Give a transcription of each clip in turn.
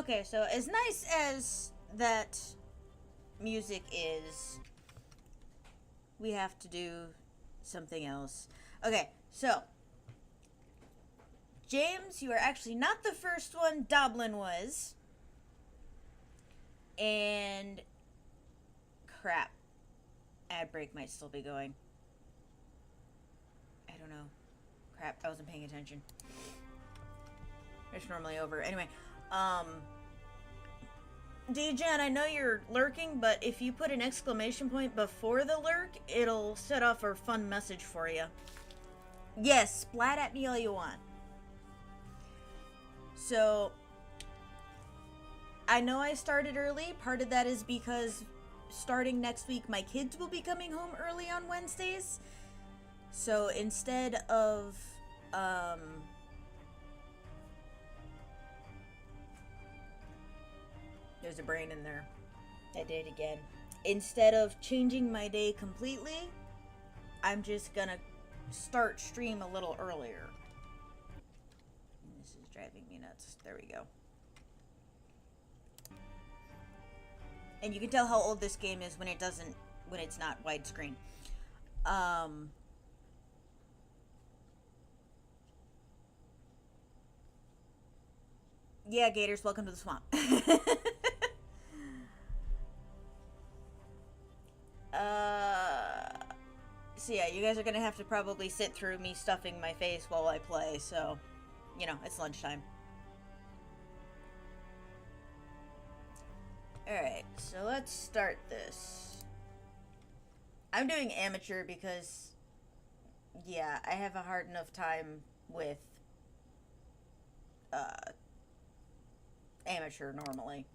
Okay, so as nice as that music is, we have to do something else. Okay, so James, you are actually not the first one. Doblin was. And crap. Ad break might still be going. I don't know. Crap, I wasn't paying attention. It's normally over. Anyway, Djan, I know you're lurking, but if you put an exclamation point before the lurk, it'll set off a fun message for you. Yes, splat at me all you want. So, I know I started early. Part of that is because starting next week, my kids will be coming home early on Wednesdays. So instead of, there's a brain in there. I did it again. Instead of changing my day completely, I'm just gonna start stream a little earlier. This is driving me nuts. There we go. And you can tell how old this game is when it's not widescreen. Yeah, Gators, welcome to the swamp. So yeah, you guys are gonna have to probably sit through me stuffing my face while I play, so, you know, it's lunchtime. Alright, so let's start this. I'm doing amateur because, yeah, I have a hard enough time with, amateur normally.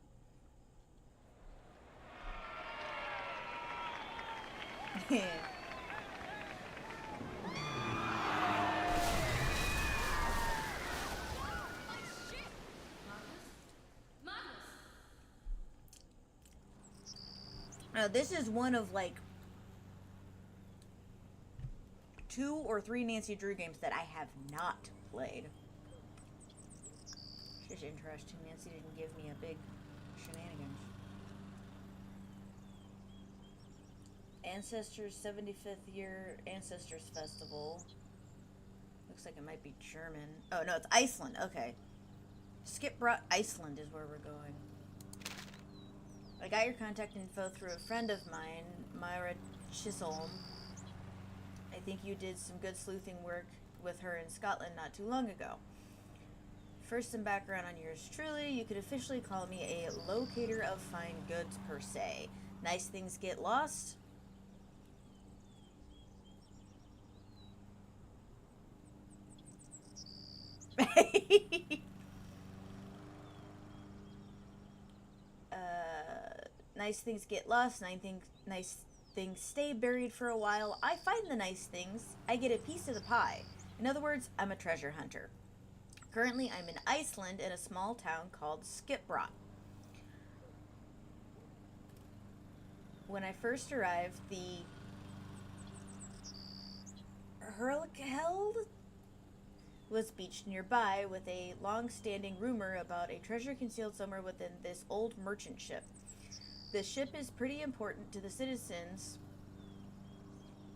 This is one of like 2 or 3 Nancy Drew games that I have not played. It's just interesting. Nancy didn't give me a big shenanigans. Ancestors 75th year Ancestors Festival. Looks like it might be German. Oh no, it's Iceland. Okay. Skip brought Iceland is where we're going. I got your contact info through a friend of mine, Myra Chisholm. I think you did some good sleuthing work with her in Scotland not too long ago. First, some background on yours truly. You could officially call me a locator of fine goods per se. Nice things get lost. Nice things get lost. Nice things stay buried for a while. I find the nice things. I get a piece of the pie. In other words, I'm a treasure hunter. Currently, I'm in Iceland in a small town called Skipbrot. When I first arrived, the Hurlkeld was beached nearby with a long-standing rumor about a treasure concealed somewhere within this old merchant ship. The ship is pretty important to the citizens,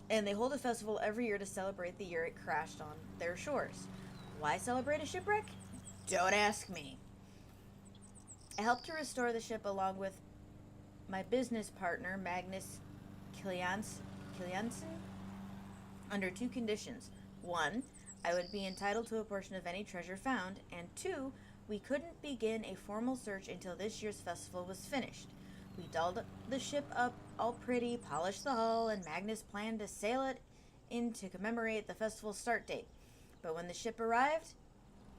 and they hold a festival every year to celebrate the year it crashed on their shores. Why celebrate a shipwreck? Don't ask me. I helped to restore the ship along with my business partner, Magnus Kiliansen, under 2 conditions. 1, I would be entitled to a portion of any treasure found, and 2, we couldn't begin a formal search until this year's festival was finished. We dolled the ship up all pretty, polished the hull, and Magnus planned to sail it in to commemorate the festival's start date. But when the ship arrived,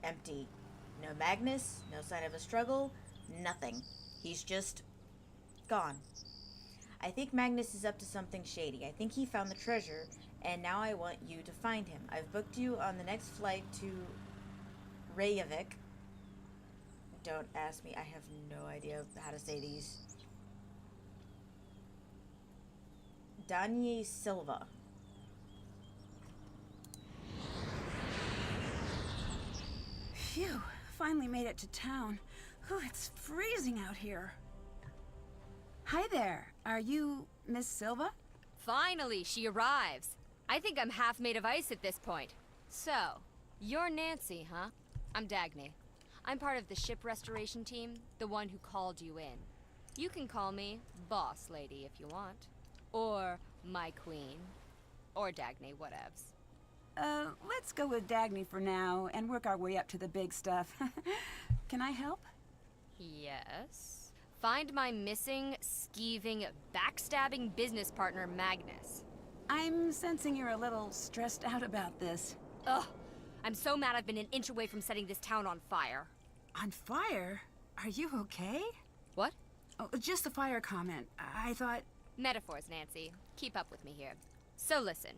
empty. No Magnus, no sign of a struggle, nothing. He's just gone. I think Magnus is up to something shady. I think he found the treasure, and now I want you to find him. I've booked you on the next flight to Reykjavik. Don't ask me. I have no idea how to say these. Danye Silva. Phew, finally made it to town. Oh, it's freezing out here. Hi there. Are you Miss Silva? Finally, she arrives. I think I'm half made of ice at this point. So, you're Nancy, huh? I'm Dagny. I'm part of the ship restoration team, the one who called you in. You can call me Boss Lady if you want. Or my queen. Or Dagny, whatevs. Let's go with Dagny for now and work our way up to the big stuff. Can I help? Yes. Find my missing, skeeving, backstabbing business partner, Magnus. I'm sensing you're a little stressed out about this. Ugh. I'm so mad I've been an inch away from setting this town on fire. On fire? Are you okay? What? Oh, just a fire comment. I thought... Metaphors, Nancy. Keep up with me here. So listen.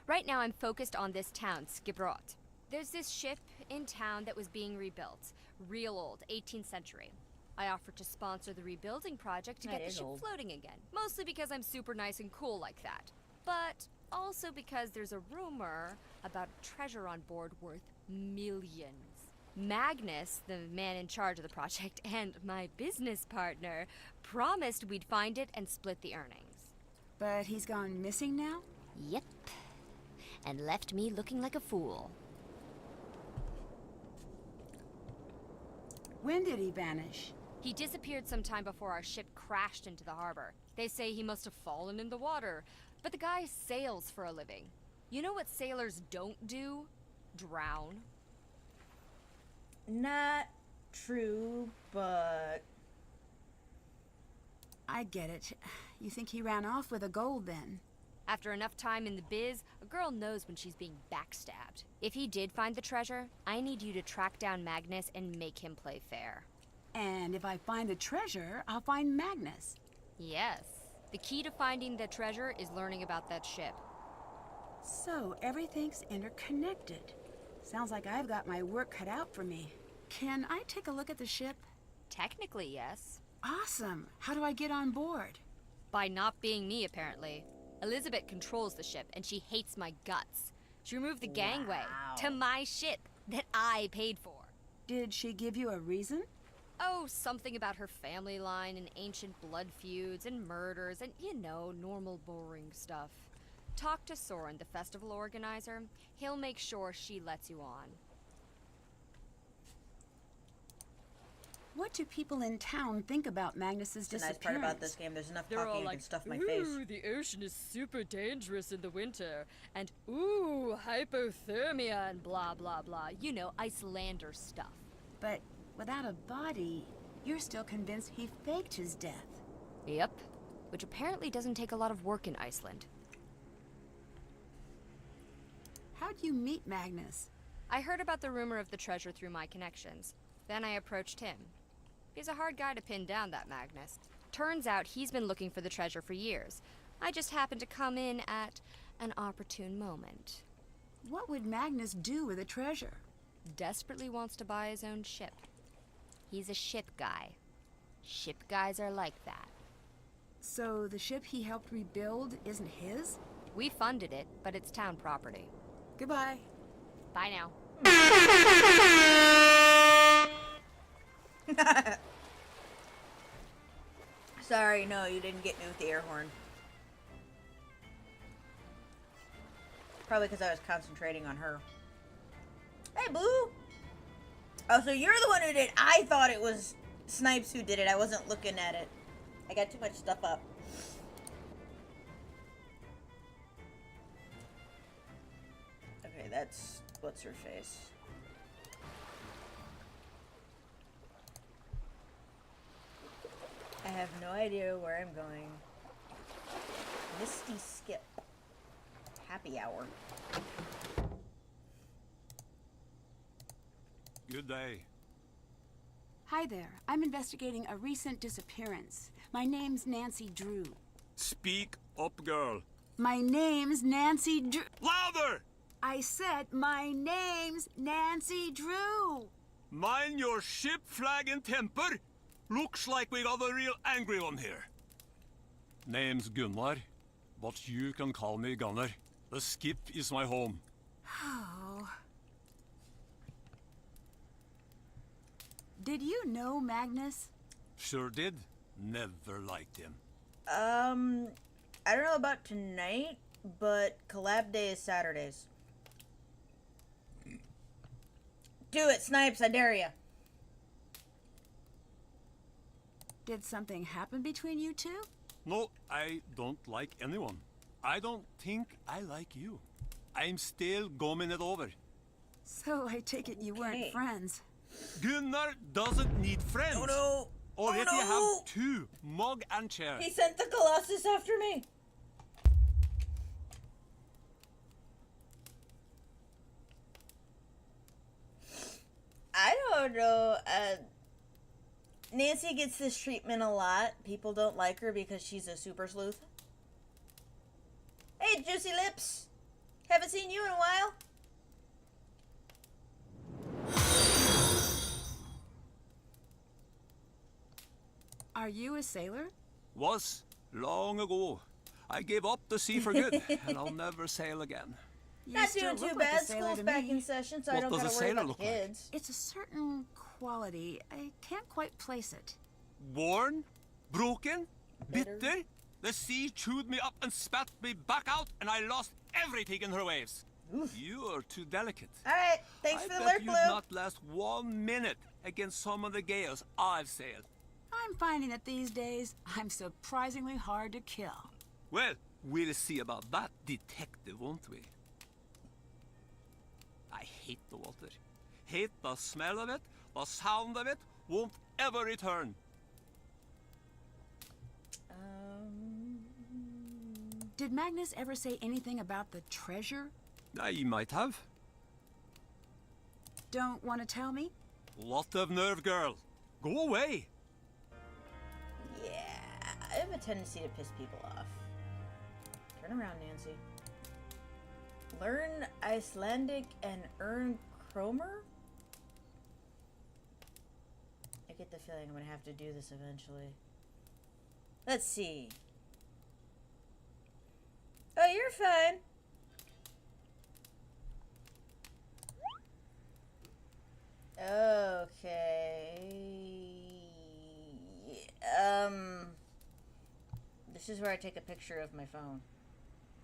Right now I'm focused on this town, Skibrot. There's this ship in town that was being rebuilt. Real old, 18th century. I offered to sponsor the rebuilding project to get the ship floating again. Mostly because I'm super nice and cool like that. But also because there's a rumor about treasure on board worth millions. Magnus, the man in charge of the project, and my business partner promised we'd find it and split the earnings. But he's gone missing now? Yep. And left me looking like a fool. When did he vanish? He disappeared sometime before our ship crashed into the harbor. They say he must have fallen in the water, but the guy sails for a living. You know what sailors don't do? Drown. Not true, but... I get it. You think he ran off with the gold then? After enough time in the biz, a girl knows when she's being backstabbed. If he did find the treasure, I need you to track down Magnus and make him play fair. And if I find the treasure, I'll find Magnus. Yes. The key to finding the treasure is learning about that ship. So, everything's interconnected. Sounds like I've got my work cut out for me. Can I take a look at the ship? Technically, yes. Awesome. How do I get on board? By not being me, apparently. Elizabeth controls the ship, and she hates my guts. She removed the gangway to my ship that I paid for. Did she give you a reason? Oh, something about her family line and ancient blood feuds and murders and, you know, normal boring stuff. Talk to Soren, the festival organizer. He'll make sure she lets you on. What do people in town think about Magnus's The nice disappearance? part about this game, there's enough They're talking all you like, can stuff my ooh, face. the ocean is super dangerous in the winter. And, ooh, hypothermia and blah, blah, blah. You know, Icelander stuff. But without a body, you're still convinced he faked his death. Yep. Which apparently doesn't take a lot of work in Iceland. How'd you meet Magnus? I heard about the rumor of the treasure through my connections. Then I approached him. He's a hard guy to pin down, that Magnus. Turns out he's been looking for the treasure for years. I just happened to come in at an opportune moment. What would Magnus do with the treasure? Desperately wants to buy his own ship. He's a ship guy. Ship guys are like that. So the ship he helped rebuild isn't his? We funded it, but it's town property. Goodbye. Bye now. Sorry, no, you didn't get me with the air horn. Probably because I was concentrating on her. Hey, Boo! Oh, so you're the one who did. I thought it was Snipes who did it. I wasn't looking at it. I got too much stuff up. Okay, that's what's her face. I have no idea where I'm going. Misty Skip. Happy hour. Good day. Hi there. I'm investigating a recent disappearance. My name's Nancy Drew. Speak up, girl. My name's Nancy Drew. Louder! I said my name's Nancy Drew. Mind your ship, flag, and temper. Looks like we got a real angry one here. Name's Gunnar, but you can call me Gunnar. The skip is my home. Oh. Did you know Magnus? Sure did. Never liked him. I don't know about tonight, but collab day is Saturdays. Do it, Snipes, I dare ya. Did something happen between you two? No, I don't like anyone. I don't think I like you. I'm still gumming it over. So I take it you weren't friends. Gunnar doesn't need friends. Oh no! Already oh, no! have two, mug and chair. He sent the Colossus after me. I don't know. Nancy gets this treatment a lot. People don't like her because she's a super sleuth. Hey, Juicy Lips. Haven't seen you in a while. Are you a sailor? Was long ago. I gave up the sea for good, and I'll never sail again. You Not still doing too look like a bad. sailor School's to back me. in session, so What I don't does gotta a worry sailor about look the like? kids. It's a certain quality. I can't quite place it. Worn, broken, Bitter. bitter. The sea chewed me up and spat me back out, and I lost everything in her waves. You are too delicate. All right, thanks I for the bet alert, you'd Blue. not last 1 minute against some of the gales I've sailed. I'm finding that these days I'm surprisingly hard to kill. Well, we'll see about that, detective, won't we? I hate the water. Hate the smell of it, the sound of it, won't ever return. Did Magnus ever say anything about the treasure? I might have. Don't want to tell me? Lot of nerve, girl. Go away. Yeah, I have a tendency to piss people off. Turn around, Nancy. Learn Icelandic and earn Cromer? I get the feeling I'm gonna have to do this eventually. Let's see. Oh, you're fine. Okay. This is where I take a picture of my phone.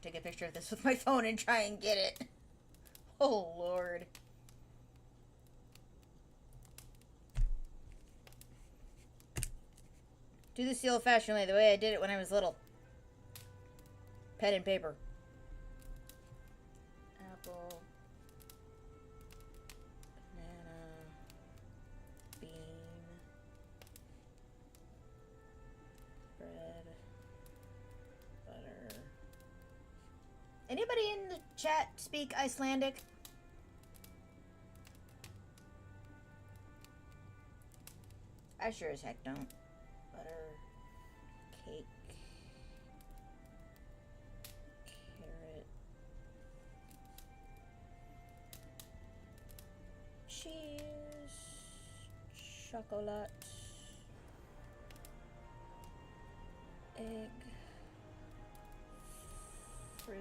Take a picture of this with my phone and try and get it. Oh, Lord. Do this the old-fashioned way, the way I did it when I was little. Pen and paper. Apple. Banana. Bean. Bread. Butter. Anybody in the chat speak Icelandic? I sure as heck don't. Butter. Cake. Carrot. Cheese. Chocolate. Egg. Fruit.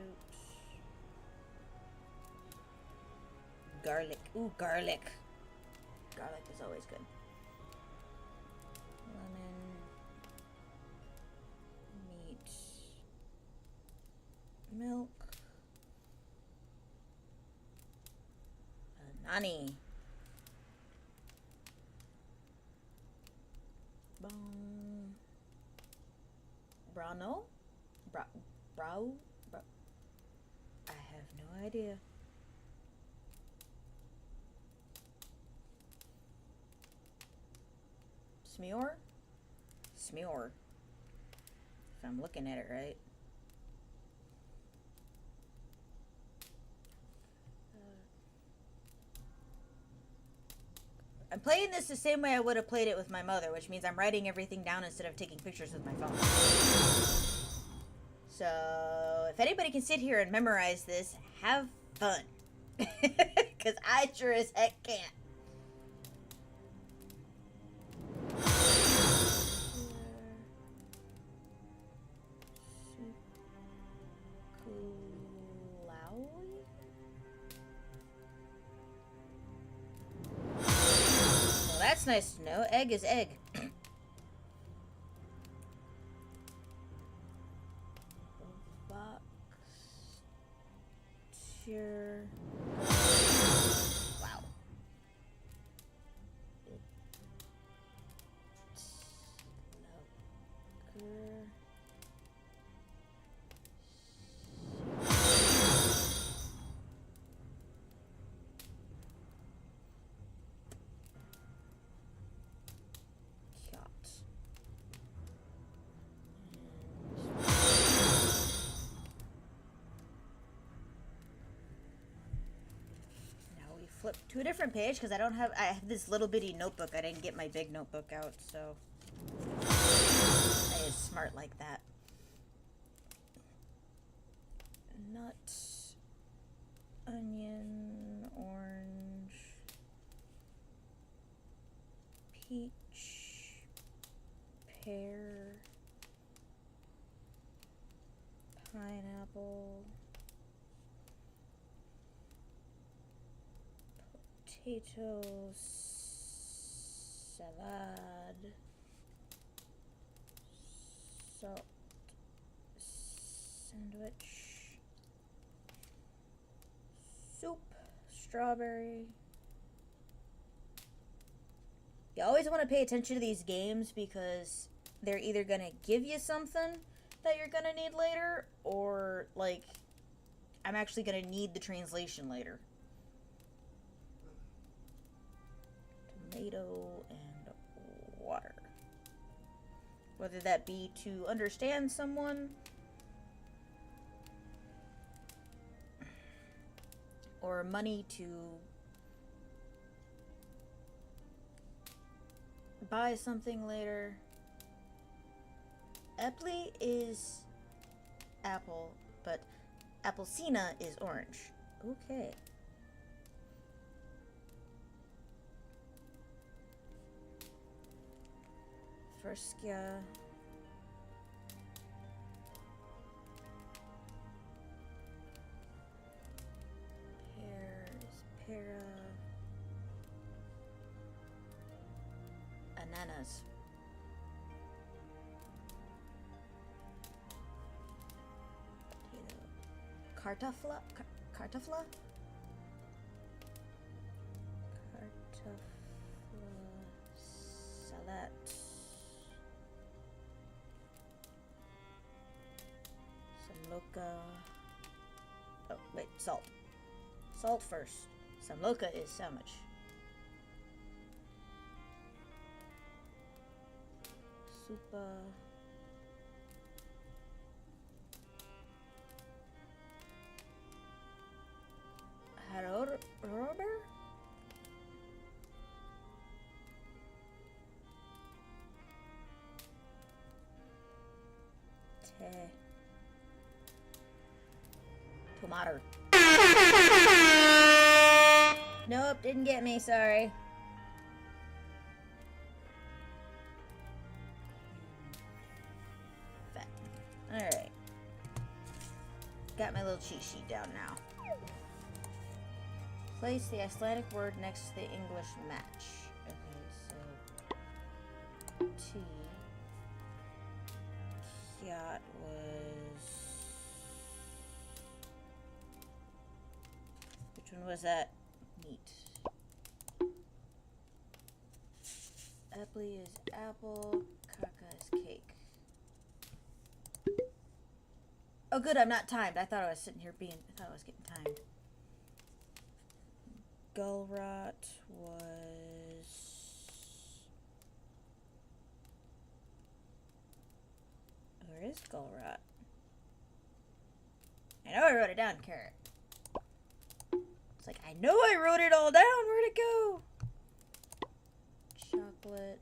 Garlic. Ooh, garlic. Garlic is always good. Lemon. Meat. Milk. Nani. Brano? Brow? I have no idea. Smeor? Smeor. If I'm looking at it right. I'm playing this the same way I would have played it with my mother, which means I'm writing everything down instead of taking pictures with my phone. So, if anybody can sit here and memorize this, have fun. Because I sure as heck can't. Well, That's nice to know. Egg is egg. Box. Sure. Wow. Flip to a different page because I have this little bitty notebook. I didn't get my big notebook out, so I is smart like that. Nut, onion, orange, peach, pear, pineapple, potato salad, salt sandwich, soup, strawberry. You always want to pay attention to these games because they're either going to give you something that you're going to need later, or like I'm actually going to need the translation later. Tomato and water. Whether that be to understand someone or money to buy something later. Eppley is apple, but Applecina is orange. Okay. Fresca. Pear is pera. Ananas. Potato. Kartoffel. Kartoffel. Salad. Samloka. Oh, wait, salt. Salt first. Samloka is sandwich. Supa. Harober? Tomato. Nope, didn't get me, sorry. Fat. Alright. Got my little cheat sheet down now. Place the Icelandic word next to the English match. Okay, so T. Yacht was... Which one was that? Meat. Eppley is apple. Kaka is cake. Oh good, I'm not timed. I thought I was sitting here I thought I was getting timed. Gullrot was... Where is Gullrot? I know I wrote it down, carrot. It's like, I know I wrote it all down. Where'd it go? Chocolate,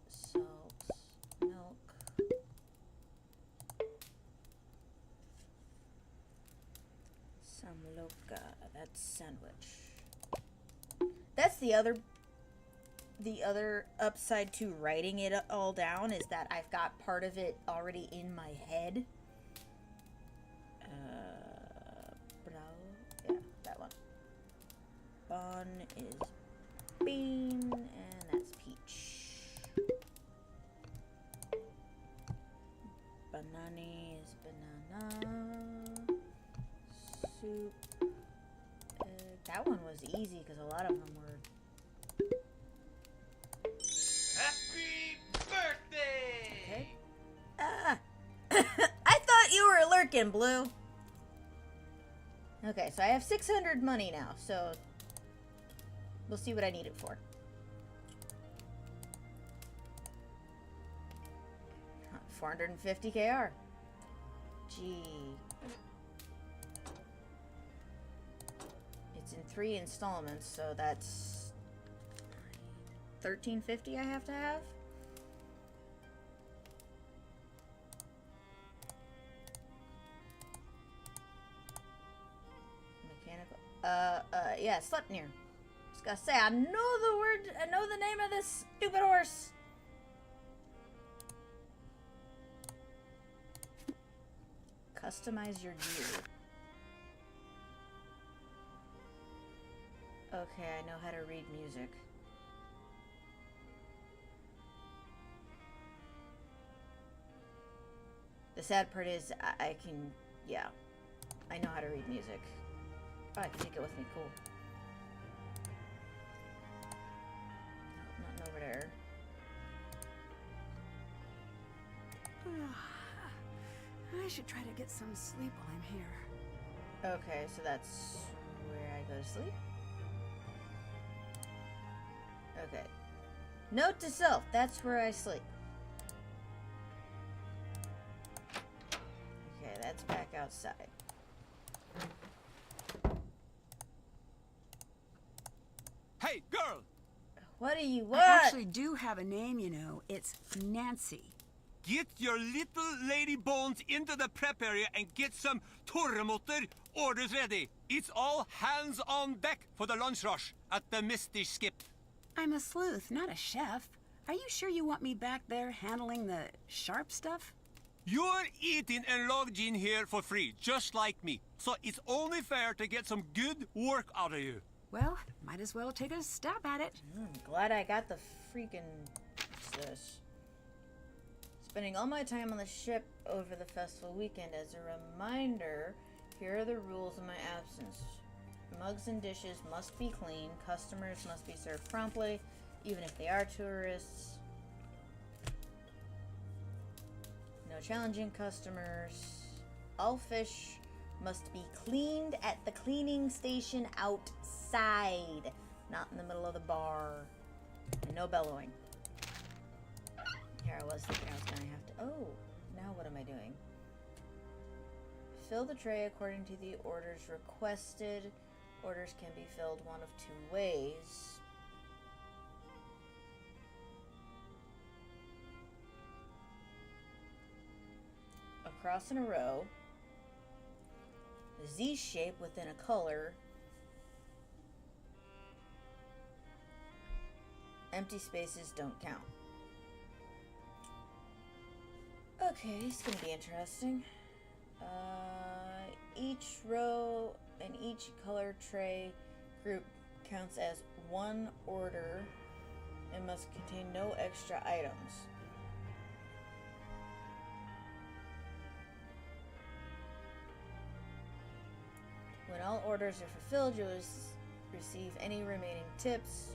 salt, milk. Samloka. That's sandwich. That's the other upside to writing it all down is that I've got part of it already in my head. Yeah, that one. Bon is bean, and that's That one was easy because a lot of them were. Happy birthday! Okay. I thought you were lurking, Blue. Okay, so I have 600 money now, so we'll see what I need it for. 450 KR. Gee. It's in 3 installments, so that's 1350 I have to have. Mechanical. Yeah, Sleipnir. Just gotta say, I know the word, I know the name of this stupid horse. Customize your gear. Okay, I know how to read music. The sad part is, I can, yeah. I know how to read music. Oh, I can take it with me, cool. No, nothing over there. I should try to get some sleep while I'm here. Okay, so that's where I go to sleep. Okay. Note to self, that's where I sleep. Okay, that's back outside. Hey, girl! What do you I want? actually do have a name, you know. It's Nancy. Get your little lady bones into the prep area and get some torremotter orders ready. It's all hands on deck for the lunch rush at the Misty Skip. I'm a sleuth, not a chef. Are you sure you want me back there handling the sharp stuff? You're eating and logging here for free, just like me. So it's only fair to get some good work out of you. Well, might as well take a stab at it. Glad I got the freaking... What's this? Spending all my time on the ship over the festival weekend. As a reminder, here are the rules in my absence. Mugs and dishes must be clean. Customers must be served promptly, even if they are tourists. No challenging customers. All fish must be cleaned at the cleaning station outside, not in the middle of the bar. And no bellowing. Here I was thinking I was gonna have to. Oh, now what am I doing? Fill the tray according to the orders requested. Orders can be filled one of 2 ways. Across in a row. A Z shape within a color. Empty spaces don't count. Okay, it's gonna be interesting. Each row and each color tray group counts as 1 order and must contain no extra items. When all orders are fulfilled, you'll receive any remaining tips.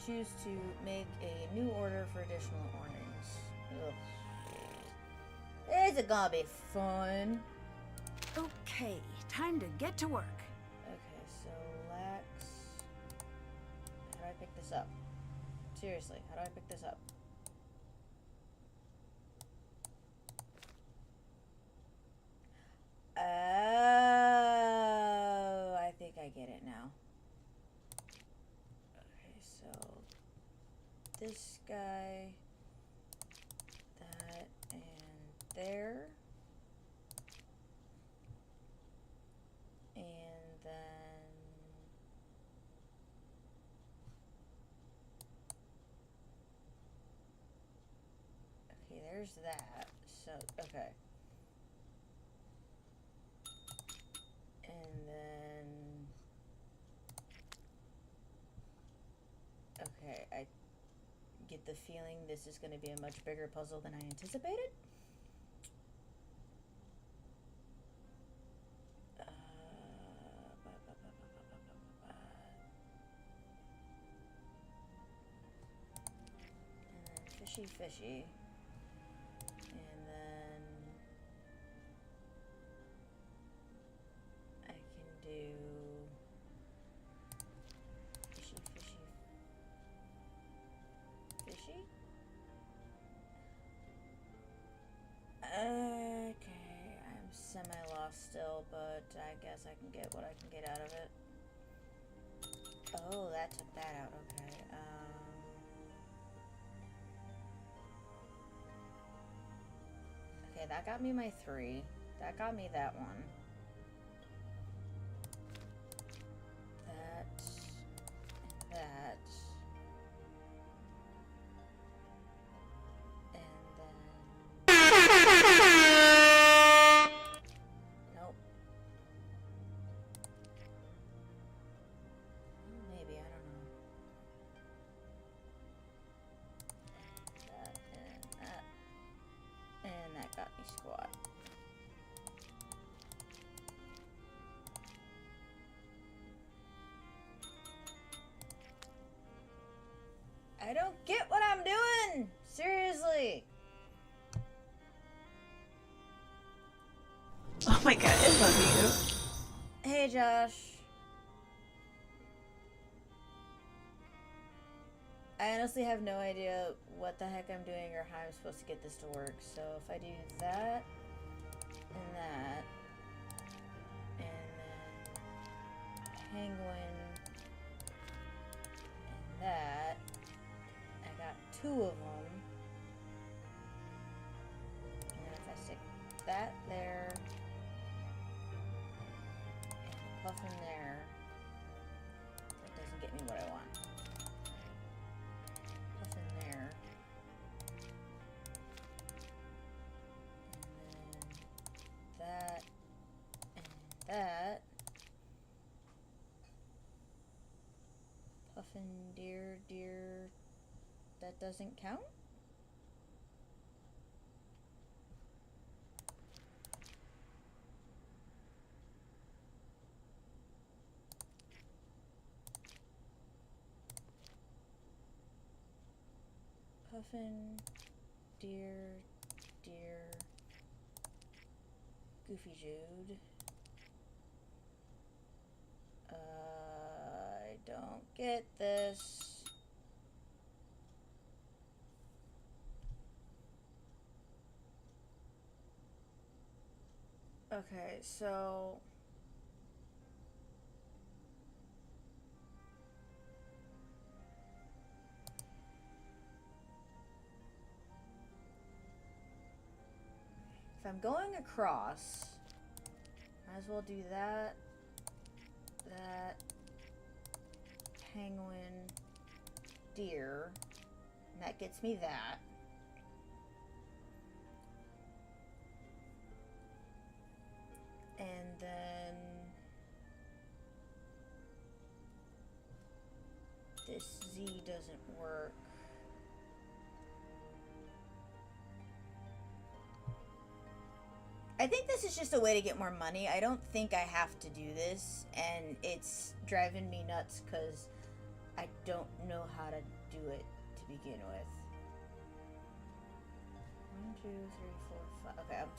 Choose to make a new order for additional earnings. Ugh. Is it gonna be fun? Okay, time to get to work. Okay, so lax. How do I pick this up? Seriously, how do I pick this up? Oh, I think I get it now. Okay, so this guy, that, and there. And then okay, there's that. So okay. And then okay, I get the feeling this is going to be a much bigger puzzle than I anticipated. fishy, fishy. And then I can do fishy, fishy, fishy. Okay, I'm semi-lost still, but I guess I can get what I can get out of it. Oh, that took that out, okay. Okay, that got me my 3. That got me that one. That. And that. And then... Nope. Maybe, I don't know. That and that. And that got me squat. I don't get what I'm doing! Seriously! Oh my god, I love you. Hey, Josh. I honestly have no idea what the heck I'm doing or how I'm supposed to get this to work. So if I do that, and that, and then penguin, and that, I got 2 of them. And then if I stick that there, and puff in there, that doesn't get me what I want. Puff in there. And then that, and that. Puffin deer, deer. That doesn't count? Puffin, deer, deer, Goofy Jude. I don't get this. Okay, so if I'm going across, might as well do that, that, penguin, deer, and that gets me that. And then this Z doesn't work. I think this is just a way to get more money. I don't think I have to do this, and it's driving me nuts because I don't know how to do it to begin with. 1, 2, 3, 4, 5. Okay, I'm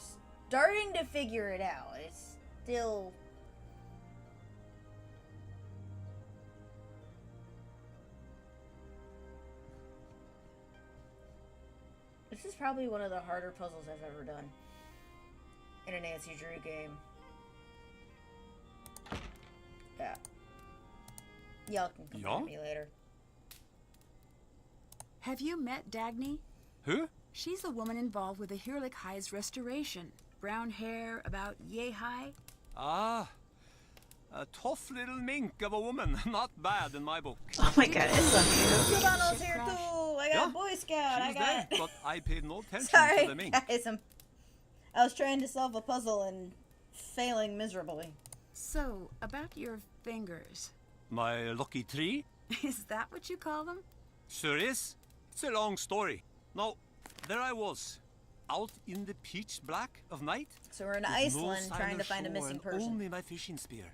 starting to figure it out. It's still... This is probably one of the harder puzzles I've ever done in a Nancy Drew game. Yeah. Y'all can come at me later. Have you met Dagny? Who? She's the woman involved with the Hirlik High's restoration. Brown hair, about yay high. Ah, a tough little mink of a woman. Not bad in my book. Oh my god, I love you. Savannah's here too! I got Boy Scout! I She's got... there, but I paid no attention Sorry, to the mink. guys, I was trying to solve a puzzle and failing miserably. So, about your fingers. My lucky 3? Is that what you call them? Sure is. It's a long story. Now, there I was, out in the pitch black of night. So we're in with Iceland no trying to sign find a of missing shore and person. only my fishing spear.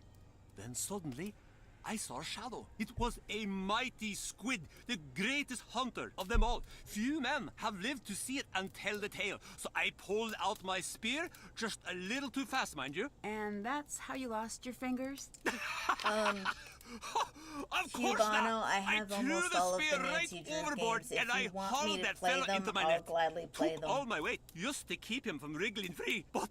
Then suddenly, I saw a shadow. It was a mighty squid, the greatest hunter of them all. Few men have lived to see it and tell the tale. So I pulled out my spear, just a little too fast, mind you. And that's how you lost your fingers? Of course Cubano, not. I have threw almost the all of the spear right Nancy Drew overboard, games. If and I you want me hauled to that play fella them, into my I'll net. gladly play Took them. all my weight just to keep him from wriggling free, but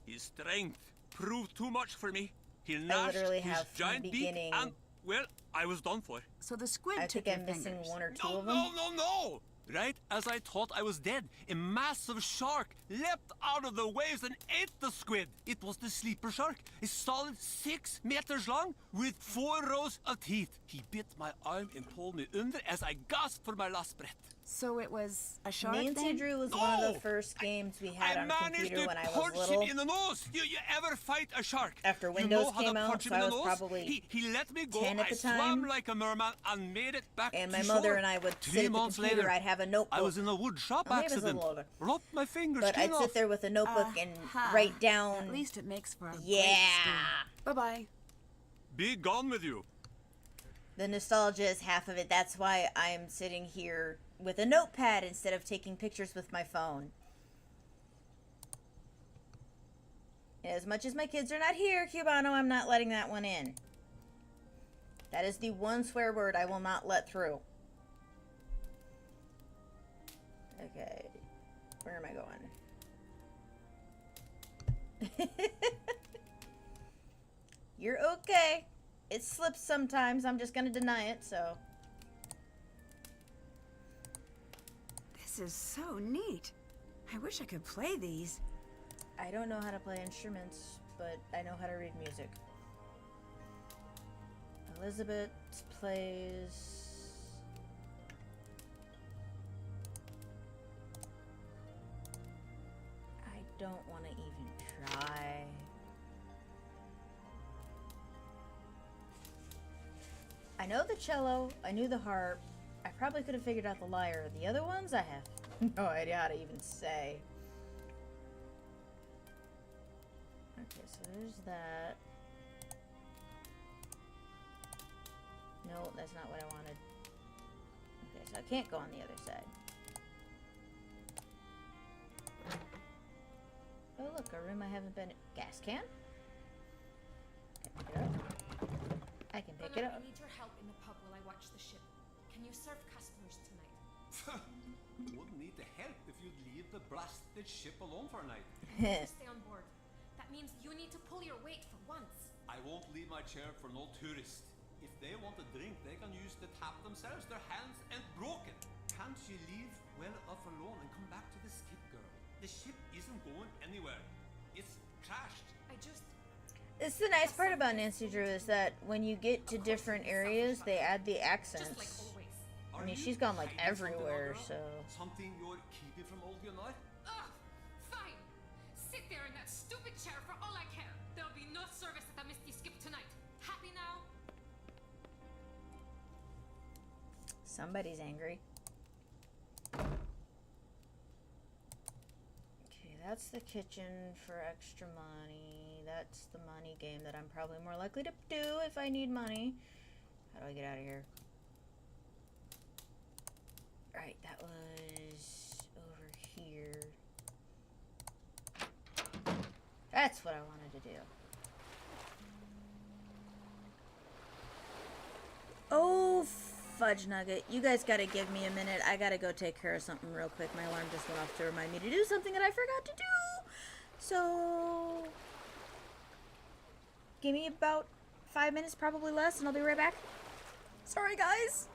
his strength proved too much for me. He gnashed literally his have from the giant beak, beginning- and well, I was done for. So the squid I took think your I'm missing fingers. one or two No, of them. no! Right as I thought I was dead, a massive shark leapt out of the waves and ate the squid. It was the sleeper shark, a solid 6 meters long with 4 rows of teeth. He bit my arm and pulled me under as I gasped for my last breath. So it was a shark Nancy then? Drew was one of No! the first games we had I on managed computer to when I was punch little. him in the nose. You ever fight a shark? After you Windows know how came to out, punch him so in I the was nose? probably he let me go. 10 at I the swam time. like a merman and made it back And to my shore. mother and I would 3 sit at the months computer. later, I'd have a notebook. I was in a wood shop Well, maybe it was a accident. little older. Lopped my finger But skin I'd off. sit there with a notebook and Aha. write down. At least it makes for a great Yeah. story. Bye-bye. Be gone with you. The nostalgia is half of it. That's why I'm sitting here with a notepad instead of taking pictures with my phone. And as much as my kids are not here, Cubano, I'm not letting that one in. That is the one swear word I will not let through. Okay. Where am I going? You're okay. It slips sometimes. I'm just gonna deny it, so. This is so neat. I wish I could play these. I don't know how to play instruments, but I know how to read music. Elizabeth plays. I don't want to even try. I know the cello, I knew the harp, I probably could have figured out the lyre. The other ones, I have no idea how to even say. Okay, so there's that. No, that's not what I wanted. Okay, so I can't go on the other side. Oh look, a room I haven't been in. Gas can? Okay, pick it up. I can pick it up. I need your help in the pub while I watch the ship. Can you serve customers tonight? Wouldn't need the help if you'd leave the blasted ship alone for a night. You need to stay on board. That means you need to pull your weight for once. I won't leave my chair for no tourist. If they want a drink, they can use the tap themselves. Their hands ain't broken. Can't you leave well off alone and come back to the skip, girl? The ship isn't going anywhere. It's crashed. I just... It's the nice part about Nancy Drew is that when you get to different areas, they add the Just like accents. always. Are I mean, you she's gone like hiding something, everywhere, Audra? so. Something you're keeping from old Gunnar? Ugh! Fine! Sit there in that stupid chair for all I care. There'll be no service at the Misty Skip tonight. Happy now? Somebody's angry. Okay, that's the kitchen for extra money. That's the money game that I'm probably more likely to do if I need money. How do I get out of here? Right, that was over here. That's what I wanted to do. Oh, fudge nugget. You guys gotta give me a minute. I gotta go take care of something real quick. My alarm just went off to remind me to do something that I forgot to do. So, give me about 5 minutes, probably less, and I'll be right back. Sorry, guys.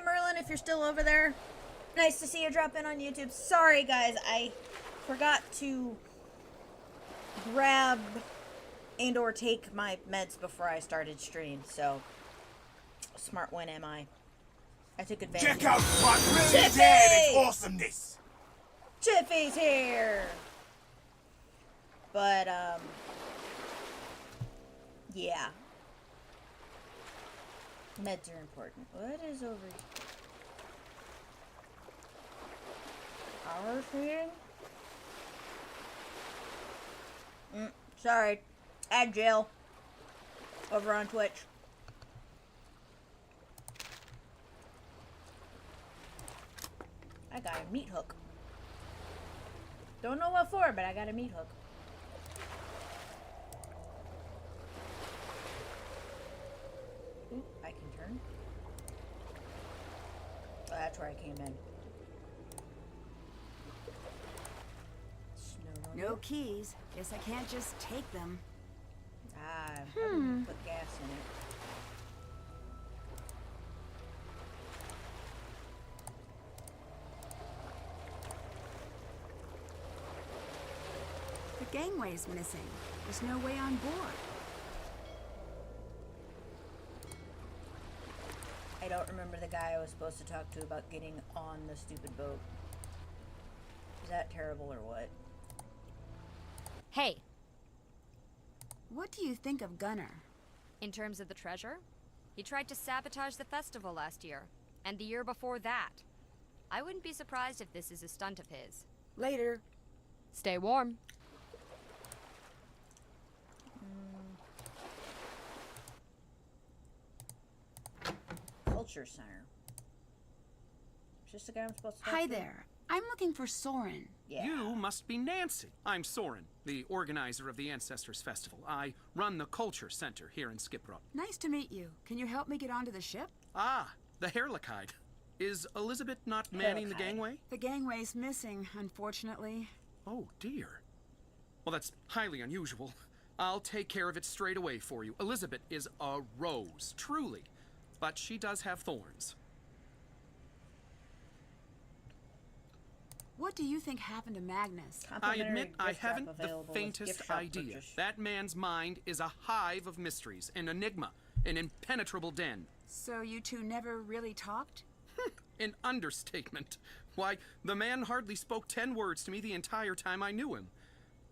Merlin, if you're still over there. Nice to see you drop in on YouTube. Sorry, guys, I forgot to grab and or take my meds before I started stream, so smart one am I. I took advantage. Check out what really Chippy! damn its awesomeness! Chippy's here! But, yeah. Meds are important. What is over here? Our feeding? Sorry. Add Jill. Over on Twitch. I got a meat hook. Don't know what for, but I got a meat hook. Ooh, I can turn. Oh, that's where I came in. No keys. Guess I can't just take them. Ah, I'm gonna put gas in it. The gangway's missing. There's no way on board. I don't remember the guy I was supposed to talk to about getting on the stupid boat. Is that terrible or what? Hey, What do you think of Gunner? in terms of the treasure, he tried to sabotage the festival last year, and the year before that. I wouldn't be surprised if this is a stunt of his. Later. Stay warm. Culture Center. Is this the guy I'm supposed to talk Hi to? there. I'm looking for Soren. Yeah. You must be Nancy. I'm Soren, the organizer of the Ancestors Festival. I run the Culture Center here in Skiprot. Nice to meet you. Can you help me get onto the ship? Ah, the Herlichide. Is Elizabeth not manning the Herlichide. gangway? The gangway's missing, unfortunately. Oh, dear. Well, that's highly unusual. I'll take care of it straight away for you. Elizabeth is a rose, truly. But she does have thorns. What do you think happened to Magnus? I Complimentary admit I gift wrap haven't the available with faintest gift shop idea. purchase. That man's mind is a hive of mysteries, an enigma, an impenetrable den. So you two never really talked? An understatement. Why, the man hardly spoke 10 words to me the entire time I knew him.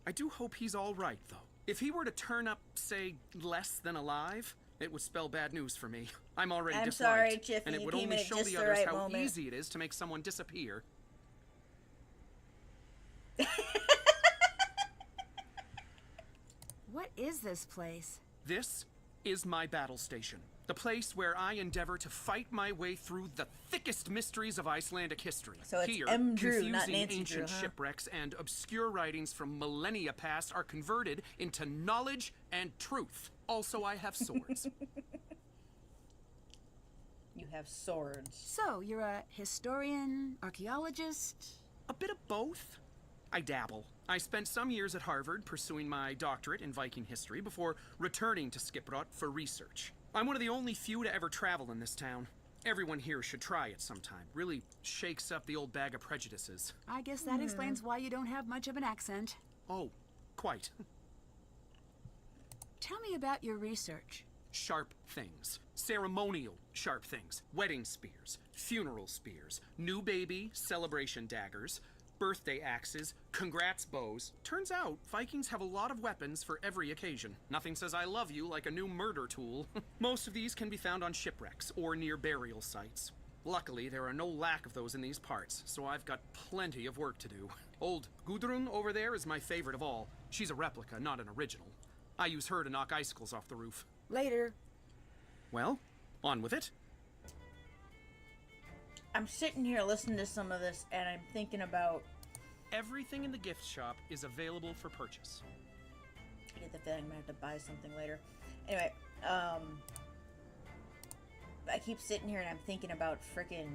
I do hope he's all right, though. If he were to turn up, say, less than alive, it would spell bad news for me. I'm already I'm disliked, sorry, Chiffy, and it you would came only in at show just the the others right how moment. easy it is to make someone disappear. What is this place? This is my battle station. The place where I endeavor to fight my way through the thickest mysteries of Icelandic history. So it's Here, M. Drew, confusing not Nancy ancient Drew, huh? shipwrecks and obscure writings from millennia past are converted into knowledge and truth. Also, I have swords. You have swords. So, you're a historian, archaeologist? A bit of both. I dabble. I spent some years at Harvard pursuing my doctorate in Viking history before returning to Skiprot for research. I'm one of the only few to ever travel in this town. Everyone here should try it sometime. Really shakes up the old bag of prejudices. I guess that explains why you don't have much of an accent. Oh, quite. Tell me about your research. Sharp things. Ceremonial sharp things. Wedding spears, funeral spears, new baby celebration daggers, birthday axes, congrats bows. Turns out, Vikings have a lot of weapons for every occasion. Nothing says I love you like a new murder tool. Most of these can be found on shipwrecks or near burial sites. Luckily, there are no lack of those in these parts, so I've got plenty of work to do. Old Gudrun over there is my favorite of all. She's a replica, not an original. I use her to knock icicles off the roof. Later. Well, on with it. I'm sitting here listening to some of this, and I'm thinking about. Everything in the gift shop is available for purchase. I get the feeling I'm gonna have to buy something later. Anyway, I keep sitting here and I'm thinking about frickin'.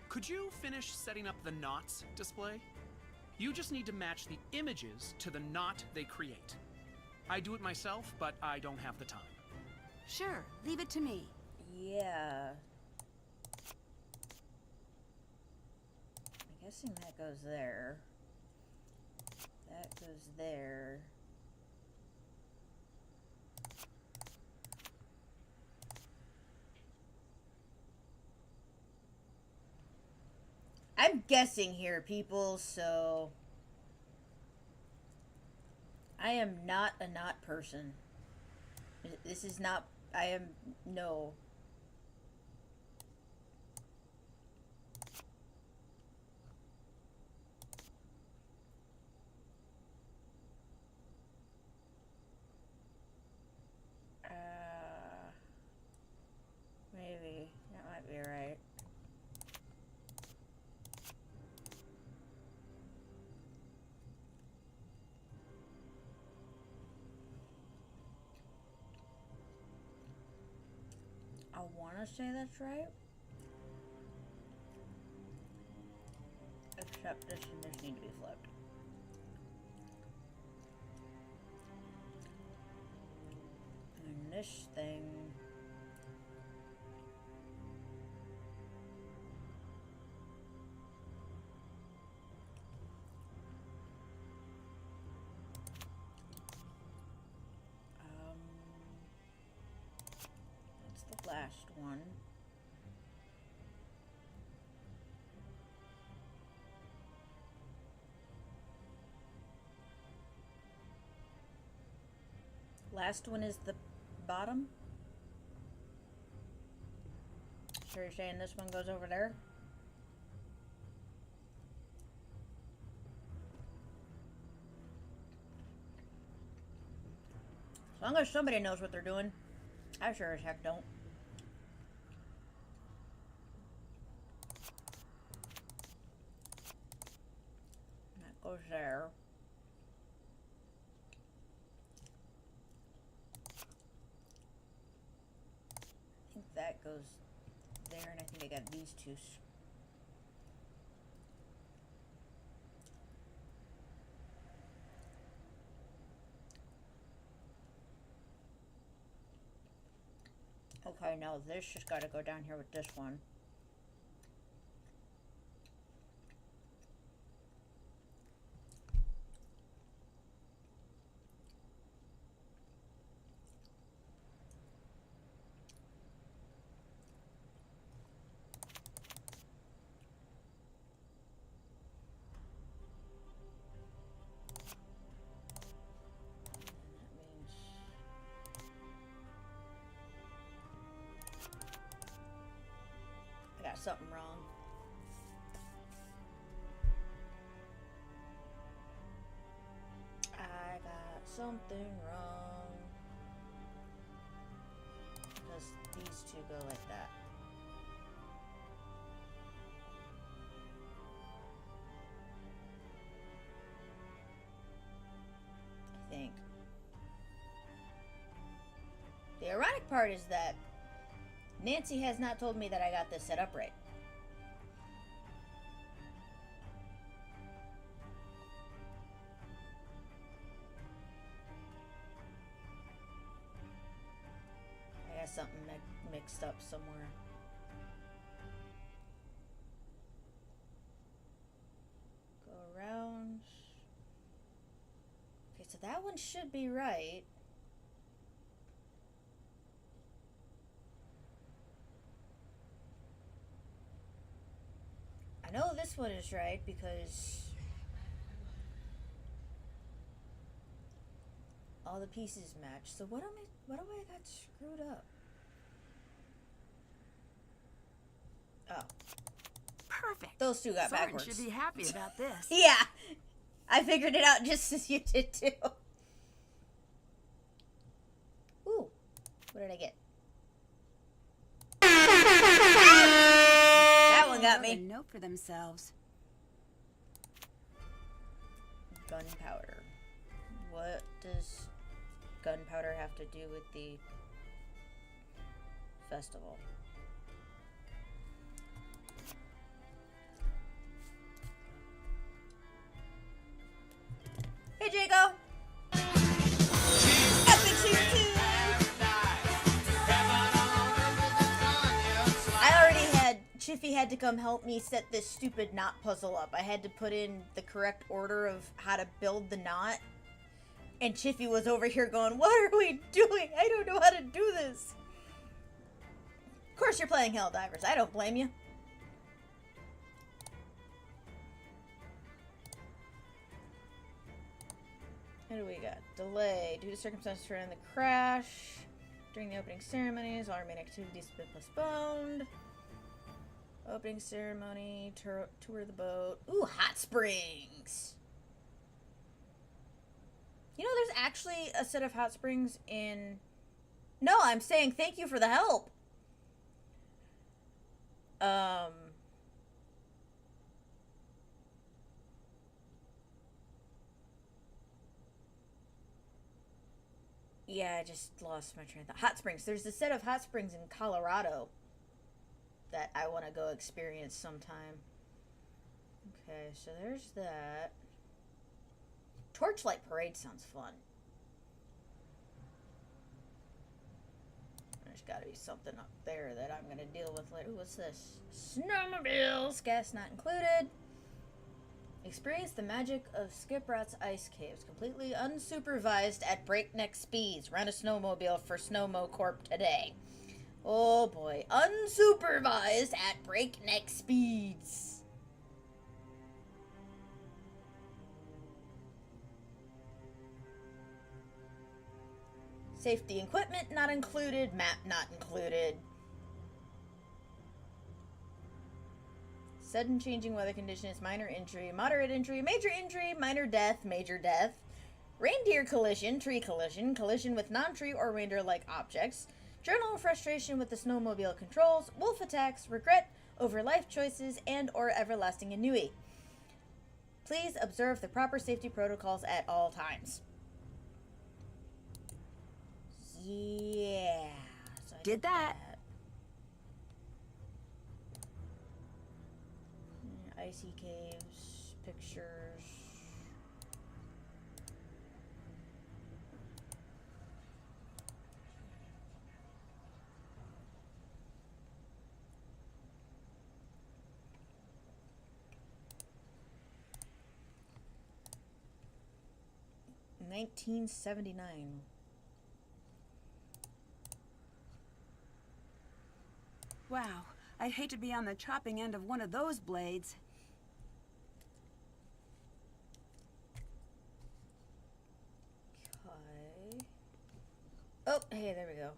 Could you finish setting up the knots display? You just need to match the images to the knot they create. I do it myself, but I don't have the time. Sure, leave it to me. Yeah. I'm guessing that goes there. That goes there. I'm guessing here, people, so I am not a knot person. This is not, I am, no. Maybe, that might be right. I want to say that's right. Except this and this need to be flipped. And this thing... that's the last one. Last one is the bottom. So you're saying this one goes over there? As long as somebody knows what they're doing. I sure as heck don't. That goes there. I think that goes there, and I think I got these two. Okay, now this just gotta go down here with this one. Something wrong. I got something wrong. Because these two go like that. I think. The ironic part is that Nancy has not told me that I got this set up right. I got something mixed up somewhere. Go around. Okay, so that one should be right. I know this one is right because all the pieces match. So what do I got screwed up? Oh. Perfect. Those two got Soren backwards. should be happy about this. Yeah. I figured it out just as you did too. Ooh. What did I get? That one got me. Note for themselves. Gunpowder. What does gunpowder have to do with the festival? Hey, Jago! Epic Season 2! had to come help me set this stupid knot puzzle up. I had to put in the correct order of how to build the knot. And Chiffy was over here going, what are we doing? I don't know how to do this. Of course you're playing Helldivers. I don't blame you. What do we got? Delay. Due to circumstances surrounding the crash. During the opening ceremonies, all remaining activities have been postponed. Opening ceremony, tour of the boat. Ooh, hot springs! You know, there's actually a set of hot springs in... No, I'm saying thank you for the help. Yeah, I just lost my train of thought. Hot springs. There's a set of hot springs in Colorado that I want to go experience sometime. Okay, so there's that. Torchlight Parade sounds fun. There's got to be something up there that I'm going to deal with later. Ooh, what's this? Snowmobiles! Gas not included. Experience the magic of Skip Rat's ice caves, completely unsupervised at breakneck speeds. Rent a snowmobile for Snowmo Corp today. Oh boy, unsupervised at breakneck speeds. Safety equipment not included, map not included. Sudden changing weather conditions, minor injury, moderate injury, minor death, major death. Reindeer collision, tree collision, collision with non-tree or reindeer-like objects. Journal frustration with the snowmobile controls, wolf attacks, regret over life choices, and or everlasting ennui. Please observe the proper safety protocols at all times. Yeah. So I Did that. Icy caves, pictures. $19.79. Wow, I'd hate to be on the chopping end of one of those blades. Okay. Oh, hey, there we go.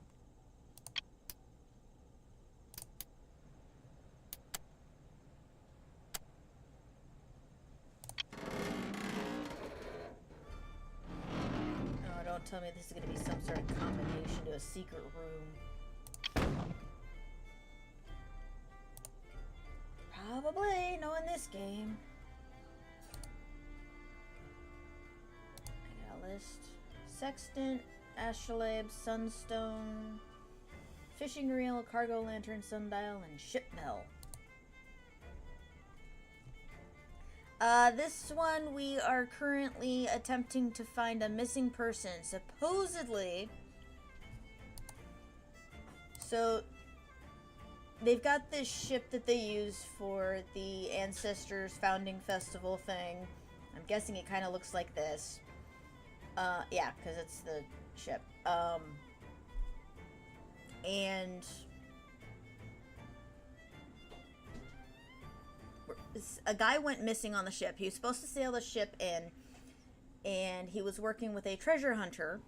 Oh, don't tell me this is going to be some sort of combination to a secret room. Probably, knowing this game. I got a list. Sextant, astrolabe, sunstone, fishing reel, cargo lantern, sundial, and ship bell. This one we are currently attempting to find a missing person, supposedly. So, they've got this ship that they use for the Ancestors Founding Festival thing. I'm guessing it kind of looks like this. Yeah, because it's the ship. And a guy went missing on the ship. He was supposed to sail the ship in, and he was working with a treasure hunter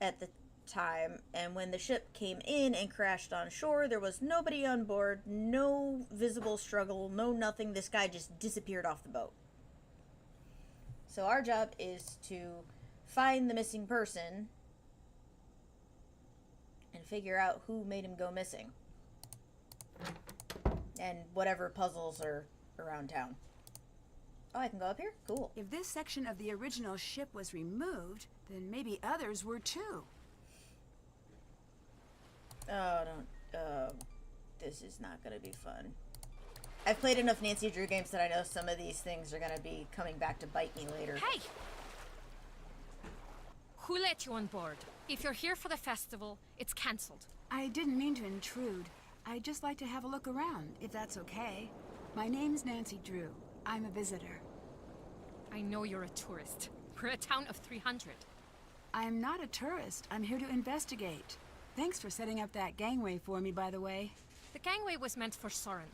at the time. And when the ship came in and crashed on shore, there was nobody on board, no visible struggle, no nothing. This guy just disappeared off the boat. So our job is to find the missing person and figure out who made him go missing. And whatever puzzles are around town. Oh, I can go up here? Cool. If this section of the original ship was removed, then maybe others were too. Oh, don't... this is not gonna be fun. I've played enough Nancy Drew games that I know some of these things are gonna be coming back to bite me later. Hey! Who let you on board? If you're here for the festival, it's cancelled. I didn't mean to intrude. I'd just like to have a look around, if that's okay. My name's Nancy Drew. I'm a visitor. I know you're a tourist. We're a town of 300. I'm not a tourist. I'm here to investigate. Thanks for setting up that gangway for me, by the way. The gangway was meant for Soren.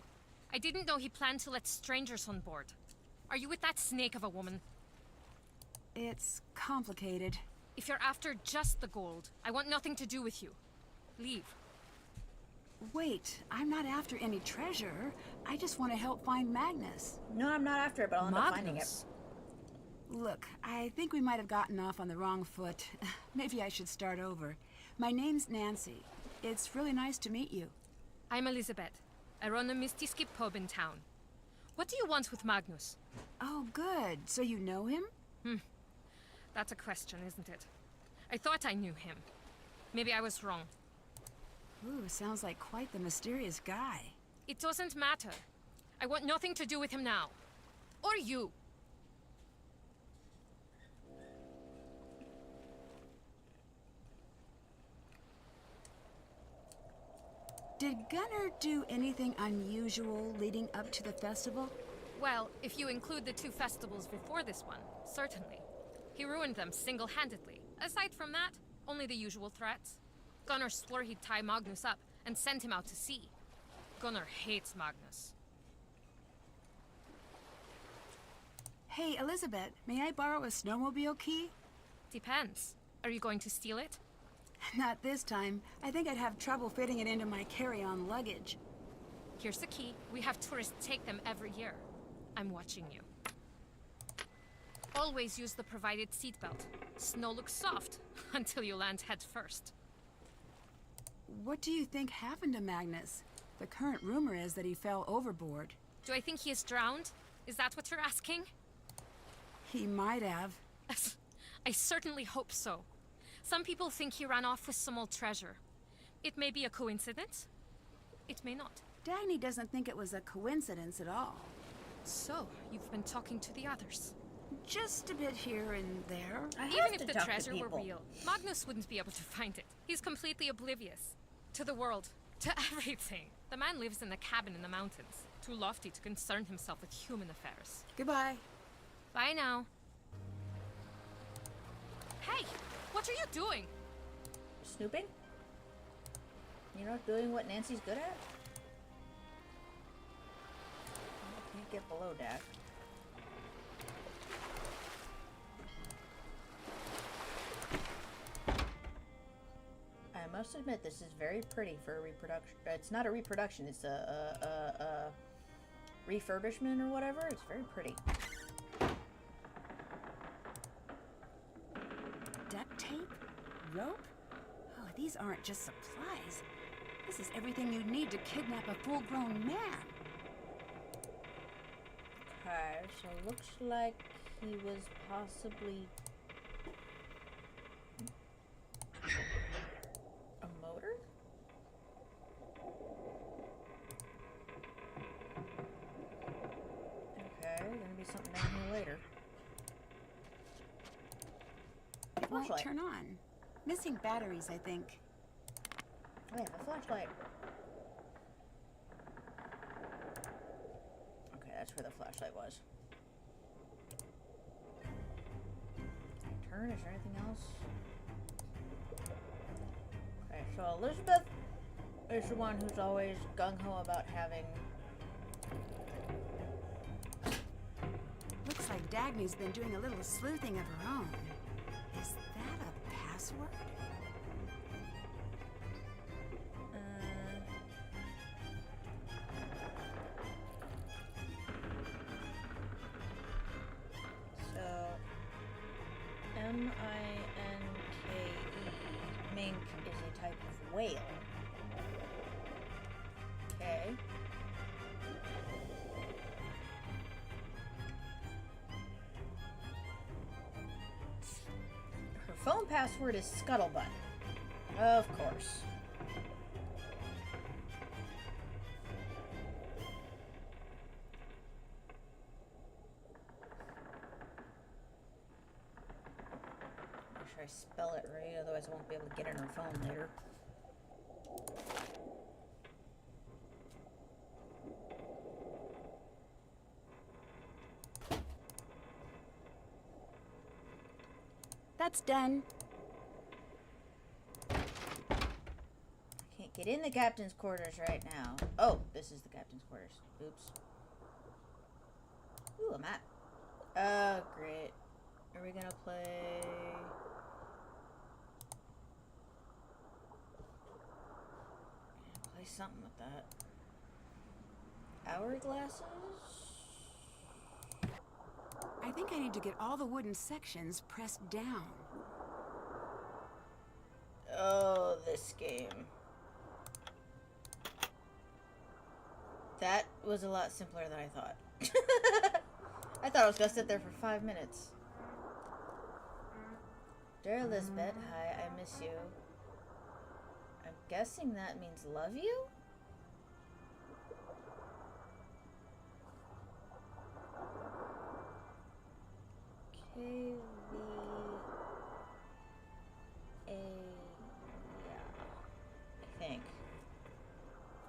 I didn't know he planned to let strangers on board. Are you with that snake of a woman? It's complicated. If you're after just the gold, I want nothing to do with you. Leave. Wait, I'm not after any treasure. I just want to help find Magnus. No, I'm not after it, but I'll end up finding it. Look, I think we might have gotten off on the wrong foot. Maybe I should start over. My name's Nancy. It's really nice to meet you. I'm Elizabeth. I run a Misty Skip pub in town. What do you want with Magnus? Oh, good. So you know him? That's a question, isn't it? I thought I knew him. Maybe I was wrong. Ooh, sounds like quite the mysterious guy. It doesn't matter. I want nothing to do with him now. Or you. Did Gunnar do anything unusual leading up to the festival? Well, if you include the 2 festivals before this one, certainly. He ruined them single-handedly. Aside from that, only the usual threats. Gunnar swore he'd tie Magnus up and send him out to sea. Gunnar hates Magnus. Hey, Elizabeth, may I borrow a snowmobile key? Depends. Are you going to steal it? Not this time. I think I'd have trouble fitting it into my carry-on luggage. Here's the key. We have tourists take them every year. I'm watching you. Always use the provided seatbelt. Snow looks soft until you land head first. What do you think happened to Magnus? The current rumor is that he fell overboard. Do I think he is drowned? Is that what you're asking? He might have. I certainly hope so. Some people think he ran off with some old treasure. It may be a coincidence. It may not. Dagny doesn't think it was a coincidence at all. So, you've been talking to the others. Just a bit here and there. Even if the treasure were real, Magnus wouldn't be able to find it. He's completely oblivious. To the world. To everything. The man lives in a cabin in the mountains. Too lofty to concern himself with human affairs. Goodbye. Bye now. Hey! What are you doing? Snooping? You're not doing what Nancy's good at? I can't get below deck. I must admit, this is very pretty for a reproduction. It's not a reproduction, it's a refurbishment or whatever. It's very pretty. Duct tape? Rope? Oh, these aren't just supplies. This is everything you'd need to kidnap a full-grown man. Okay, so looks like he was possibly a motor? Okay, gonna be something down here later. It won't Flashlight. turn on. Missing batteries, I think. I have a flashlight. Okay, that's where the flashlight was. Turn, is there anything else? Okay, so Elizabeth is the one who's always gung-ho about having... Looks like Dagny's been doing a little sleuthing of her own. Is that a password? So, M-I-N-K-E, mink is a type of whale. Okay. Her phone password is Scuttlebutt. Of course. Make sure I spell it right, otherwise I won't be able to get in her phone later. That's done. I can't get in the captain's quarters right now. Oh, this is the captain's quarters. Oops. Ooh, a map. Oh, great. Are we gonna play... Play something with that. Hourglasses? I think I need to get all the wooden sections pressed down. Oh, this game. That was a lot simpler than I thought. I thought I was gonna sit there for 5 minutes. Dear Elizabeth, hi, I miss you. I'm guessing that means love you? KV... I think.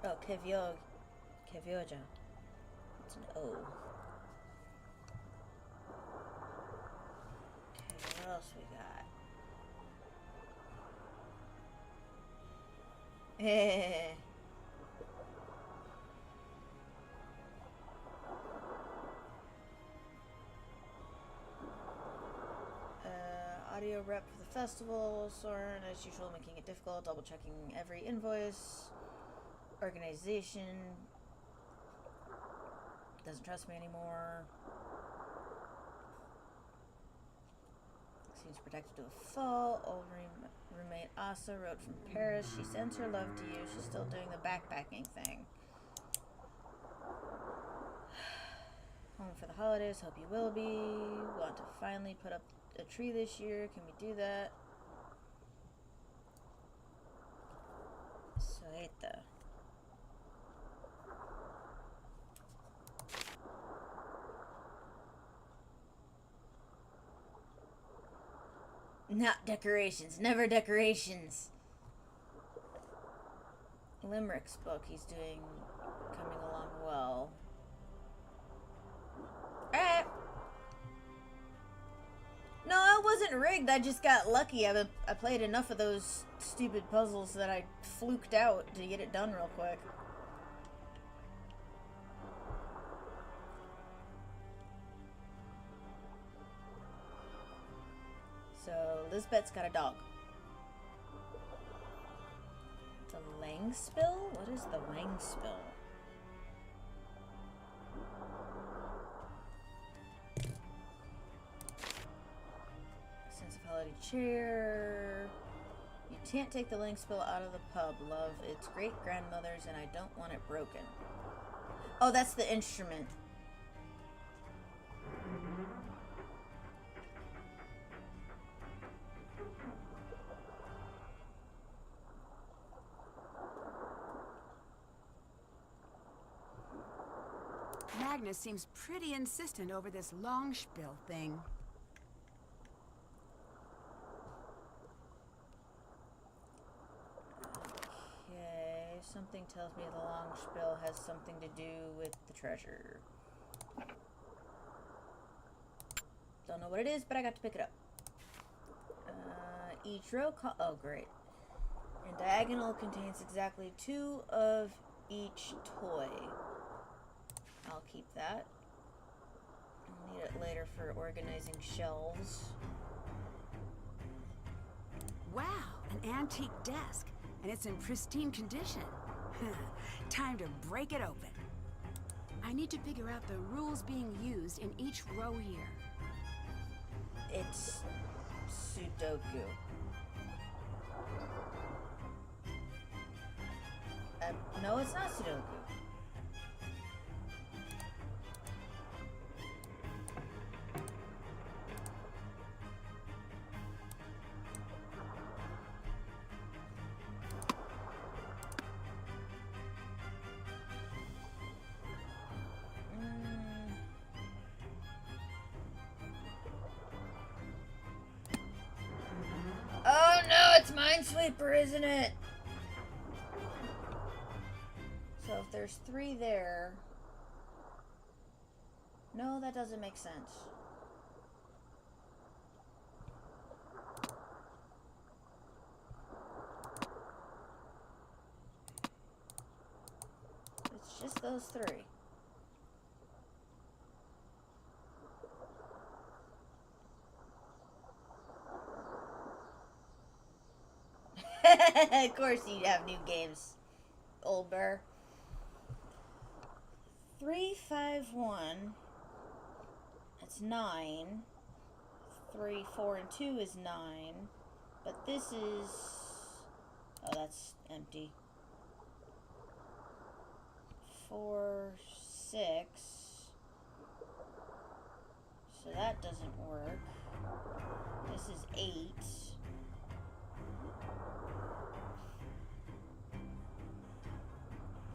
Oh, Kevyoja. It's an O. Okay, what else we got? Audio rep for the festival. Soren, as usual, making it difficult, double checking every invoice. Organization doesn't trust me anymore. Seems protected to a fault. Old roommate Asa wrote from Paris. She sends her love to you. She's still doing the backpacking thing. Home for the holidays. Hope you will be. Want to finally put up a tree this year. Can we do that? Sueta. Not decorations. Never decorations. Limerick's book he's doing coming along well. Alright. No, I wasn't rigged. I just got lucky. I played enough of those stupid puzzles that I fluked out to get it done real quick. So, Lisbeth's got a dog. The Langspill? What is the Langspill? Sensibility chair. You can't take the Langspill out of the pub, love. It's great-grandmother's and I don't want it broken. Oh, that's the instrument. Magnus seems pretty insistent over this long spiel thing. Okay, something tells me the long spiel has something to do with the treasure. Don't know what it is, but I got to pick it up. Each row oh, great. And diagonal contains exactly 2 of each toy. I'll keep that. I'll need it later for organizing shelves. Wow, an antique desk, and it's in pristine condition. Time to break it open. I need to figure out the rules being used in each row here. It's Sudoku. No, it's not Sudoku. Oh no, it's Minesweeper, isn't it? So if there's 3 there... No, that doesn't make sense. those three. Of course you have new games, old burr. 3, 5, 1. That's 9. 3, 4, and 2 is 9. But this is... Oh, that's empty. 4, 6. So that doesn't work. This is 8.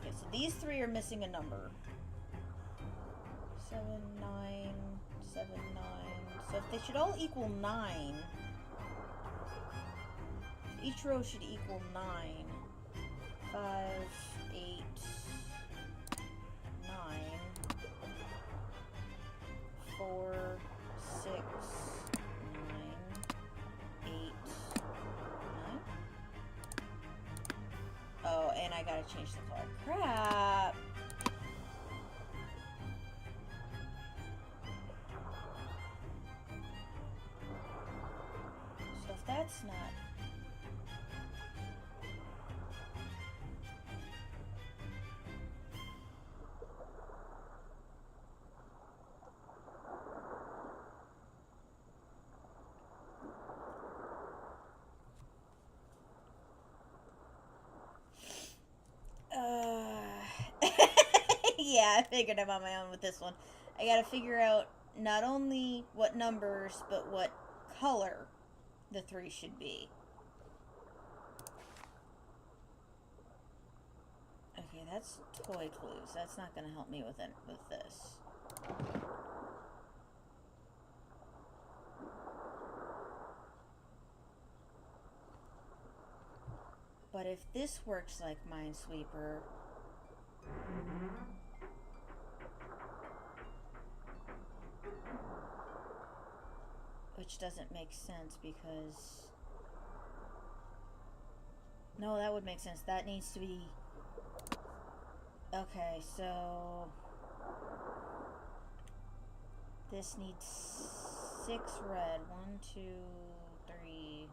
Okay, so these three are missing a number. 7, 9, 7, 9. So if they should all equal 9, each row should equal 9. 5, 8, 9, 4, 6, 9, 8, 9. Oh, and I gotta change the color. Crap! So if that's not... Yeah, I figured I'm on my own with this one. I gotta figure out not only what numbers, but what color the 3 should be. Okay, that's toy clues. That's not gonna help me with this. But if this works like Minesweeper... Which doesn't make sense because... No, that would make sense. That needs to be... Okay, so... This needs 6 red. 1, 2, 3...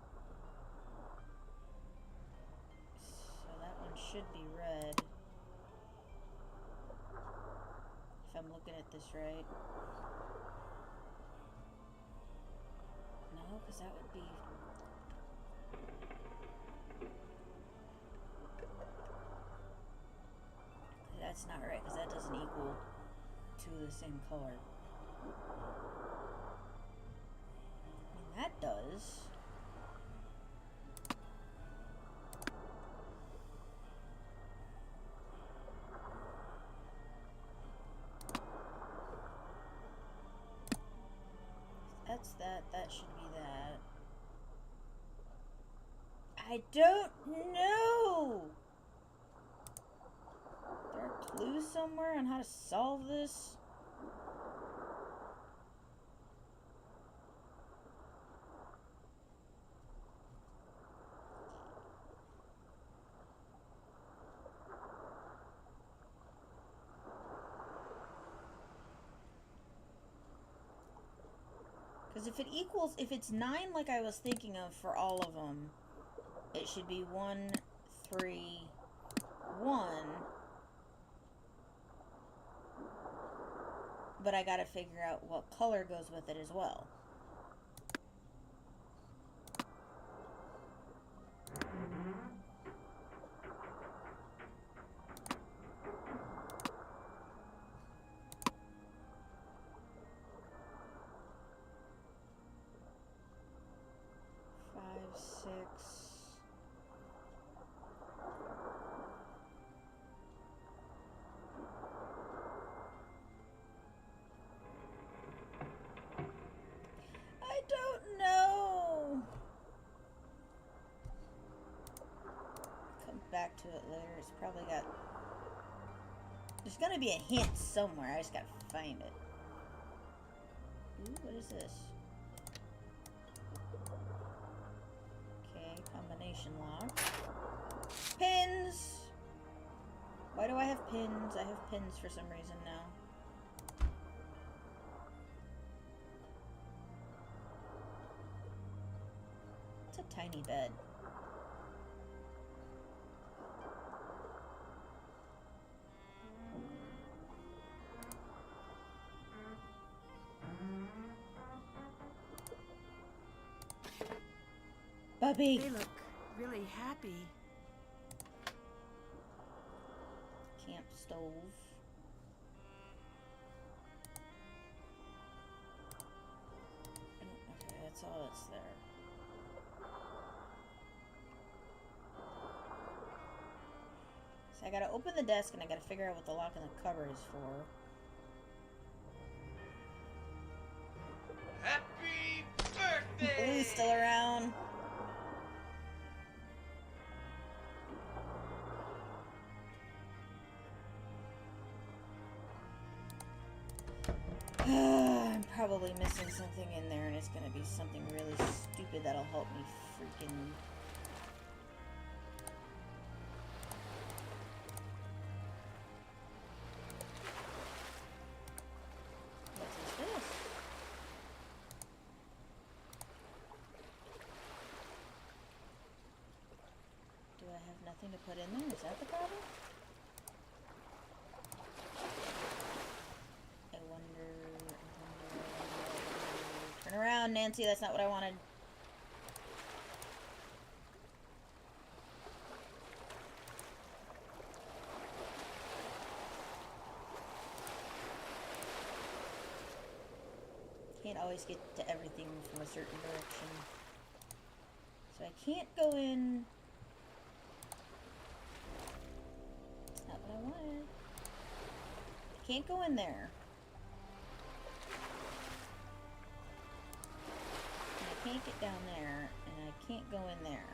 So that one should be red. If I'm looking at this right. No, because that would be... That's not right, because that doesn't equal 2 of the same color. I mean, that does. That's that. That should be that. I don't know! There are clues somewhere on how to solve this? Because if it's 9 like I was thinking of for all of them, it should be 1, 3, 1. But I gotta figure out what color goes with it as well. I don't know. Come back to it later. It's probably got... There's gonna be a hint somewhere. I just gotta find it. Ooh, what is this? Okay, combination lock. Pins! Why do I have pins? I have pins for some reason now. It's a tiny bed. Bubby! They look really happy. Camp stove. Okay, that's all that's there. So I gotta open the desk and I gotta figure out what the lock in the cupboard is for. Happy birthday! Blue's still around. I'm probably missing something in there, and it's gonna be something really stupid that'll help me freaking. What is this? Do I have nothing to put in there? Is that the problem? I wonder. Turn around, Nancy. That's not what I wanted. Can't always get to everything from a certain direction. So I can't go in. It's not what I wanted. I can't go in there. And I can't get down there, and I can't go in there.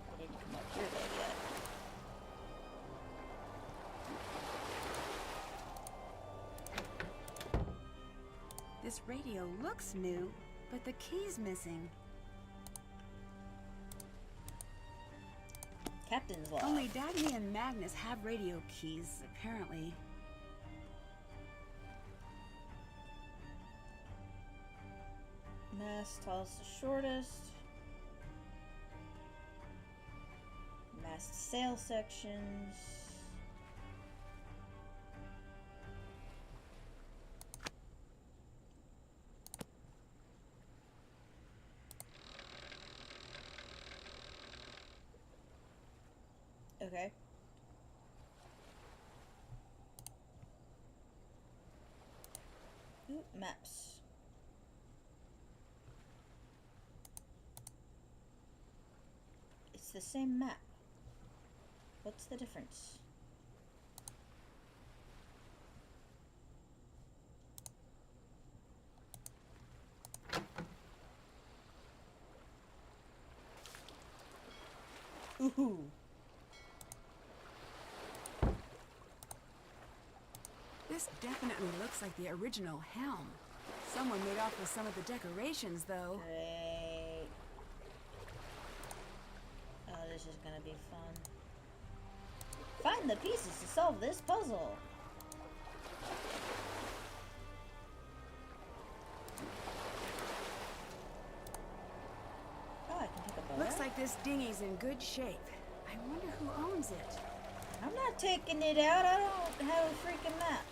I didn't come up here though yet. This radio looks new, but the key's missing. Captain's log. Only Dagny and Magnus have radio keys, apparently. Mast tallest to shortest. Mast sail sections. Okay. Ooh, maps. It's the same map. What's the difference? Ooh. This definitely looks like the original helm. Someone made off with some of the decorations, though. Great. Oh, this is gonna be fun. Find the pieces to solve this puzzle. Oh, I can take a boat. Looks like this dinghy's in good shape. I wonder who owns it. I'm not taking it out. I don't have a freaking map.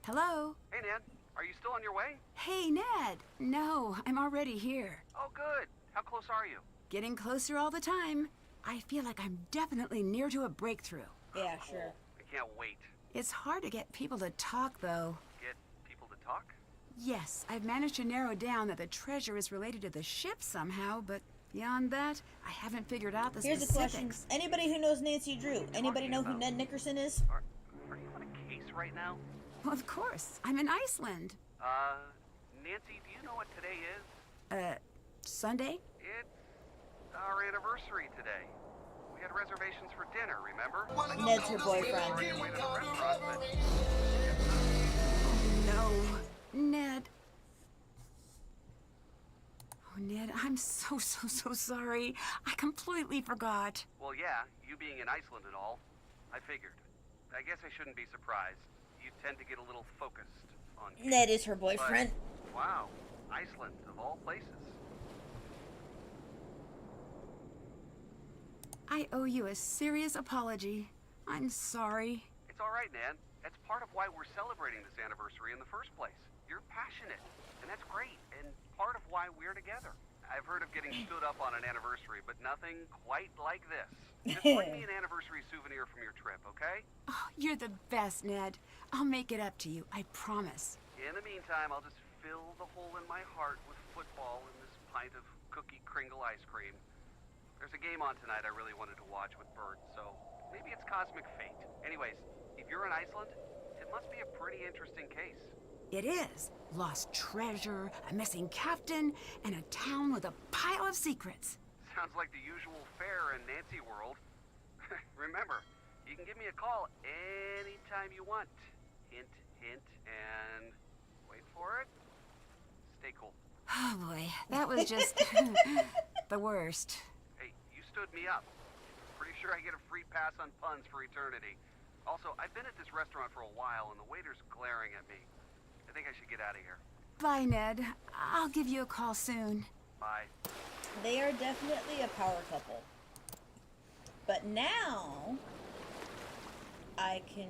Hello? Hey, Ned. Are you still on your way? Hey, Ned. No, I'm already here. Oh, good. How close are you? Getting closer all the time. I feel like I'm definitely near to a breakthrough. Yeah, sure. I can't wait. It's hard to get people to talk, though. Get people to talk? Yes, I've managed to narrow down that the treasure is related to the ship somehow, but beyond that, I haven't figured out the Here's a question. specifics. Anybody who knows Nancy Drew? Anybody know who Ned Nickerson is? Are you on a case right now? Well, of course. I'm in Iceland. Nancy, do you know what today is? Sunday? It's our anniversary today. We had reservations for dinner, remember? Ned's her boyfriend. Sorry to wait at a restaurant, but No. Ned, Ned, I'm so sorry. I completely forgot. Well, yeah, you being in Iceland and all, I figured. I guess I shouldn't be surprised. You tend to get a little focused on games. Ned is her boyfriend. But, wow, Iceland, of all places. I owe you a serious apology. I'm sorry. It's all right, Nan. That's part of why we're celebrating this anniversary in the first place. You're passionate, and that's great, and part of why we're together. I've heard of getting stood up on an anniversary, but nothing quite like this. Just bring me an anniversary souvenir from your trip, okay? Oh, you're the best, Ned. I'll make it up to you, I promise. In the meantime, I'll just fill the hole in my heart with football and this pint of cookie Kringle ice cream. There's a game on tonight I really wanted to watch with Bert, so maybe it's cosmic fate. Anyways, if you're in Iceland, it must be a pretty interesting case. It is. Lost treasure, a missing captain, and a town with a pile of secrets. Sounds like the usual fare in Nancy world. Remember, you can give me a call anytime you want. Hint, hint, and wait for it. Stay cool. Oh boy, that was just the worst. Hey, you stood me up. Pretty sure I get a free pass on puns for eternity. Also, I've been at this restaurant for a while and the waiter's glaring at me. I think I should get out of here. Bye, Ned. I'll give you a call soon. Bye. They are definitely a power couple. But now, I can,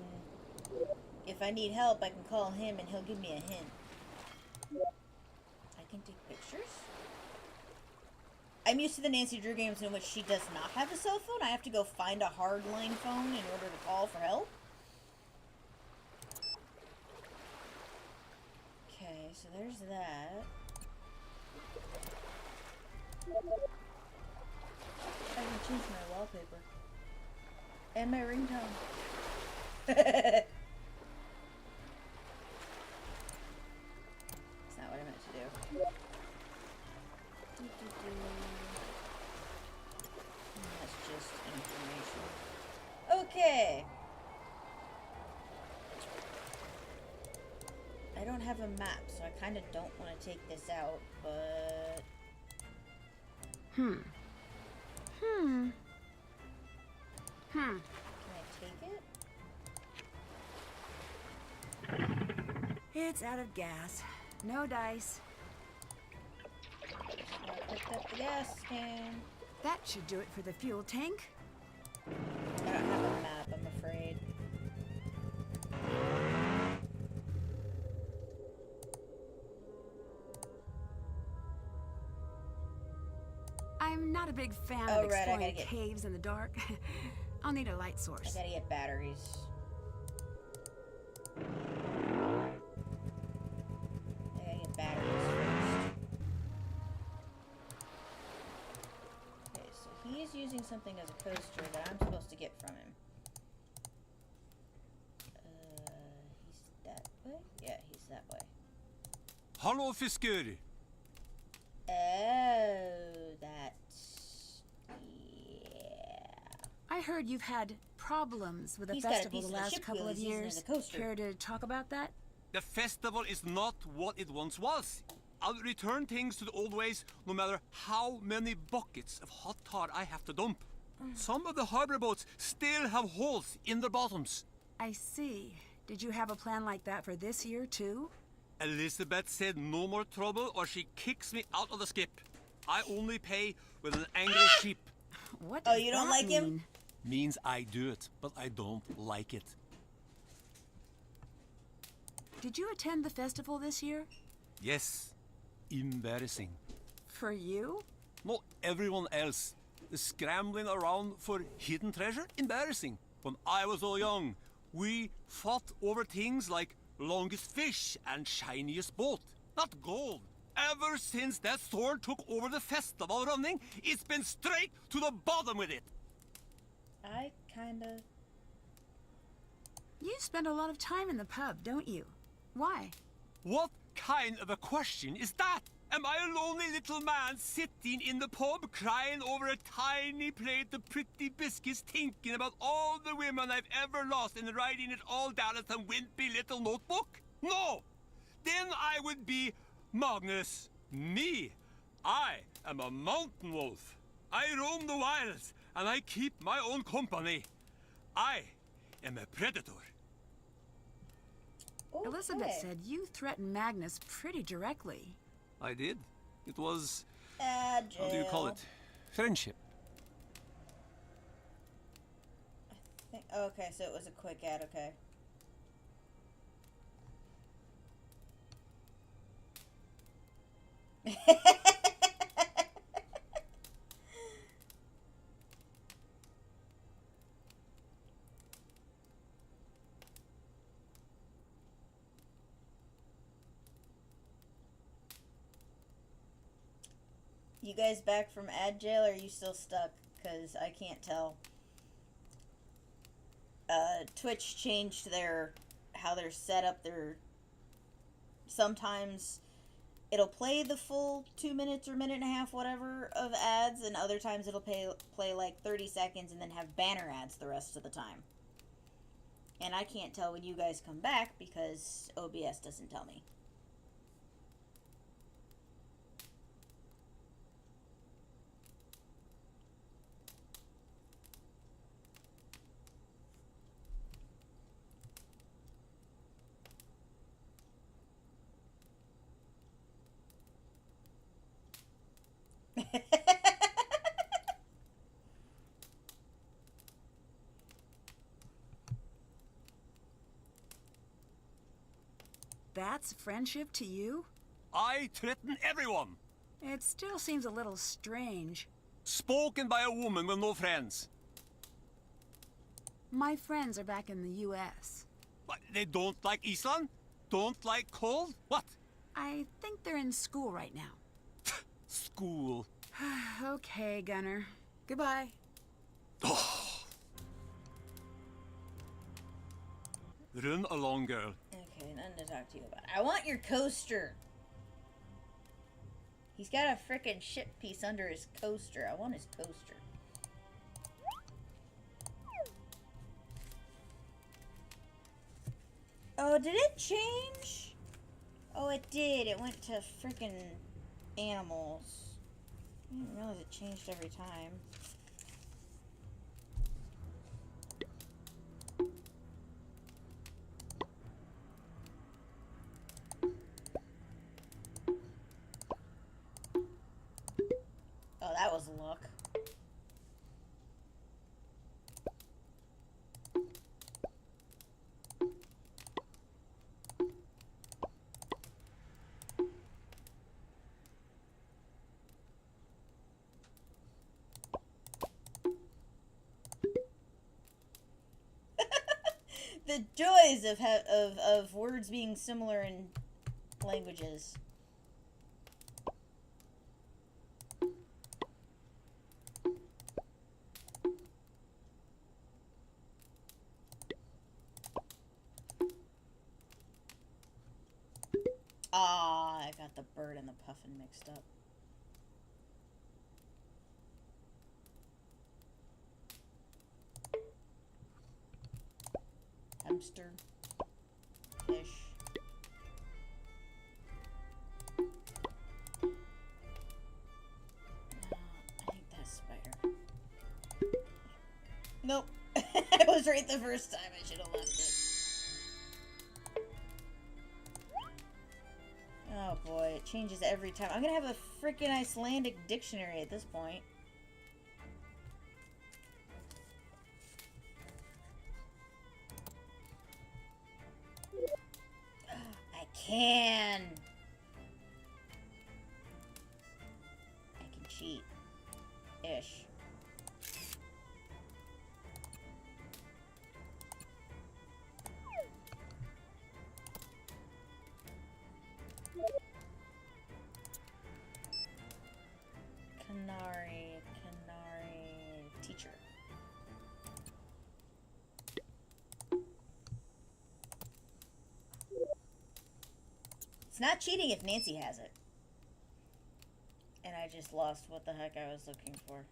if I need help, I can call him and he'll give me a hint. I can take pictures? I'm used to the Nancy Drew games in which she does not have a cell phone. I have to go find a hardline phone in order to call for help. Okay, so there's that. I can change my wallpaper. And my ringtone. That's not what I meant to do. That's just information. Okay. I don't have a map, so I kind of don't want to take this out, but... Can I take it? It's out of gas. No dice. I picked up the gas can. That should do it for the fuel tank. I don't have a map, I'm afraid. I'm not a big fan Oh, of right, I exploring gotta get- caves in the dark. I'll need a light source. I gotta get batteries. I gotta get batteries first. Okay, so he is using something as a coaster that I'm supposed to get from him. He's that way? Yeah, he's that way. Hallo, fisker! Oh, that's... yeah. I heard you've had problems with the He's got a festival piece the of the last ship couple wheel of he's using years. as a coaster. Care to talk about that? The festival is not what it once was. I'll return things to the old ways no matter how many buckets of hot tar I have to dump. Some of the harbor boats still have holes in their bottoms. I see. Did you have a plan like that for this year, too? Elizabeth said no more trouble or she kicks me out of the skip. I only pay with an angry sheep. What Oh, does you don't that like him? mean? Means I do it, but I don't like it. Did you attend the festival this year? Yes, embarrassing. For you? Not everyone else. The scrambling around for hidden treasure, embarrassing. When I was all young, we fought over things like longest fish and shiniest boat, not gold. Ever since that sword took over the festival running, it's been straight to the bottom with it. I kinda... You spend a lot of time in the pub, don't you? Why? What kind of a question is that? Am I a lonely little man sitting in the pub crying over a tiny plate of pretty biscuits thinking about all the women I've ever lost and writing it all down in some wimpy little notebook? No! Then I would be Magnus. Me. I am a mountain wolf. I roam the wilds, and I keep my own company. I am a predator. Elizabeth Okay. said you threatened Magnus pretty directly. I did. It was, Agile. how do you call it? Friendship. Okay, so it was a quick ad, okay. You guys back from ad jail, or are you still stuck? Because I can't tell. Twitch changed how they're set up. Sometimes it'll play the full 2 minutes or minute and a half, whatever, of ads, and other times it'll play like 30 seconds and then have banner ads the rest of the time. And I can't tell when you guys come back because OBS doesn't tell me. That's friendship to you? I threaten everyone. It still seems a little strange. Spoken by a woman with no friends. My friends are back in the US. What, they don't like Iceland? Don't like cold? What? I think they're in school right now. School. Okay, Gunner. Goodbye. Run along, girl. Okay, nothing to talk to you about. I want your coaster. He's got a frickin' shit piece under his coaster. I want his coaster. Oh, did it change? Oh, it did. It went to frickin' animals. I didn't realize it changed every time. Oh, that was luck. The joys of words being similar in languages. Ah, I got the bird and the puffin mixed up. Hamster. Fish. I think that's spider. Nope. I was right the first time. I should have left it. Oh boy, it changes every time. I'm gonna have a freaking Icelandic dictionary at this point. I can cheat. Ish. Canary teacher. It's not cheating if Nancy has it. And I just lost what the heck I was looking for.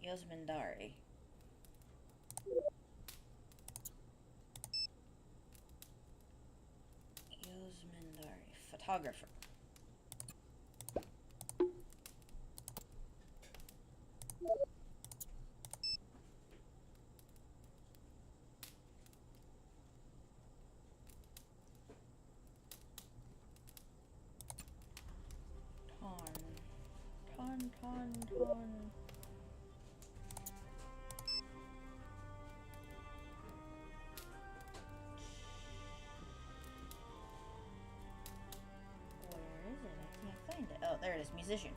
Yosmindari. Yosmindari. Photographer. on. Where is it? I can't find it. Oh, there it is. Musician.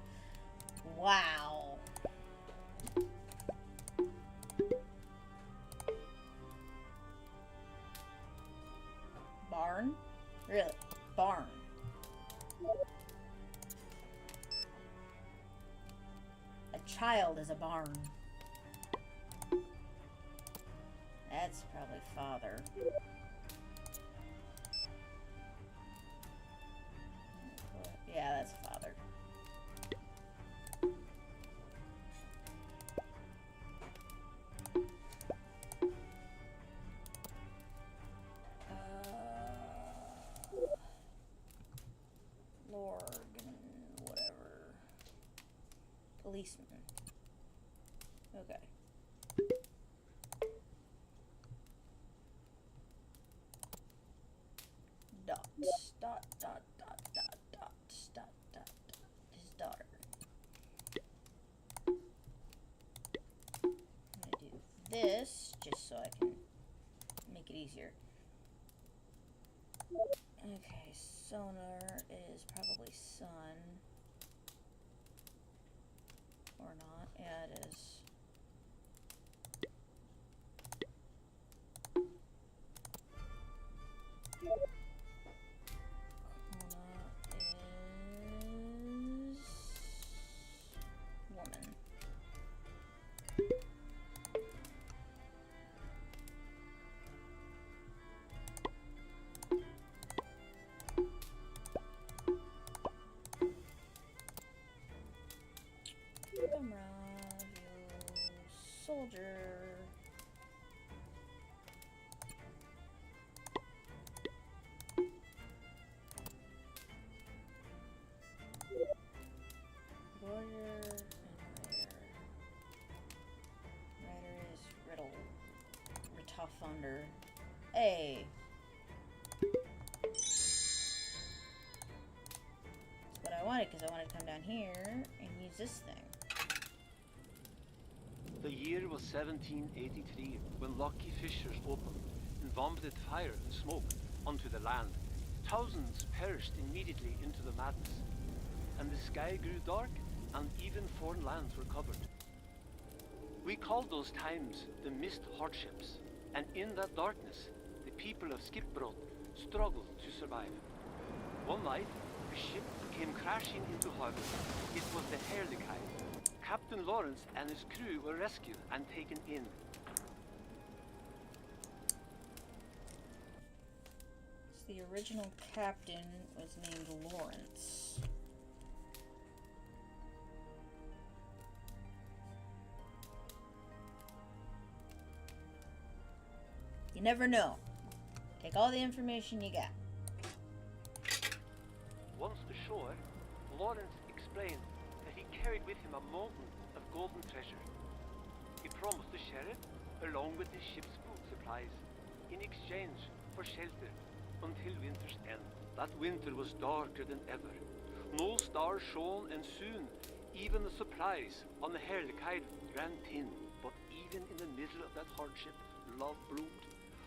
Wow. Barn? Really? Barn. A child is a barn. That's probably father. Yeah, that's father. Lord, whatever. Policeman. Okay. Dot, dot, dot, dot, dot, dot, dot, dot, his daughter. I'm gonna do this just so I can make it easier. Okay, sonar is probably sun. Or not. Yeah, it is. Woman. Soldier. Warrior and Rider. Rider is Riddle. Ritofunder. Hey. That's what I wanted, because I wanted to come down here and use this thing. The year was 1783 when lucky fissures opened and vomited fire and smoke onto the land. Thousands perished immediately into the madness, and the sky grew dark and even foreign lands were covered. We called those times the mist hardships, and in that darkness, the people of Skipbrot struggled to survive. One night, a ship came crashing into harbor. It was the Herlikai. Captain Lawrence and his crew were rescued and taken in. So the original captain was named Lawrence. You never know. Take all the information you got. Once ashore, Lawrence explained that he carried with him a mountain of golden treasure. He promised the sheriff, along with his ship's food supplies, in exchange for shelter until winter's end. That winter was darker than ever. No stars shone, and soon even the supplies on the Herlikai ran thin. But even in the middle of that hardship, love bloomed.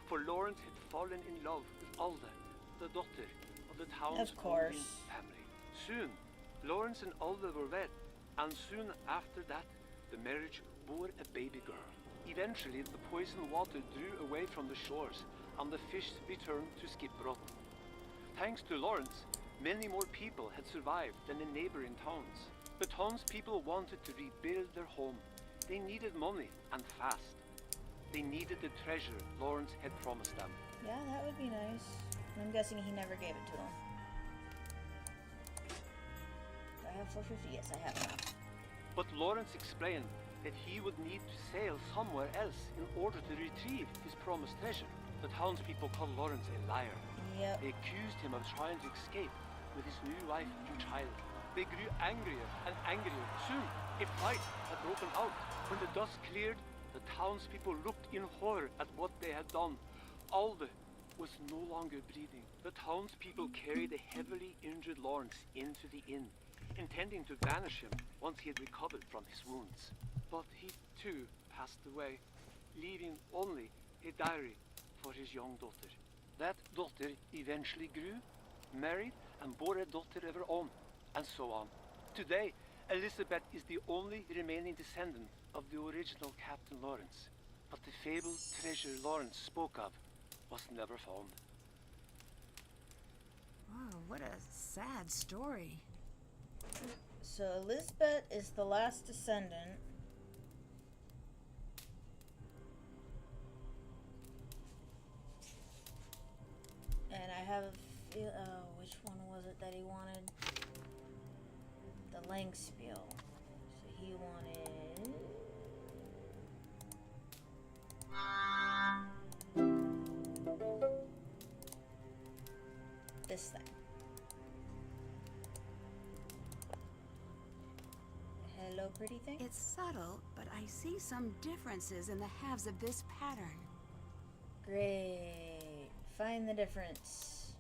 For Lawrence had fallen in love with Alda, the daughter of the town's ruling family. Soon, Lawrence and Alda were wed, and soon after that, the marriage bore a baby girl. Eventually, the poisoned water drew away from the shores, and the fish returned to Skipbrot. Thanks to Lawrence, many more people had survived than the neighboring towns. The townspeople wanted to rebuild their home. They needed money, and fast. They needed the treasure Lawrence had promised them. Yeah, that would be nice. I'm guessing he never gave it to them. Do I have 450? Yes, I have enough. But Lawrence explained that he would need to sail somewhere else in order to retrieve his promised treasure. The townspeople called Lawrence a liar. Yep. They accused him of trying to escape with his new wife and child. They grew angrier and angrier. Soon, a fight had broken out. When the dust cleared, the townspeople looked in horror at what they had done. Alda was no longer breathing. The townspeople carried the heavily injured Lawrence into the inn. intending to banish him once he had recovered from his wounds. But he too passed away, leaving only a diary for his young daughter. That daughter eventually grew, married, and bore a daughter of her own, and so on. Today, Elizabeth is the only remaining descendant of the original Captain Lawrence, but the fabled treasure Lawrence spoke of was never found. Oh, what a sad story. So Elizabeth is the last descendant. And I have a feel. Oh, which one was it that he wanted? The Langspiel. So he wanted. This thing. Hello, pretty thing? It's subtle, but I see some differences in the halves of this pattern. Great. Find the difference.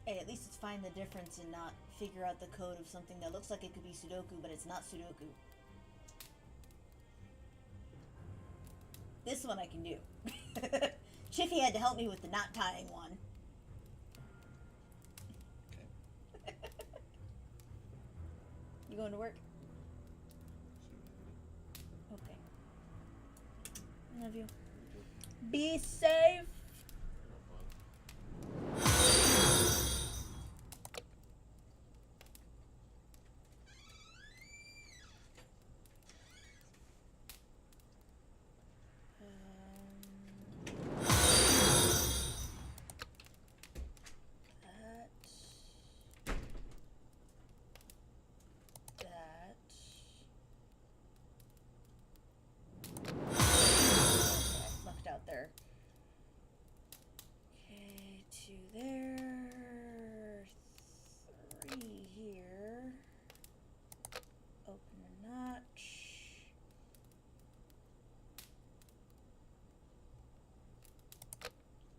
Hey, at least it's find the difference and not figure out the code of something that looks like it could be Sudoku, but it's not Sudoku. This one I can do. Chiffy had to help me with the knot tying one. You going to work? Okay. Love you. Be safe. There. Okay, 2 there. 3 here. Open a notch.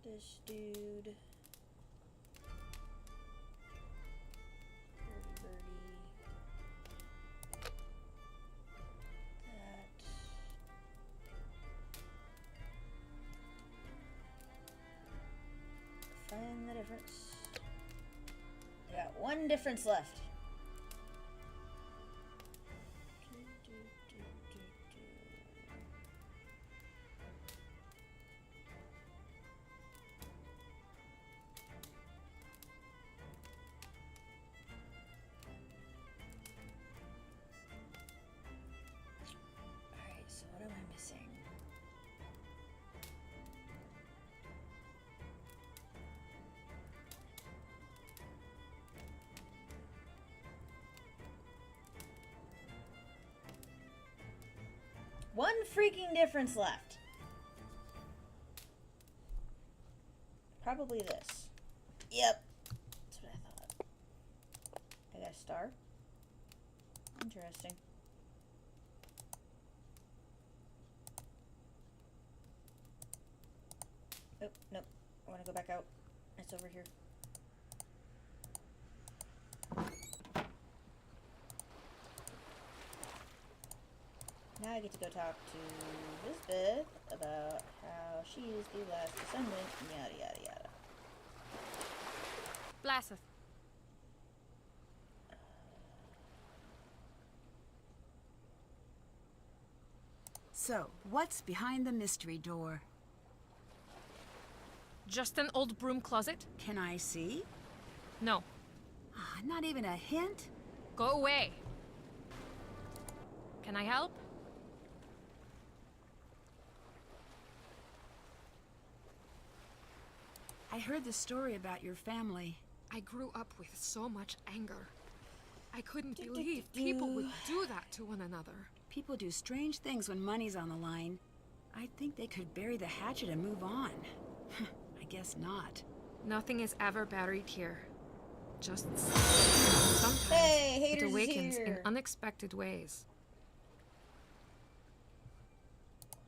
This dude. Birdie. Find the difference. I got 1 difference left. Alright, so what am I missing? One freaking difference left. Probably this. Yep. That's what I thought. I got a star. Interesting. Oh, nope. I want to go back out. It's over here. Now I get to go talk to Elizabeth about how she is the last descendant, yada yada yada. Blesseth. So, what's behind the mystery door? Just an old broom closet? Can I see? No. Not even a hint? Go away. Can I help? I heard the story about your family. I grew up with so much anger. I couldn't believe people would do that to one another. People do strange things when money's on the line. I think they could bury the hatchet and move on. I guess not. Nothing is ever buried here. Just sometimes Hey, it haters awakens in here. unexpected ways.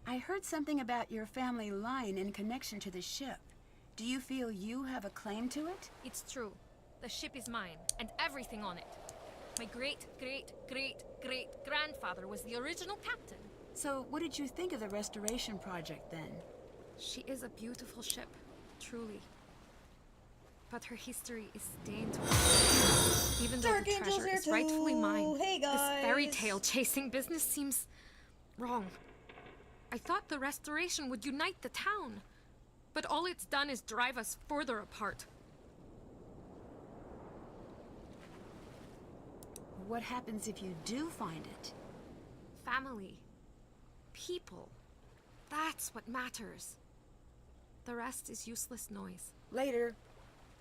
I heard something about your family line in connection to the ship. Do you feel you have a claim to it? It's true. The ship is mine, and everything on it. My great-great-great-great-grandfather was the original captain. So what did you think of the restoration project then? She is a beautiful ship, truly. But her history is stained with blood. Even though Dark the Angels treasure here is rightfully too. mine, Hey, this guys. fairy tale chasing business seems wrong. I thought the restoration would unite the town, but all it's done is drive us further apart. What happens if you do find it? Family. People. That's what matters. The rest is useless noise. Later.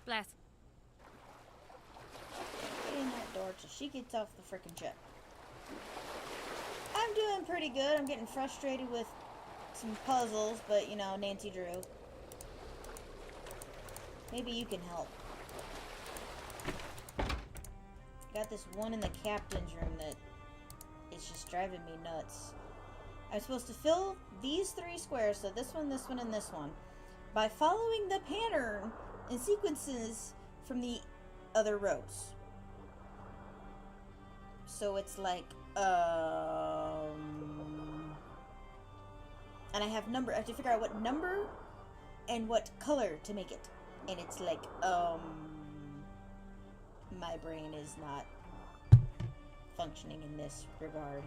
Bless. Get in that door till she gets off the frickin' ship. I'm doing pretty good. I'm getting frustrated with some puzzles, but you know, Nancy Drew. Maybe you can help. Got this one in the captain's room that is just driving me nuts. I'm supposed to fill these 3 squares, so this one, and this one, by following the pattern and sequences from the other rows. So it's like, and I have to figure out what number and what color to make it. And it's like, my brain is not functioning in this regard.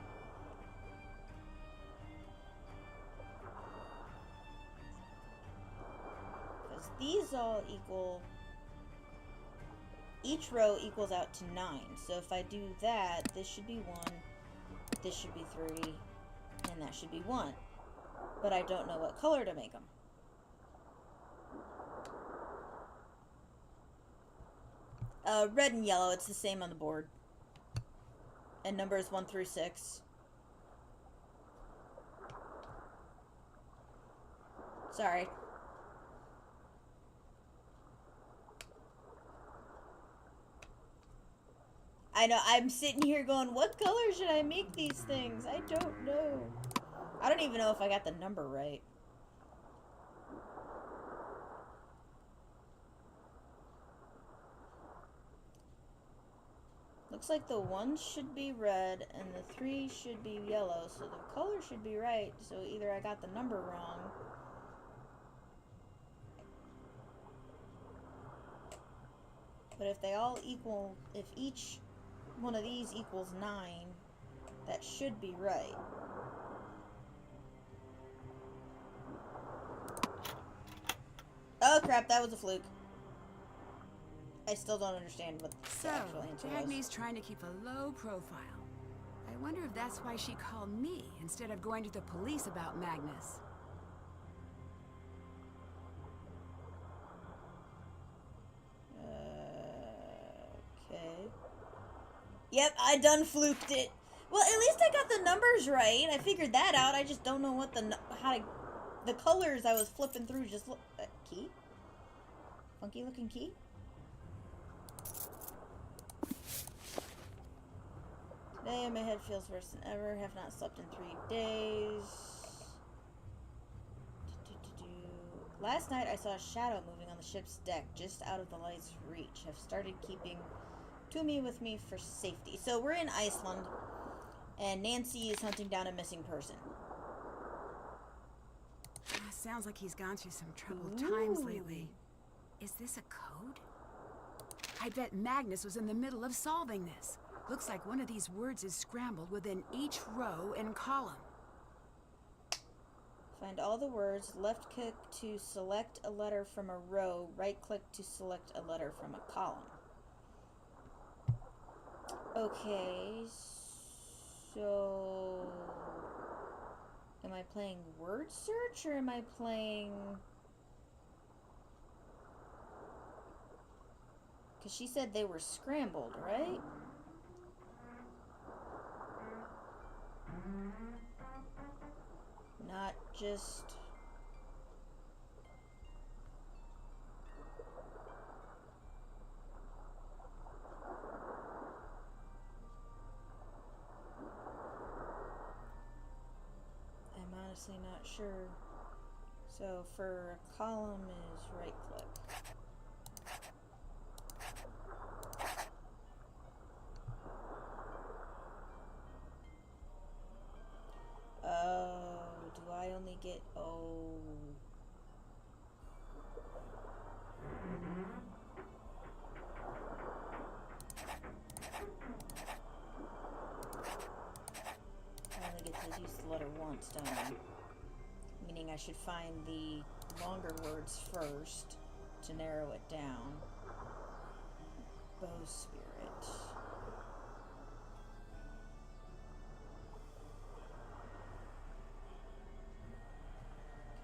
Because these all equal, each row equals out to 9. So if I do that, this should be 1, this should be 3, and that should be 1. But I don't know what color to make them. Red and yellow, it's the same on the board. And numbers 1 through 6. Sorry. I know, I'm sitting here going, what color should I make these things? I don't know. I don't even know if I got the number right. Looks like the 1 should be red and the 3 should be yellow, so the color should be right. So either I got the number wrong. But if they all equal, if each one of these equals 9, that should be right. Oh crap, that was a fluke. I still don't understand what the actual answer was. Dagny's trying to keep a low profile. I wonder if that's why she called me instead of going to the police about Magnus. Okay. Yep, I done fluked it. Well, at least I got the numbers right. I figured that out. I just don't know what the colors I was flipping through just look. Key? Funky looking key? Today my head feels worse than ever. Have not slept in 3 days. Last night I saw a shadow moving on the ship's deck just out of the light's reach. I've started keeping Tumi with me for safety. So we're in Iceland and Nancy is hunting down a missing person. Sounds like he's gone through some troubled times lately. Is this a code? I bet Magnus was in the middle of solving this. Looks like one of these words is scrambled within each row and column. Find all the words. Left click to select a letter from a row. Right click to select a letter from a column. Okay, so am I playing word search or am I playing... Because she said they were scrambled, right? Not just... I'm honestly not sure. So for a column is right click. Oh, do I only get, oh. I only get to use the letter once, don't I? Meaning I should find the longer words first to narrow it down. Bowspirit.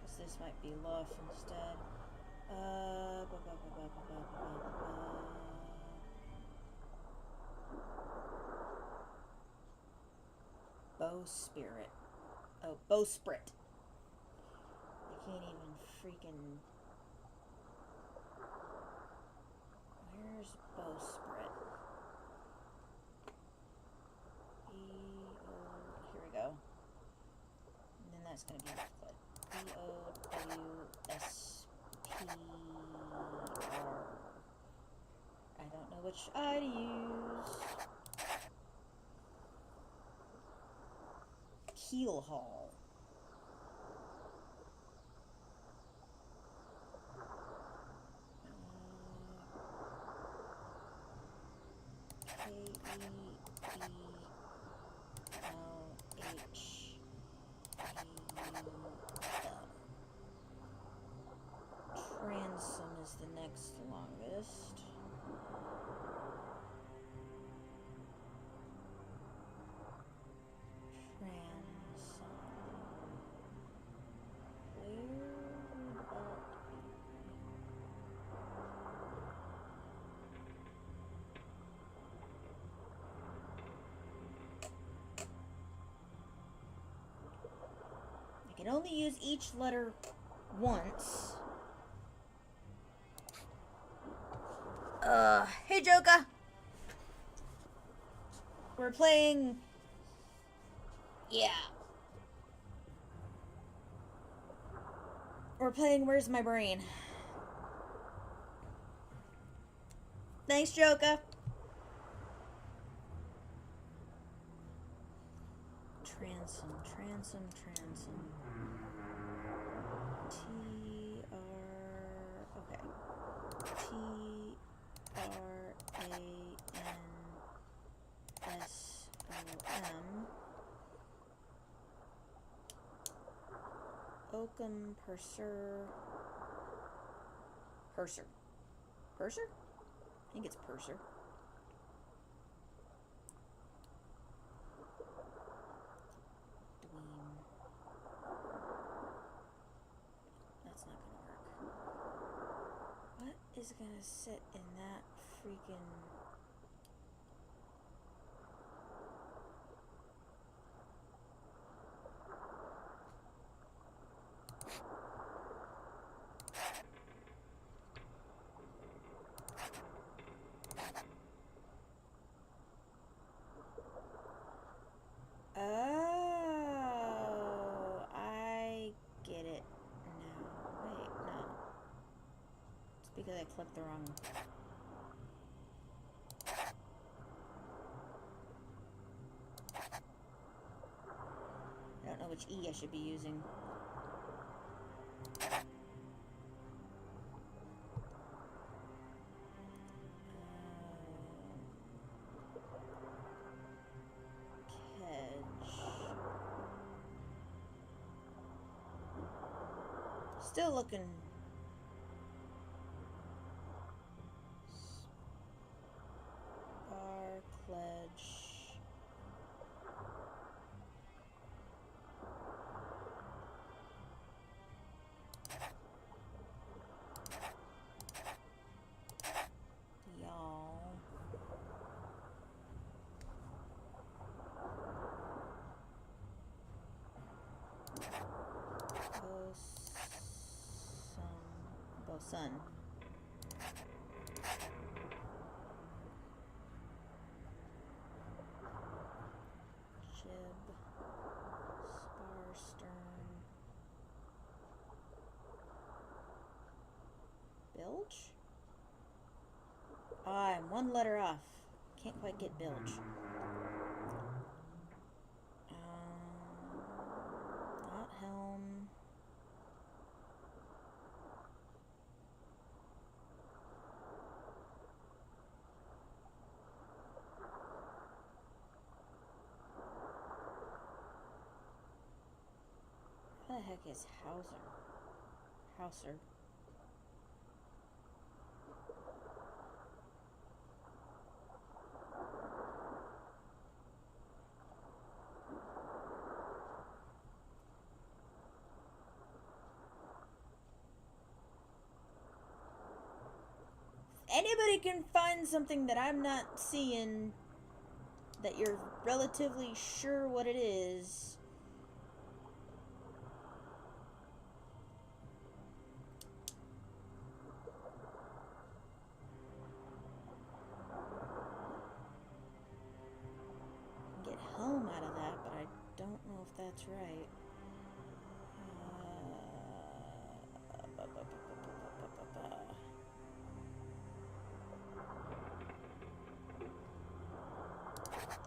Because this might be luff instead. Bowspirit. Oh, bowsprit. I can't even freaking... Where's bowsprit? Here we go. And then that's going to be split. B-O-W-S-P-R. I don't know which I to use. Keel haul. Transom is the next longest. Transom. Where would that be? I can only use each letter once. Hey Joker! We're playing... Yeah. We're playing Where's My Brain? Thanks, Joker! Transom. Okay. Transom. Oakham, Purser. Purser? I think it's Purser. Dweem. That's not gonna work. What is gonna sit in that freaking... Oh, I get it now. Wait, no. It's because I clicked the wrong... I don't know which E I should be using. Still looking. Sparkledge. Y'all. Sun. Jib. Spar stern. one letter off. Can't quite get bilge. Not helm. What the heck is Hauser? Anybody can find something that I'm not seeing that you're relatively sure what it is. Get home out of that, but I don't know if that's right.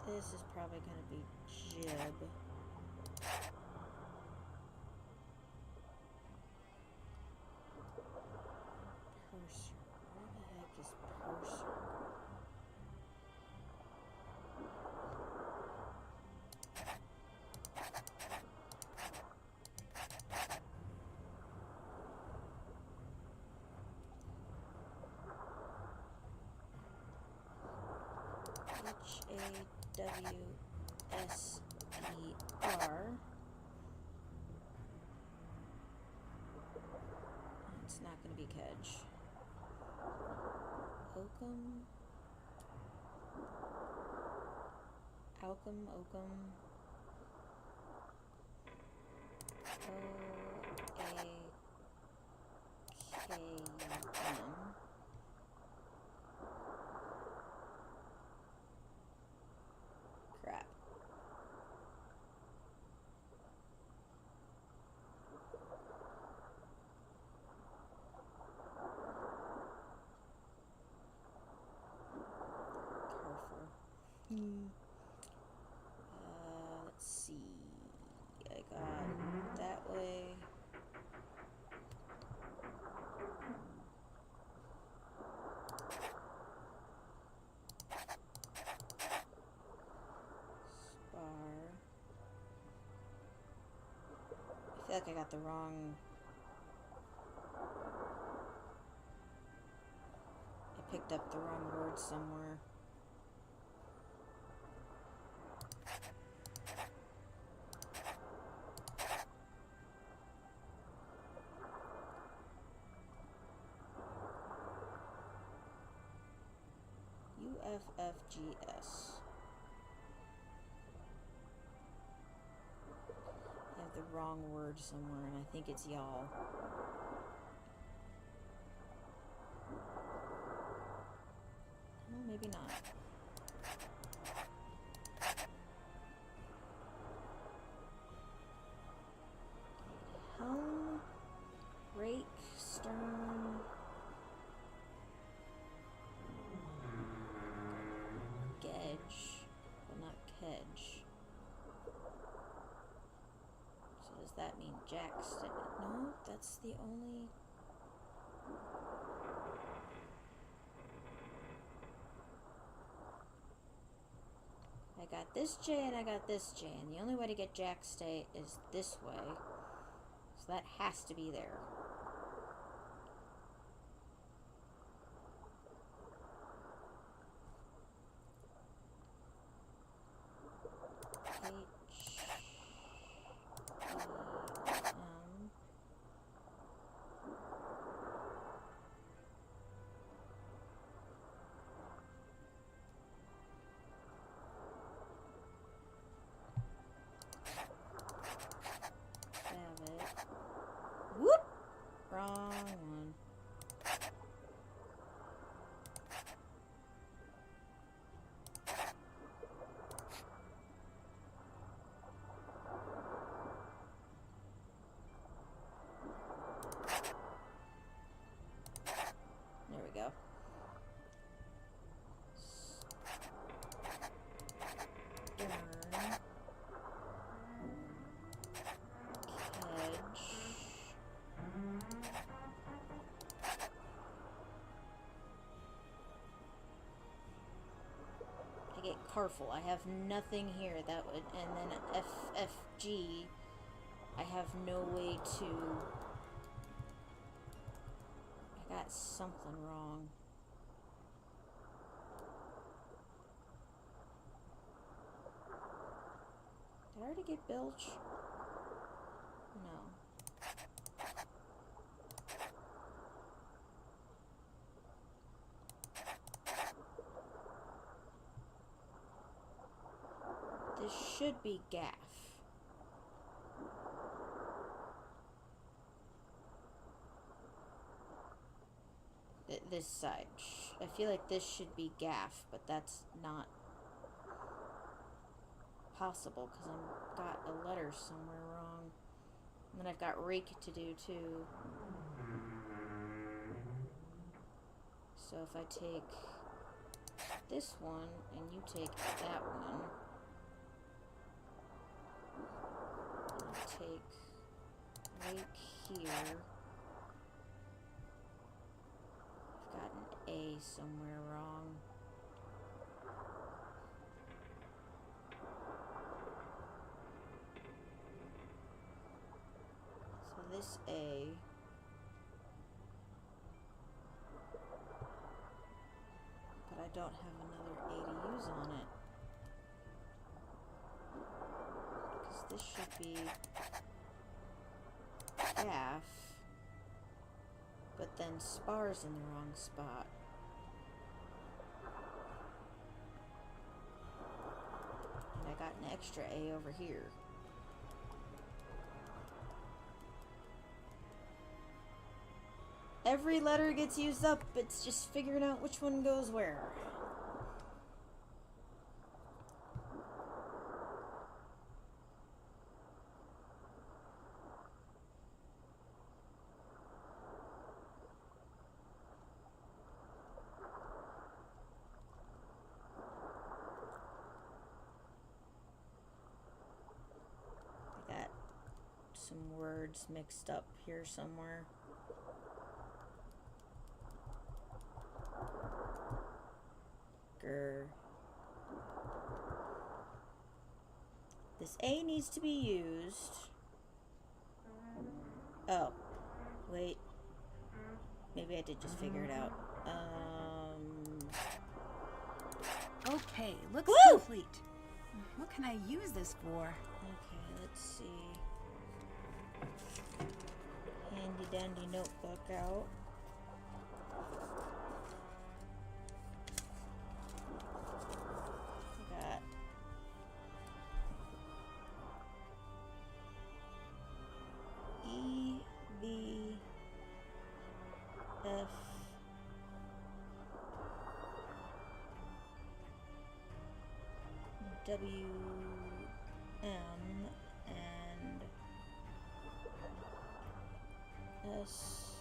This is probably going to be Jib. Purser. Where the heck is Purser? Hawser. It's not going to be Kedge. Oakham. Oakham. O-A-K-U-M. Crap. Carrefour. Let's see. I got that way. Spar. I feel like I got the wrong. I picked up the wrong word somewhere. UFFGS. I have the wrong word somewhere, and I think it's y'all. Oh, maybe not. Helm, rake, stern. Gedge, but not Kedge. So does that mean Jackson? No, that's the only. I got this J and I got this J, and the only way to get Jack State is this way. So that has to be there. Whoop! get careful. I have nothing here that would, and then FFG, I have no way to, I got something wrong. Did I already get bilge? No. This should be gaff. This side. I feel like this should be gaff, but that's not possible because I've got a letter somewhere wrong. And then I've got rake to do too. So if I take this one and you take that one, and I'll take rake here. I've got an A somewhere wrong. So this A, but I don't have another A to use on it. Because this should be gaff, but then spar's in the wrong spot. And I got an extra A over here. Every letter gets used up, it's just figuring out which one goes where. I got some words mixed up here somewhere. This A needs to be used. Oh, wait. Maybe I did just figure it out. Okay, looks Woo! complete. What can I use this for? Okay, let's see. Handy dandy notebook out. Got E, B, F, W, M, and S,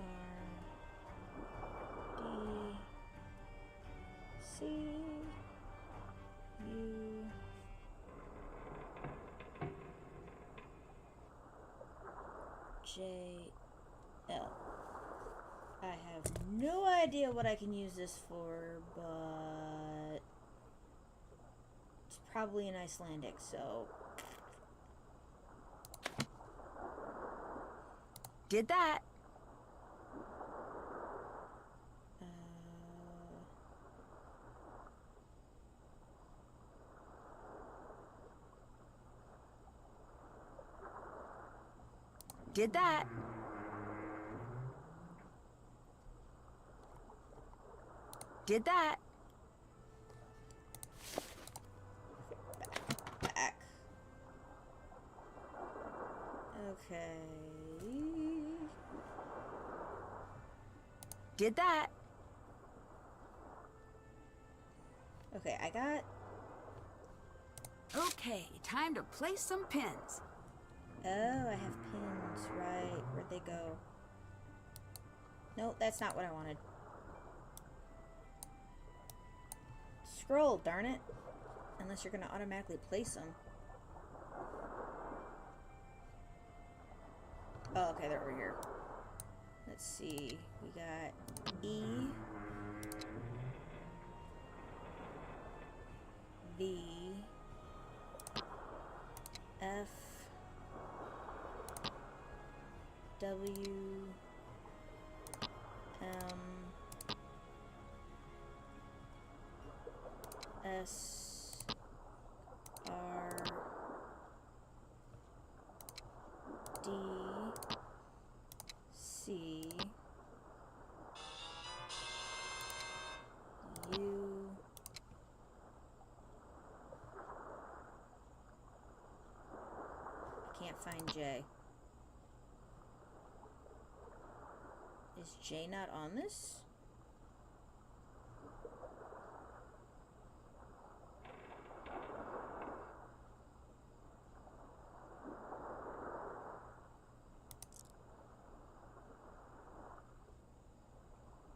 R, D, C, U, J, L. I have no idea what I can use this for, but it's probably an Icelandic, so Did that. Did that. Did that. back. Okay. Did that. Okay, I got. Okay, time to place some pins. Oh, I have pins, right. Where'd they go? Nope, that's not what I wanted. Scroll, darn it. Unless you're gonna automatically place them. Oh, okay, they're over here. Let's see. We got E, V F W M S R D C U I can't find J. Is J not on this?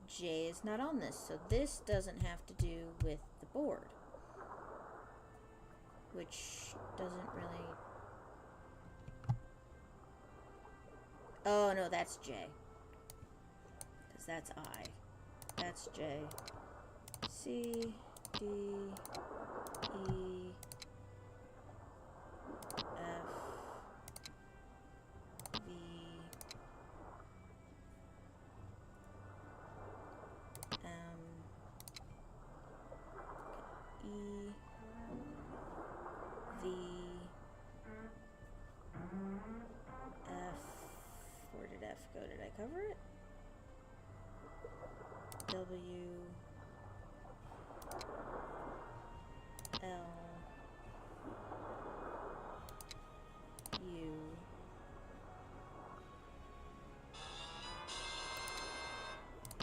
J is not on this, so this doesn't have to do with the board. Which doesn't really... Oh, no, that's J. Because that's I. That's J. C, D, E, F, V, M, E, V, F. Where did F go? Did I cover it? W, L, U,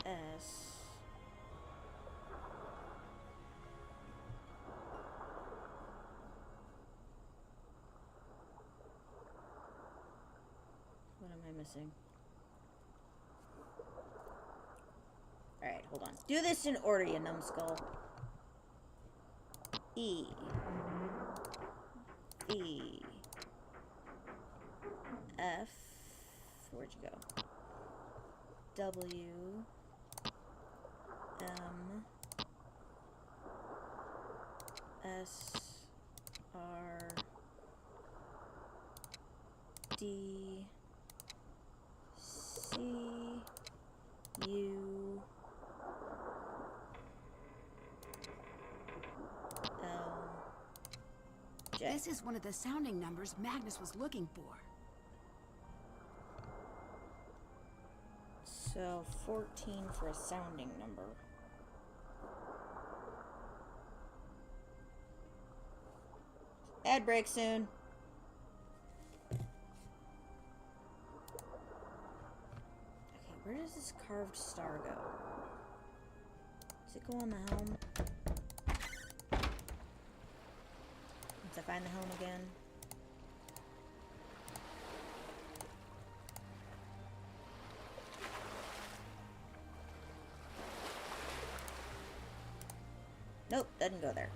S, what am I missing? Alright, hold on. Do this in order, you numbskull. E. V. F. Where'd you go? W. M. S. R. D. C. U. L. J. This is one of the sounding numbers Magnus was looking for. So 14 for a sounding number. Ad break soon. Okay, where does this carved star go? Does it go on the helm? Once I find the helm again. Nope, doesn't go there.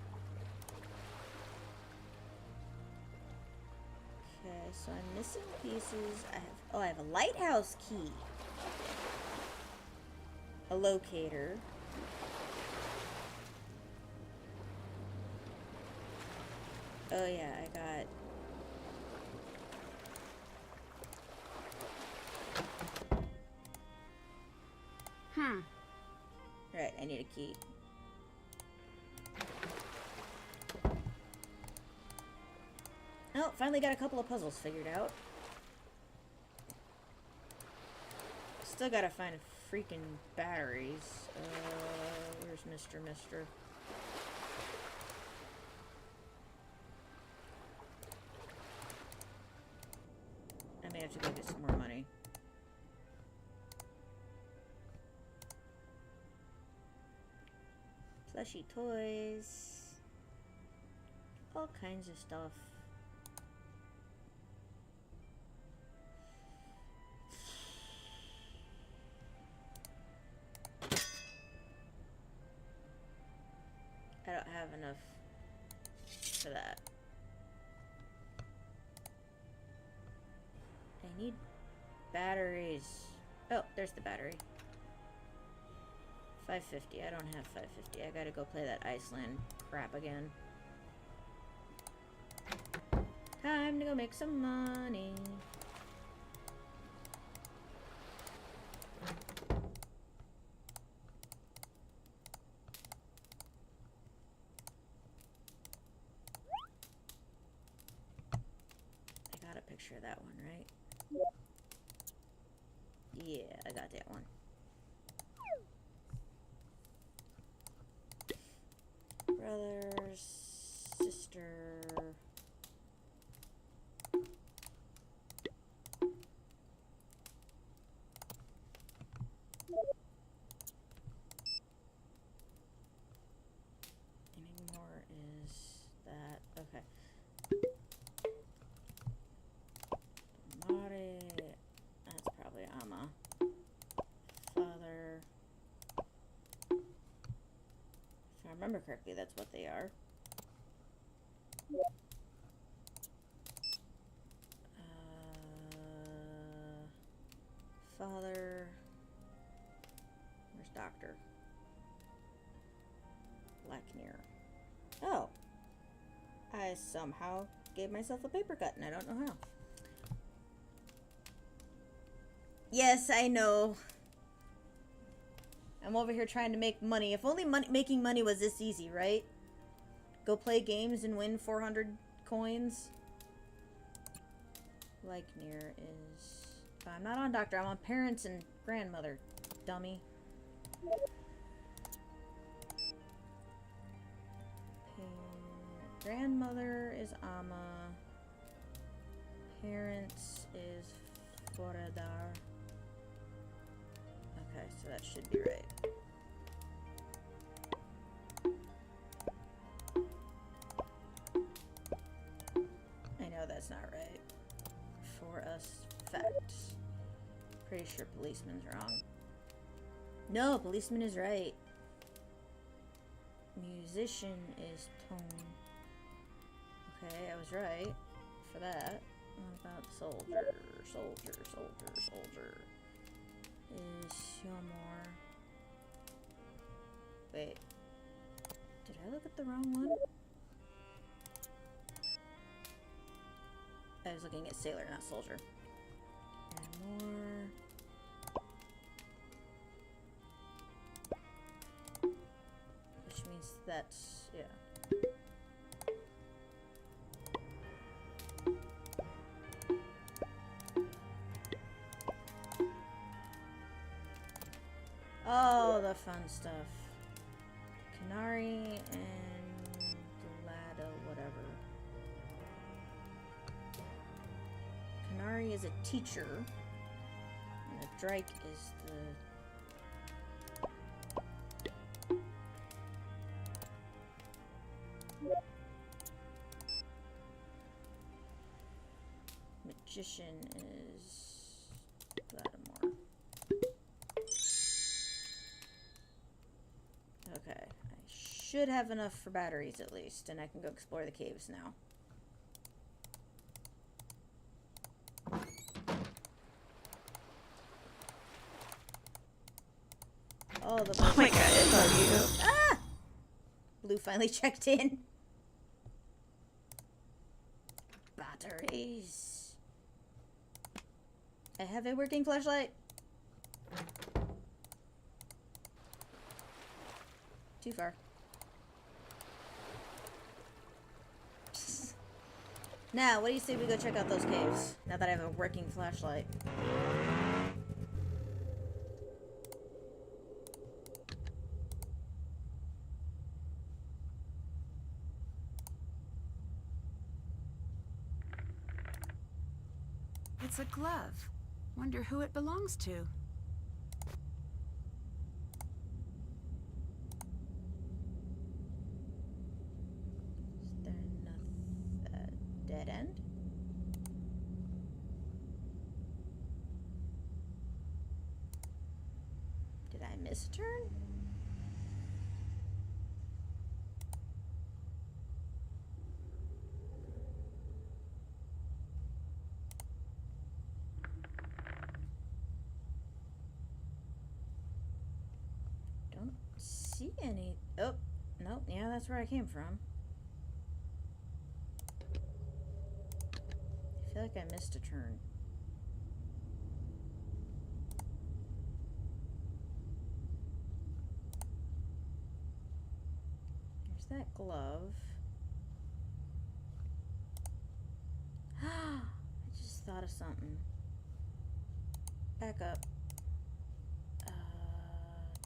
Okay, so I'm missing pieces. I have a lighthouse key. A locator. Oh yeah, I got... Right, I need a key. Oh, finally got a couple of puzzles figured out. Still gotta find freaking batteries. Where's Mr. I may have to go get some more money. Plushy toys. All kinds of stuff. I don't have enough for that. I need batteries. Oh, there's the battery. 550. I don't have 550. I gotta go play that Iceland crap again. Time to go make some money. I got a picture of that one, right? Yeah, I got that one. Brother, sister. Any more is that okay? Mare, that's probably Ama. Father. If I remember correctly, that's what they are. Father. Where's Doctor? Blacknear. Oh. I somehow gave myself a paper cut and I don't know how. Yes, I know. I'm over here trying to make money. If only making money was this easy, right? Go play games and win 400 coins. Blacknear is... I'm not on doctor. I'm on parents and grandmother. Dummy. Grandmother is Ama. Parents is Foradar. Okay, so that should be right. I know that's not right. For us facts. Pretty sure policeman's wrong. No, policeman is right. Musician is Tone. Okay, I was right for that. What about soldier? Soldier. Is Yomor. Wait. Did I look at the wrong one? I was looking at sailor, not soldier. And more. Which means that's, yeah. Oh, the fun stuff. Canary and Glada, whatever. Canary is a teacher. And a Drake is the... Magician is Gladamore. Okay, I should have enough for batteries at least, and I can go explore the caves now. Oh, the blue. Oh my god, I love you. Ah! Blue finally checked in. Batteries. I have a working flashlight. Too far. Now, what do you say we go check out those caves? Now that I have a working flashlight. It's a glove. Wonder who it belongs to. Is there nothing... dead end? Did I miss a turn? Don't see any... Oh, nope. Yeah, that's where I came from. feel like I missed a turn. There's that glove. I just thought of something. Back up.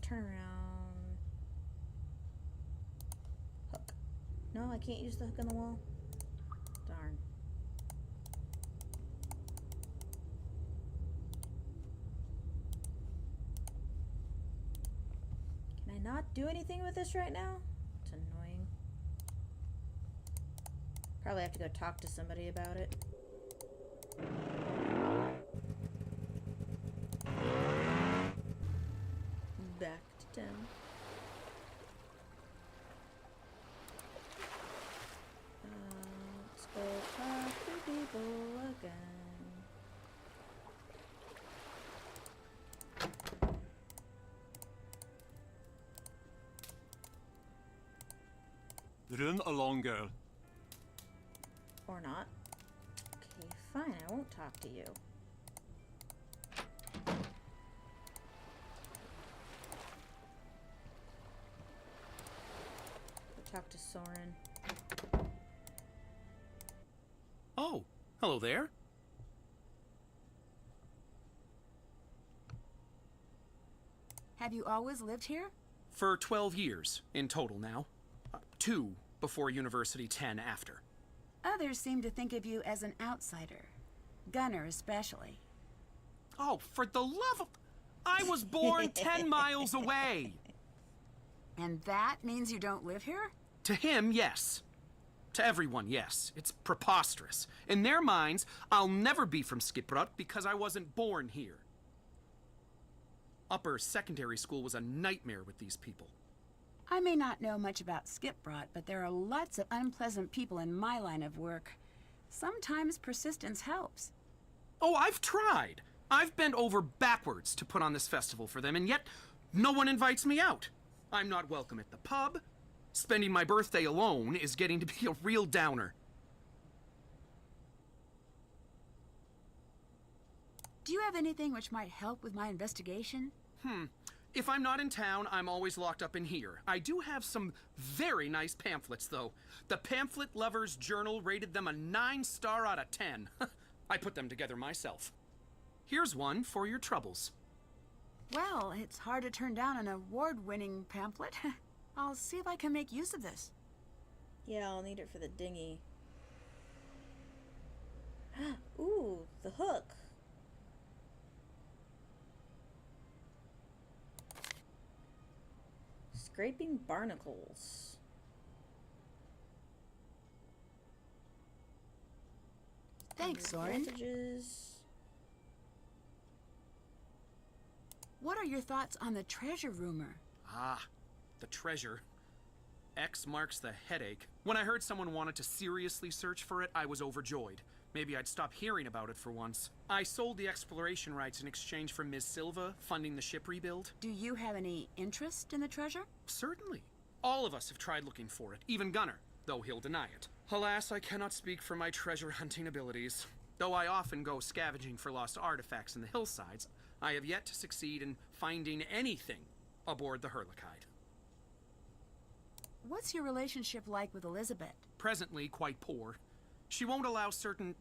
Turn around. Hook. No, I can't use the hook on the wall. Darn. Can I not do anything with this right now? It's annoying. Probably have to go talk to somebody about it. Back to town. Let's go talk to people again. Run along, girl. Or not. Okay, fine, I won't talk to you. Talk to Soren. Oh, hello there. Have you always lived here? For 12 years in total now. 2 before university, 10 after. Others seem to think of you as an outsider. Gunner especially. Oh, for the love of... I was born 10 miles away! And that means you don't live here? To him, yes. To everyone, yes. It's preposterous. In their minds, I'll never be from Skiprot because I wasn't born here. Upper secondary school was a nightmare with these people. I may not know much about Skiprot, but there are lots of unpleasant people in my line of work. Sometimes persistence helps. Oh, I've tried. I've bent over backwards to put on this festival for them, and yet no one invites me out. I'm not welcome at the pub. Spending my birthday alone is getting to be a real downer. Do you have anything which might help with my investigation? If I'm not in town, I'm always locked up in here. I do have some very nice pamphlets, though. The Pamphlet Lovers Journal rated them a 9-star out of 10. I put them together myself. Here's one for your troubles. Well, it's hard to turn down an award-winning pamphlet. I'll see if I can make use of this. Yeah, I'll need it for the dinghy. Ooh, the hook. Scraping barnacles. Thanks, Soren. Voltages. What are your thoughts on the treasure rumor? Ah, the treasure. X marks the headache. When I heard someone wanted to seriously search for it, I was overjoyed. Maybe I'd stop hearing about it for once. I sold the exploration rights in exchange for Ms. Silva funding the ship rebuild. Do you have any interest in the treasure? Certainly. All of us have tried looking for it, even Gunner, though he'll deny it. Alas, I cannot speak for my treasure hunting abilities. Though I often go scavenging for lost artifacts in the hillsides, I have yet to succeed in finding anything aboard the Hurlokide. What's your relationship like with Elizabeth? Presently quite poor. She won't allow certain,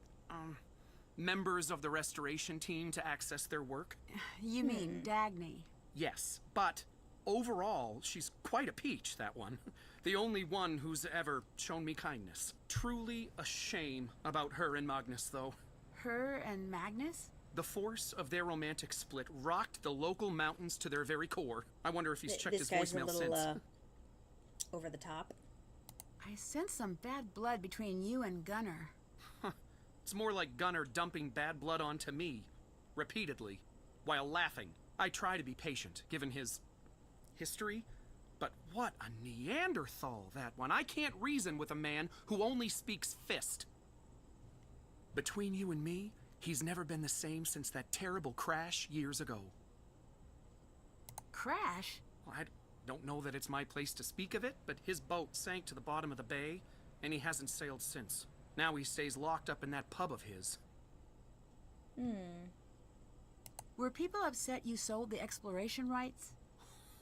members of the restoration team to access their work. You mean Dagny? Yes, but overall, she's quite a peach, that one. The only one who's ever shown me kindness. Truly a shame about her and Magnus, though. Her and Magnus? The force of their romantic split rocked the local mountains to their very core. I wonder if he's checked his voicemail since. Over the top. I sense some bad blood between you and Gunner. It's more like Gunner dumping bad blood onto me, repeatedly, while laughing. I try to be patient, given his history, but what a Neanderthal, that one. I can't reason with a man who only speaks fist. Between you and me, he's never been the same since that terrible crash years ago. Crash? Well, I don't know that it's my place to speak of it, but his boat sank to the bottom of the bay, and he hasn't sailed since. Now he stays locked up in that pub of his. Were people upset you sold the exploration rights?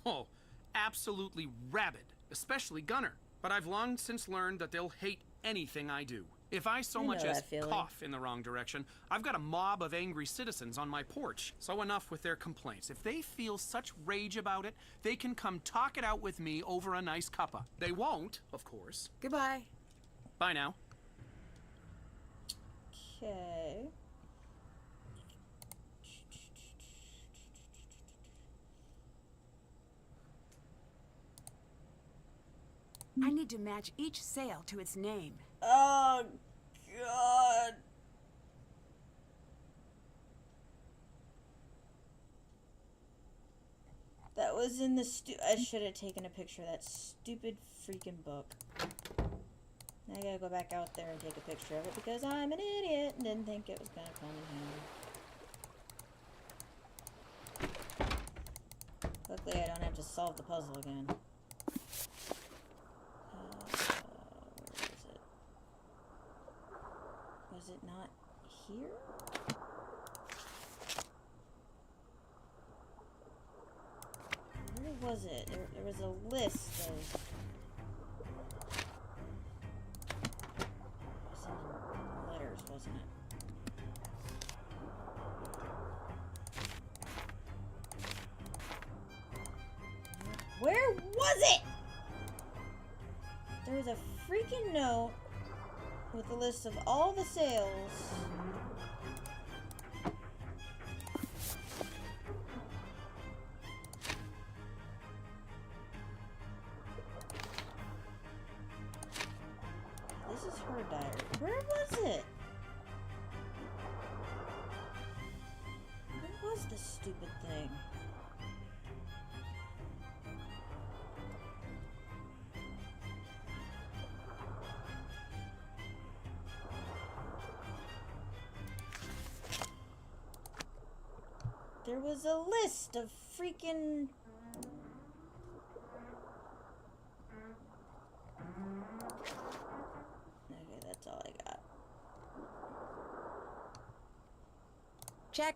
Oh, absolutely rabid, especially Gunner. But I've long since learned that they'll hate anything I do. If I so I much know as that feeling. cough in the wrong direction, I've got a mob of angry citizens on my porch. So enough with their complaints. If they feel such rage about it, they can come talk it out with me over a nice cuppa. They won't, of course. Goodbye. Bye now. Okay. I need to match each sail to its name. Oh, God. That was in the I should have taken a picture of that stupid freaking book. I gotta go back out there and take a picture of it because I'm an idiot and didn't think it was gonna come in handy. Luckily, I don't have to solve the puzzle again. Where is it? Was it not here? Where was it? There was a list of... It was in the letters, wasn't it? Where was it? There was a freaking note with a list of all the sales. This is her diary. Where was it? Where was this stupid thing? There was a list of freaking... Okay, that's all I got. Check.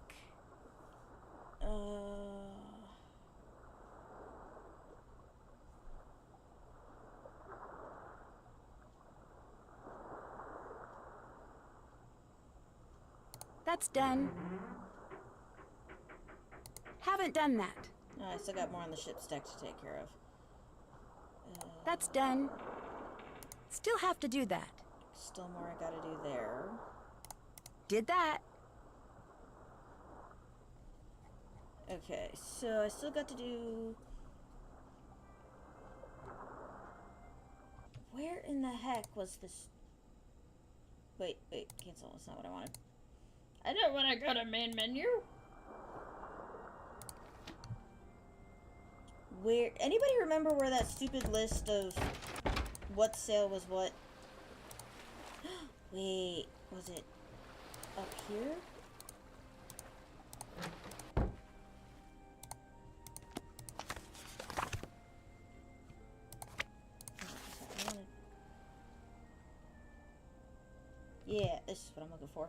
That's done. Haven't done that. No, I still got more on the ship's deck to take care of. That's done. Still have to do that. Still more I gotta do there. Did that. Okay, so I still got to do... Where in the heck was this... Wait, cancel. That's not what I wanted. I don't want to go to main menu. Where... Anybody remember where that stupid list of what sale was what? Wait, was it up here? Yeah, this is what I'm looking for.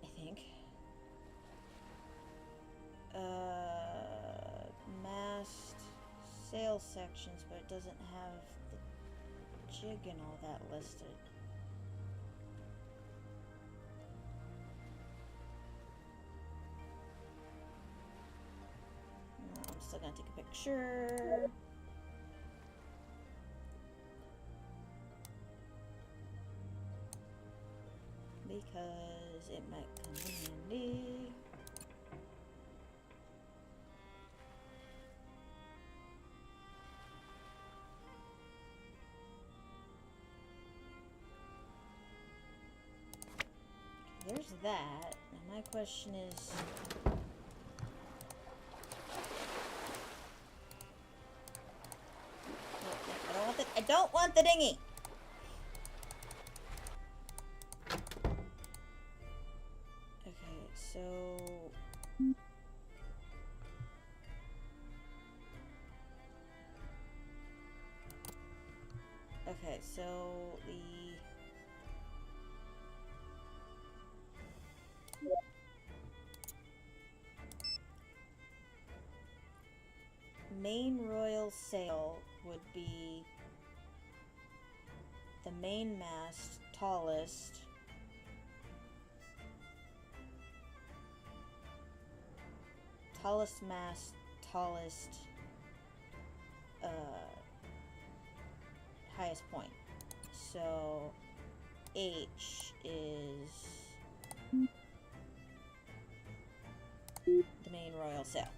I think. Mast sales sections, but it doesn't have the jig and all that listed. No, I'm still gonna take a picture. Because it might come in handy. There's that. Now my question is... I don't want the dinghy! Okay, so... Okay, so the... sail would be the mainmast tallest, mast, tallest, highest point. So H is the main royal sail.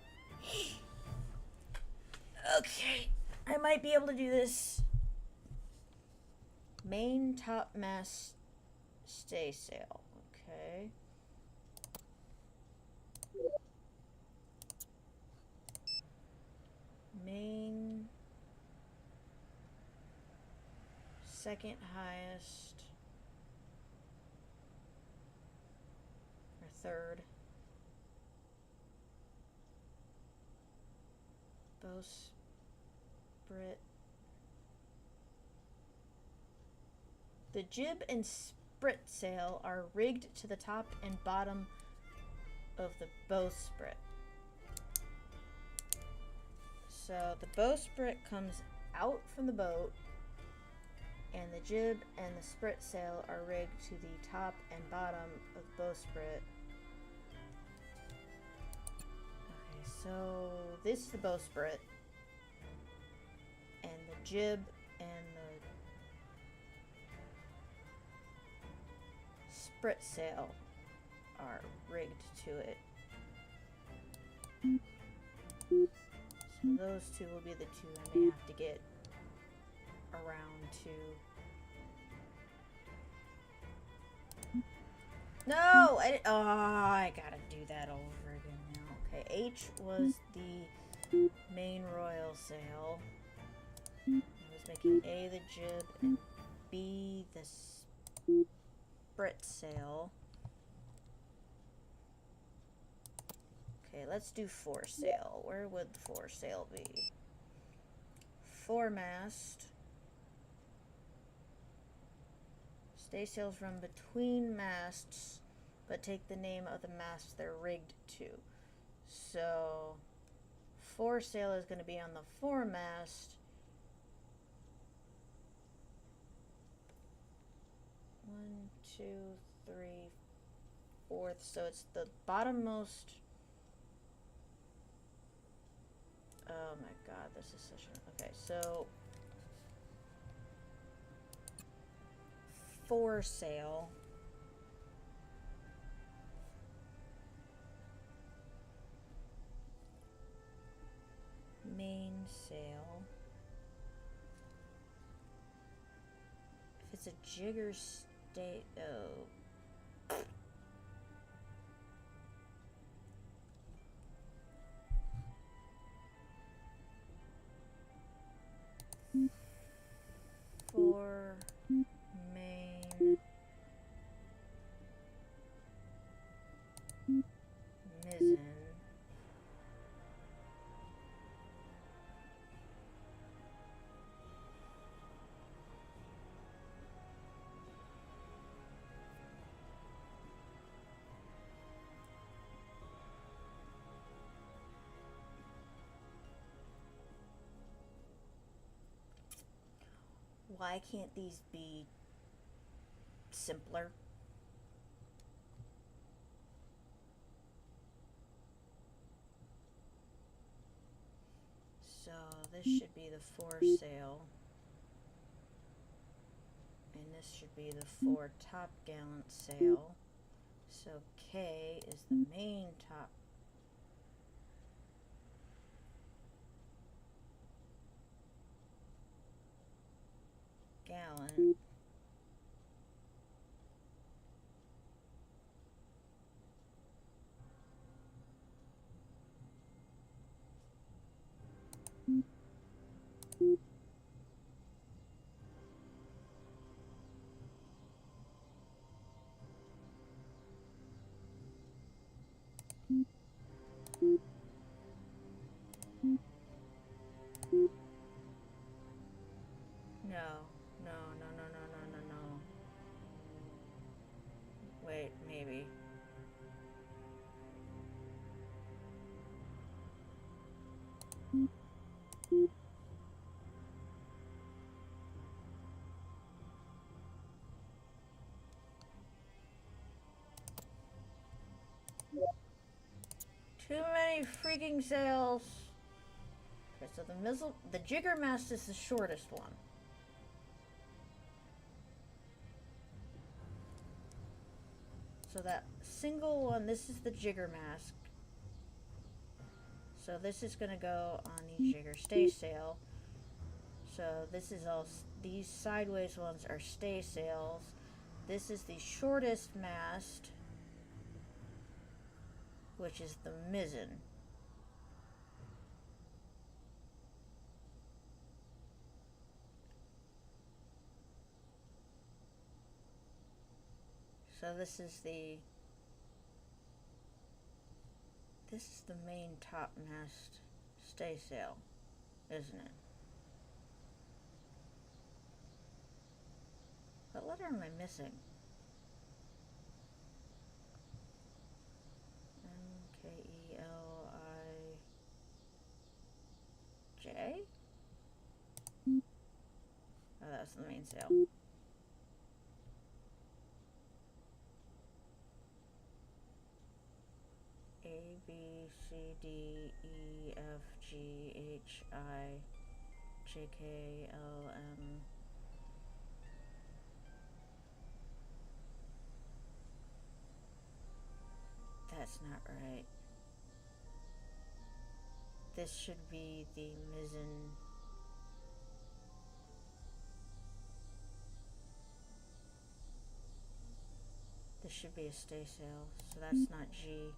Okay, I might be able to do this. Main topmast staysail. Okay. Main second highest or third. Bowsprit. The jib and sprit sail are rigged to the top and bottom of the bowsprit. So the bowsprit comes out from the boat, and the jib and the sprit sail are rigged to the top and bottom of the bowsprit. Okay, so this is the bowsprit, and the jib and the sprit sail are rigged to it. So those two will be the two I may have to get around to. No! I gotta do that over again now. Okay, H was the main royal sail. I was making A the jib and B the sprit sail. Okay, let's do foresail. Where would the foresail be? Foremast. Staysails run between masts, but take the name of the mast they're rigged to. So, foresail is going to be on the foremast. 1, 2, 3, 4th. So it's the bottommost. Oh my god, this is such a... Okay, so... foresail. Mainsail. If it's a jigger state... Oh... For main mizzen. Why can't these be simpler? So this should be the foresail, and this should be the fore topgallant sail. So K is the main top. Gallant. No. Wait, maybe. Too many freaking sails. Okay, so the jigger mast is the shortest one. So that single one, this is the jigger mast. So this is gonna go on the jigger staysail. So this is all, these sideways ones are staysails. This is the shortest mast, which is the mizzen. So this is the main topmast staysail, isn't it? What letter am I missing? Mkelij? Oh, that was the mainsail. A, B, C, D, E, F, G, H, I, J, K, L, M. That's not right. This should be the mizzen. This should be a staysail, so that's not G.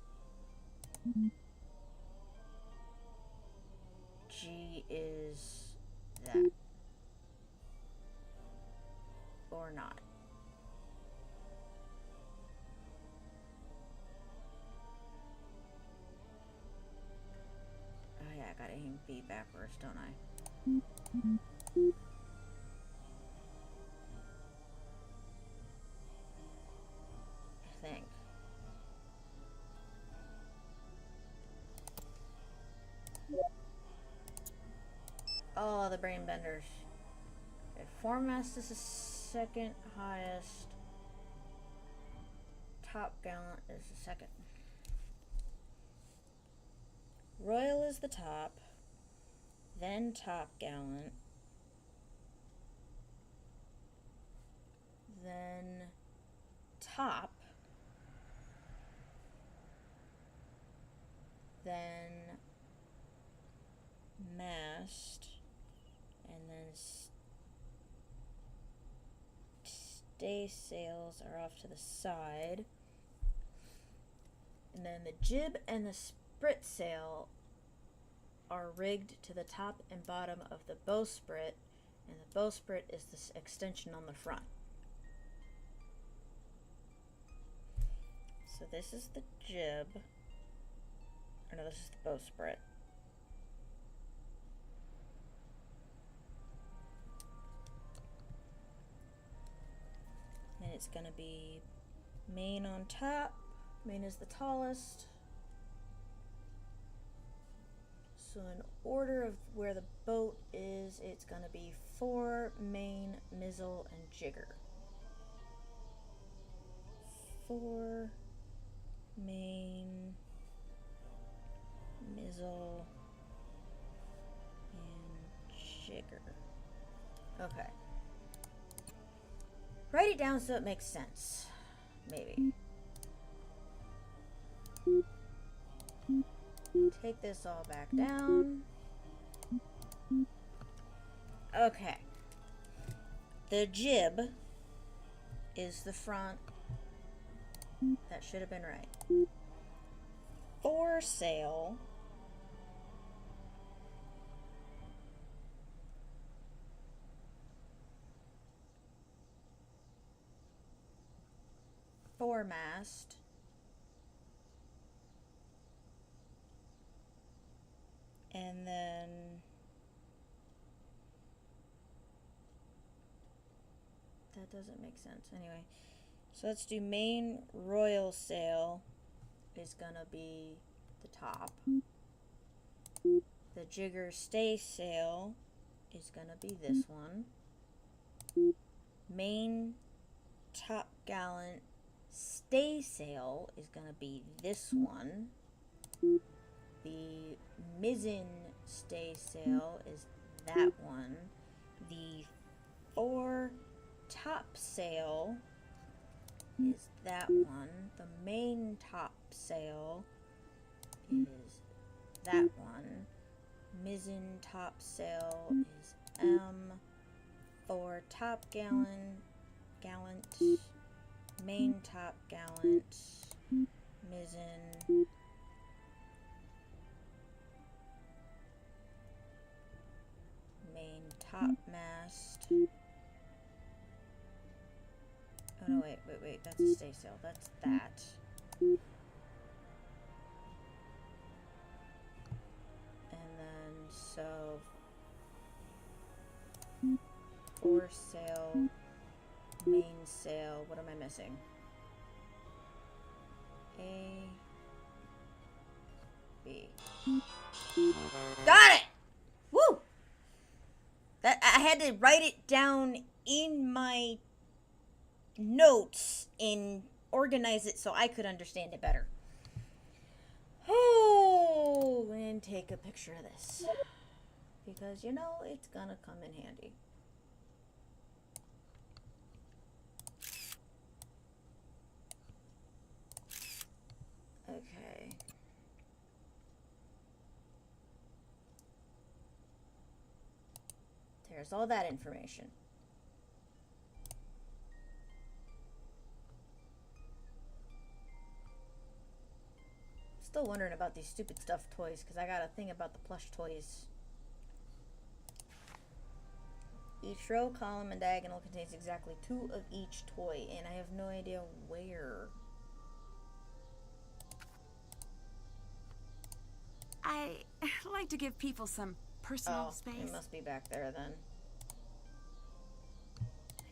G is that. Or not. Oh yeah, I gotta aim B backwards, don't I? I think. Oh, the brain benders. Okay, foremast is the second highest. Top gallant is the second. Royal is the top, then top gallant, then top, then mast, and then staysails are off to the side, and then the jib and the spritsail are rigged to the top and bottom of the bowsprit, and the bowsprit is this extension on the front. So this is the jib. Or no, this is the bowsprit. And it's gonna be main on top. Main is the tallest. So in order of where the boat is, it's gonna be fore, main, mizzle, and jigger. Fore, main, mizzle, and jigger. Okay. Write it down so it makes sense. Maybe. Take this all back down. Okay. The jib is the front. That should have been right. Foresail foremast and then that doesn't make sense anyway. So let's do main royal sail is gonna be the top. The jigger staysail is gonna be this one. Main top gallant staysail is gonna be this one. The mizzen staysail is that one. The fore topsail is that one. The main topsail is that one. Mizzen topsail is M. Fore topgallant, main topgallant, mizzen, main topmast. Oh no, wait, that's a staysail. That's that. And then, so, foresail, mainsail, what am I missing? A, B. Got it! Woo! That, I had to write it down in my notes and organize it so I could understand it better. Oh, and take a picture of this. Because, you know, it's gonna come in handy. Okay. There's all that information. Still wondering about these stupid stuffed toys, because I got a thing about the plush toys. Each row, column, and diagonal contains exactly 2 of each toy, and I have no idea where. I like to give people some personal space. It must be back there then.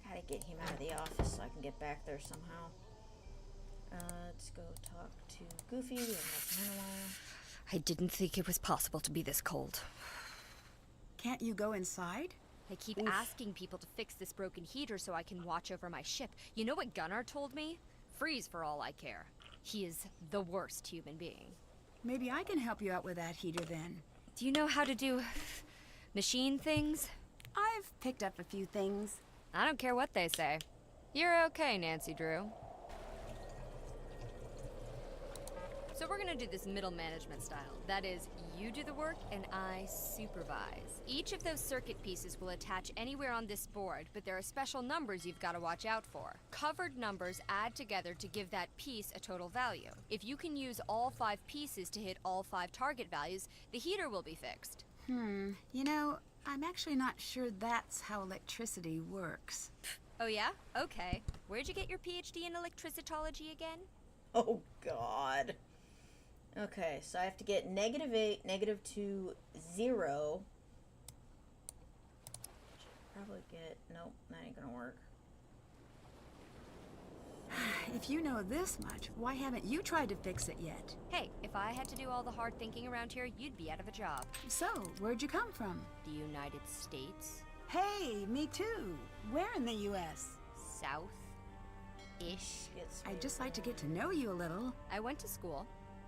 I gotta get him out of the office so I can get back there somehow. Let's go talk to Goofy. We haven't talked to him in a while. I didn't think it was possible to be this cold. Can't you go inside? I keep asking people to fix this broken heater so I can watch over my ship. You know what Gunnar told me? Freeze for all I care. He is the worst human being. Maybe I can help you out with that heater then. Do you know how to do machine things? I've picked up a few things. I don't care what they say. You're okay, Nancy Drew. So we're gonna do this middle management style. That is, you do the work and I supervise. Each of those circuit pieces will attach anywhere on this board, but there are special numbers you've got to watch out for. Covered numbers add together to give that piece a total value. If you can use all 5 pieces to hit all 5 target values, the heater will be fixed. You know, I'm actually not sure that's how electricity works. Oh yeah? Okay. Where'd you get your PhD in electricitology again? Oh, God. Okay, so I have to get -8, -2, 0. Probably get... Nope, that ain't gonna work. If you know this much, why haven't you tried to fix it yet? Hey, if I had to do all the hard thinking around here, you'd be out of a job. So, where'd you come from? The United States? Hey, me too. Where in the U.S.? South-ish. I'd just like to get to know you a little. I went to school,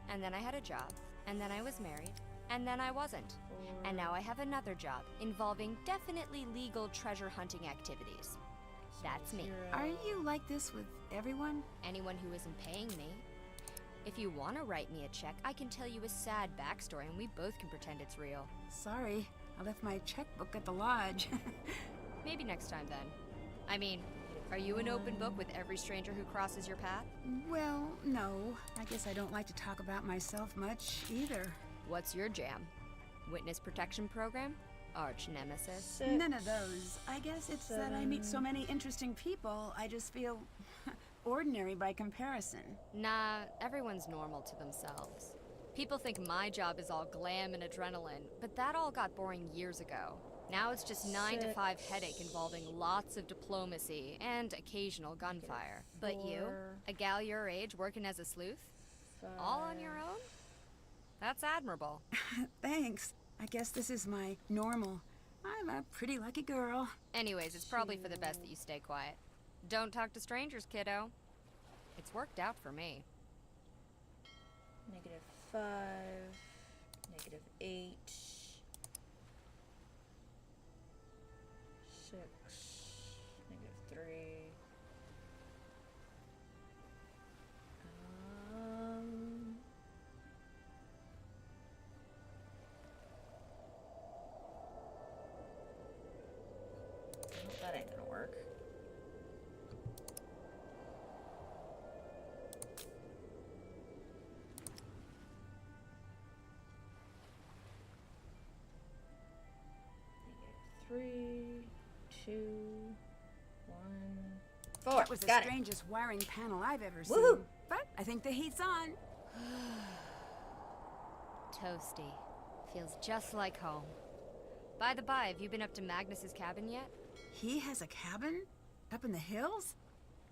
and then I had a job, and then I was married, and then I wasn't. And now I have another job involving definitely legal treasure hunting activities. That's me. Are you like this with everyone? Anyone who isn't paying me. If you want to write me a check, I can tell you a sad backstory and we both can pretend it's real. Sorry, I left my checkbook at the lodge. Maybe next time then. I mean, are you an open book with every stranger who crosses your path? Well, no. I guess I don't like to talk about myself much either. What's your jam? Witness protection program? Arch nemesis? None of those. I guess it's that I meet so many interesting people, I just feel ordinary by comparison. Nah, everyone's normal to themselves. People think my job is all glam and adrenaline, but that all got boring years ago. Now it's just 9 to 5 headache involving lots of diplomacy and occasional gunfire. But you, a gal your age working as a sleuth? All on your own? That's admirable. Thanks. I guess this is my normal. I'm a pretty lucky girl. Anyways, it's probably for the best that you stay quiet. Don't talk to strangers, kiddo. It's worked out for me. -5, -8. 6. -3. That ain't gonna work. -3, 2, 1, 4. That was the Got it. strangest wiring panel I've ever Woohoo! seen. But I think the heat's on. Toasty. Feels just like home. By the by, have you been up to Magnus's cabin yet? He has a cabin? Up in the hills?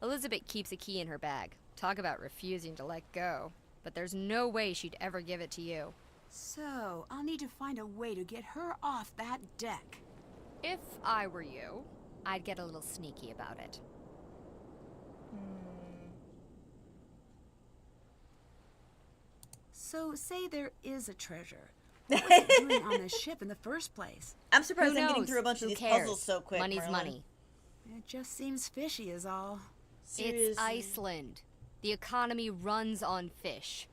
Elizabeth keeps a key in her bag. Talk about refusing to let go. But there's no way she'd ever give it to you. So, I'll need to find a way to get her off that deck. If I were you, I'd get a little sneaky about it. So, say there is a treasure. What was it doing on the ship in the first place? I'm surprised Who I'm getting knows? through a bunch Who of these cares? puzzles so quick. Money's Merlin. money. It just seems fishy is all. Seriously. It's Iceland. The economy runs on fish.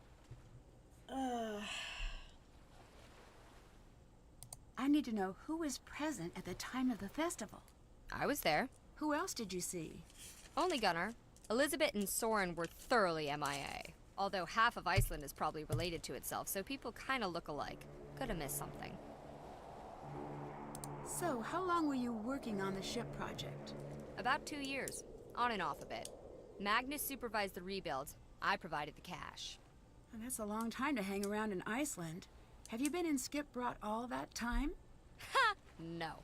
I need to know who was present at the time of the festival. I was there. Who else did you see? Only Gunnar. Elizabeth and Soren were thoroughly MIA. Although half of Iceland is probably related to itself, so people kind of look alike. Could have missed something. So, how long were you working on the ship project? About 2 years. On and off a bit. Magnus supervised the rebuild. I provided the cash. And that's a long time to hang around in Iceland. Have you been in Skipbrought all that time? Ha! No.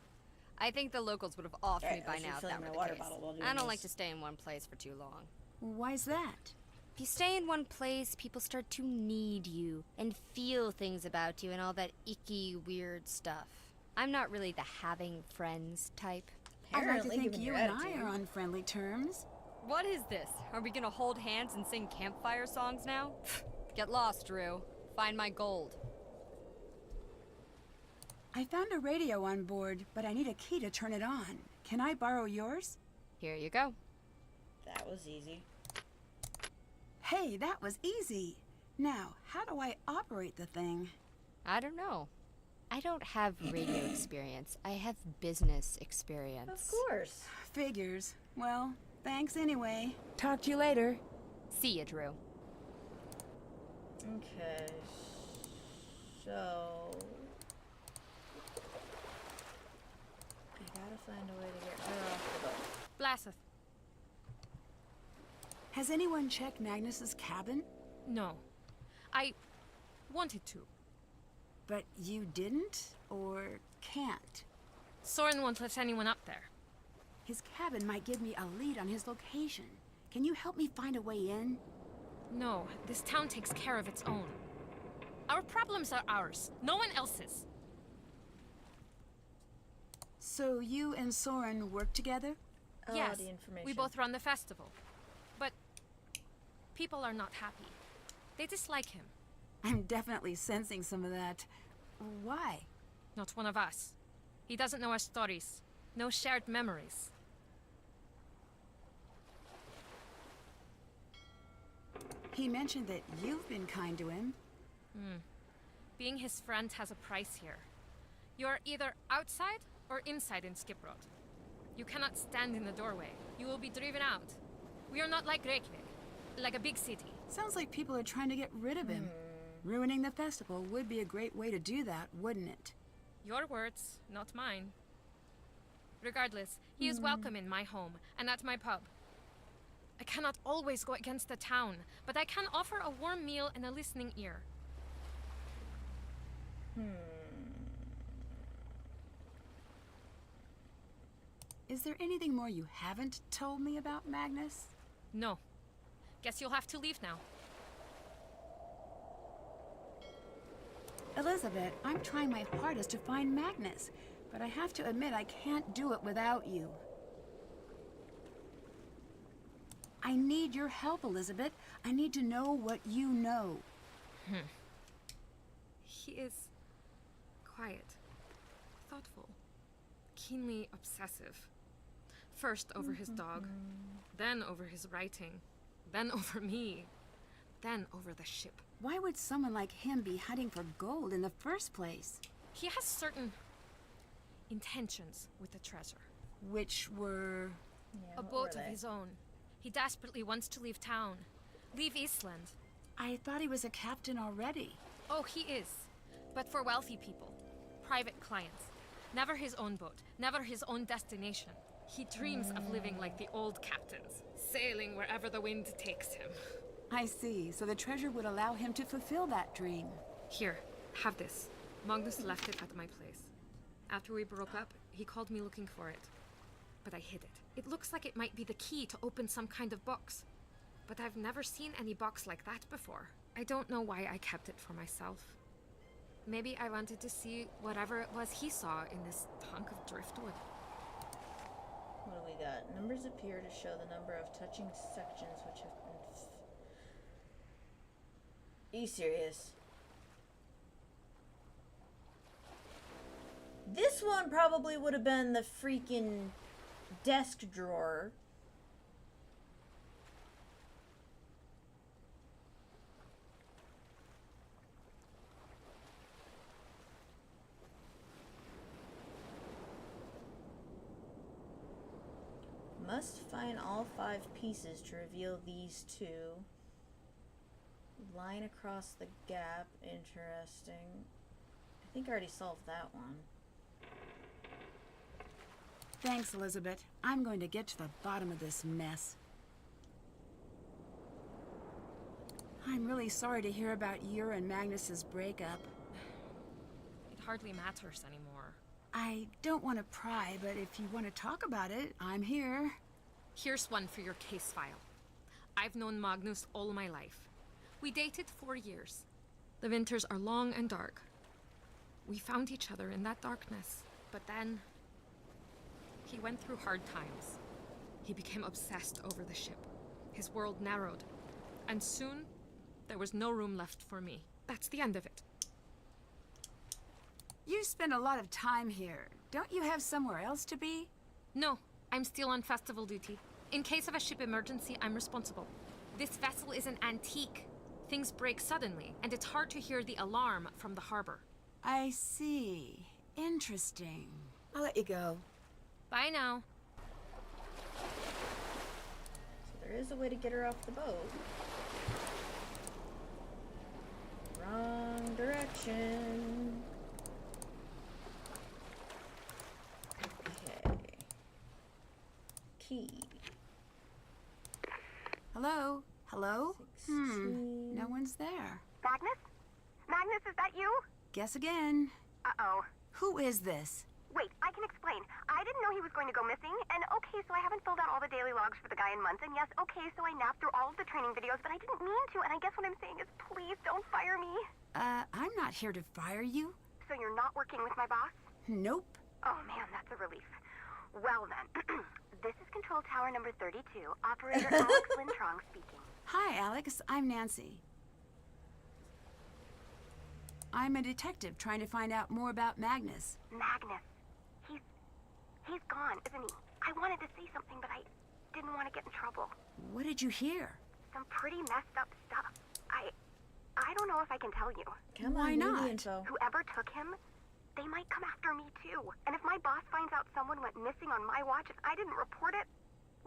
I think the locals would have offed me Alright, I by was now if refilling that were my the water case. bottle while doing I don't this. like to stay in one place for too long. Why's that? If you stay in one place, people start to need you and feel things about you and all that icky, weird stuff. I'm not really the having friends type. I'd like to Apparently, think given you your and I attitude. are on friendly terms. What is this? Are we gonna hold hands and sing campfire songs now? Get lost, Drew. Find my gold. I found a radio on board, but I need a key to turn it on. Can I borrow yours? Here you go. That was easy. Hey, that was easy. Now, how do I operate the thing? I don't know. I don't have radio experience. I have business experience. Of course. Figures. Well, thanks anyway. Talk to you later. See ya, Drew. Okay. So I gotta find a way to get her off the boat. Blaseth. Has anyone checked Magnus's cabin? No. I wanted to. But you didn't? Or can't? Soren won't let anyone up there. His cabin might give me a lead on his location. Can you help me find a way in? No, this town takes care of its own. Our problems are ours, no one else's. So you and Soren work together? Yes, the information. we both run the festival. But people are not happy. They dislike him. I'm definitely sensing some of that. Why? Not one of us. He doesn't know our stories. No shared memories. He mentioned that you've been kind to him. Being his friend has a price here. You're either outside or inside in Skipbrought. You cannot stand in the doorway. You will be driven out. We are not like Reykjavik, like a big city. Sounds like people are trying to get rid of him. Ruining the festival would be a great way to do that, wouldn't it? Your words, not mine. Regardless, he is welcome in my home and at my pub. I cannot always go against the town, but I can offer a warm meal and a listening ear. Is there anything more you haven't told me about Magnus? No. Guess you'll have to leave now. Elizabeth, I'm trying my hardest to find Magnus, but I have to admit I can't do it without you. I need your help, Elizabeth. I need to know what you know. He is quiet, thoughtful, keenly obsessive. First over his dog, then over his writing, then over me, then over the ship. Why would someone like him be hunting for gold in the first place? He has certain intentions with the treasure. Which were... Yeah, A what boat were of they? his own. He desperately wants to leave town. Leave Eastland. I thought he was a captain already. Oh, he is. But for wealthy people. Private clients. Never his own boat. Never his own destination. He dreams of living like the old captains. Sailing wherever the wind takes him. I see. So the treasure would allow him to fulfill that dream. Here, have this. Magnus left it at my place. After we broke up, he called me looking for it. But I hid it. It looks like it might be the key to open some kind of box. But I've never seen any box like that before. I don't know why I kept it for myself. Maybe I wanted to see whatever it was he saw in this hunk of driftwood. What do we got? Numbers appear to show the number of touching sections which have been... Are you serious? This one probably would have been the freaking desk drawer. Must find all 5 pieces to reveal these 2. Line across the gap. Interesting. I think I already solved that one. Thanks, Elizabeth. I'm going to get to the bottom of this mess. I'm really sorry to hear about your and Magnus's breakup. It hardly matters anymore. I don't want to pry, but if you want to talk about it, I'm here. Here's one for your case file. I've known Magnus all my life. We dated 4 years. The winters are long and dark. We found each other in that darkness. But then... he went through hard times. He became obsessed over the ship. His world narrowed. And soon, there was no room left for me. That's the end of it. You spend a lot of time here. Don't you have somewhere else to be? No, I'm still on festival duty. In case of a ship emergency, I'm responsible. This vessel is an antique. Things break suddenly, and it's hard to hear the alarm from the harbor. I see. Interesting. I'll let you go. Bye now. So there is a way to get her off the boat. Wrong direction. Okay. Key. Hello? Hello? 16. No one's there. Magnus? Magnus, is that you? Guess again. Uh-oh. Who is this? Wait, I can explain. I didn't know he was going to go missing, and okay, so I haven't filled out all the daily logs for the guy in months, and yes, okay, so I napped through all of the training videos, but I didn't mean to, and I guess what I'm saying is please don't fire me. I'm not here to fire you. So you're not working with my boss? Nope. Oh man, that's a relief. Well then, this is Control Tower number 32, Operator Alex Lintrong speaking. Hi, Alex. I'm Nancy. I'm a detective trying to find out more about Magnus. Magnus. He's gone, isn't he? I wanted to say something, but I didn't want to get in trouble. What did you hear? Some pretty messed up stuff. I don't know if I can tell you. Come Why on, give me not? the info. Whoever took him, they might come after me too. And if my boss finds out someone went missing on my watch and I didn't report it,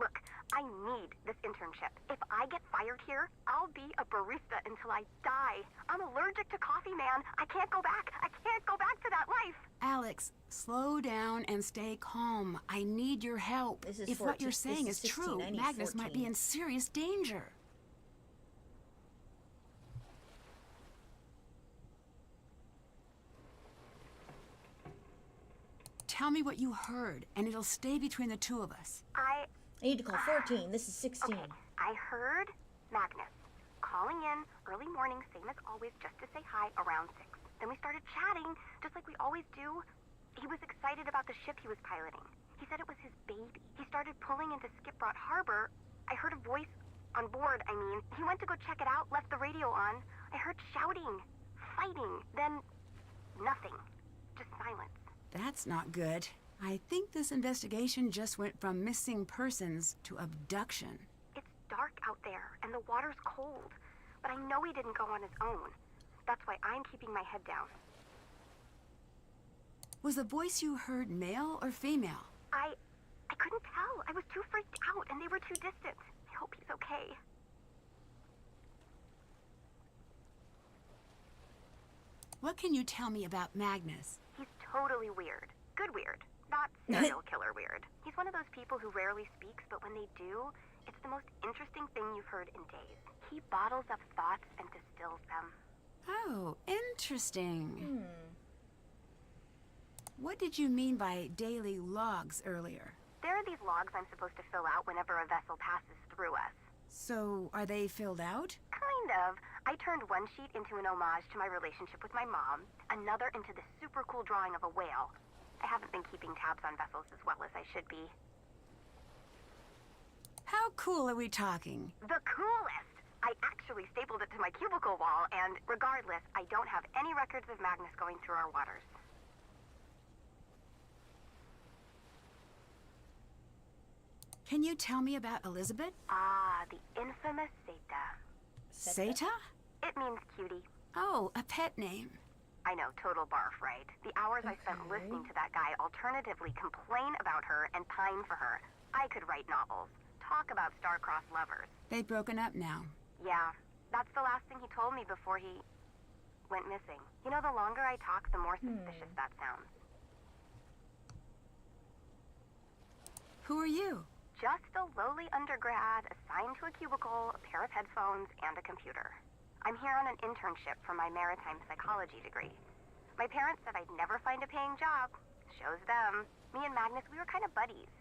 look, I need this internship. If I get fired here, I'll be a barista until I die. I'm allergic to coffee, man. I can't go back. I can't go back to that life. Alex, slow down and stay calm. I need your help. This is If what 14 you're saying this is is 16, true, I need Magnus might be 14. in serious danger. Tell me what you heard, and it'll stay between the two of us. I need to call 14. This is 16. Okay, I heard Magnus calling in early morning, same as always, just to say hi around 6. Then we started chatting, just like we always do. He was excited about the ship he was piloting. He said it was his baby. He started pulling into Skipbrot Harbor. I heard a voice on board, I mean. He went to go check it out, left the radio on. I heard shouting, fighting, then nothing. Just silence. That's not good. I think this investigation just went from missing persons to abduction. It's dark out there, and the water's cold. But I know he didn't go on his own. That's why I'm keeping my head down. Was the voice you heard male or female? I couldn't tell. I was too freaked out, and they were too distant. I hope he's okay. What can you tell me about Magnus? He's totally weird. Good weird. Not serial killer weird. He's one of those people who rarely speaks, but when they do, it's the most interesting thing you've heard in days. He bottles up thoughts and distills them. Oh, interesting. What did you mean by daily logs earlier? There are these logs I'm supposed to fill out whenever a vessel passes through us. So, are they filled out? Kind of. I turned one sheet into an homage to my relationship with my mom, another into this super cool drawing of a whale. I haven't been keeping tabs on vessels as well as I should be. How cool are we talking? The coolest! I actually stapled it to my cubicle wall, and regardless, I don't have any records of Magnus going through our waters. Can you tell me about Elizabeth? Ah, the infamous Zeta. Zeta? It means cutie. Oh, a pet name. I know, total barf, right? The hours I spent listening to that guy alternatively complain about her and pine for her. I could write novels. Talk about star-crossed lovers. They've broken up now. Yeah, that's the last thing he told me before he went missing. You know, the longer I talk, the more suspicious that sounds. Who are you? Just a lowly undergrad assigned to a cubicle, a pair of headphones, and a computer. I'm here on an internship for my maritime psychology degree. My parents said I'd never find a paying job. Shows them. Me and Magnus, we were kind of buddies.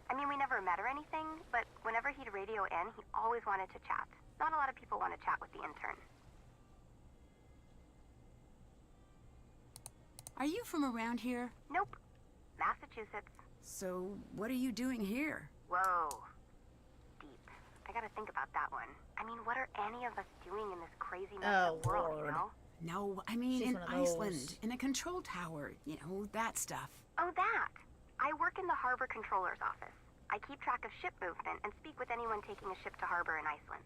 I mean, we never met or anything, but whenever he'd radio in, he always wanted to chat. Not a lot of people want to chat with the intern. Are you from around here? Nope. Massachusetts. So, what are you doing here? Whoa. Deep. I gotta think about that one. I mean, what are any of us doing in this crazy messed up world, you know? No, I mean She's in one of those. Iceland, in a control tower, you know, that stuff. Oh, that. I work in the harbor controller's office. I keep track of ship movement and speak with anyone taking a ship to harbor in Iceland.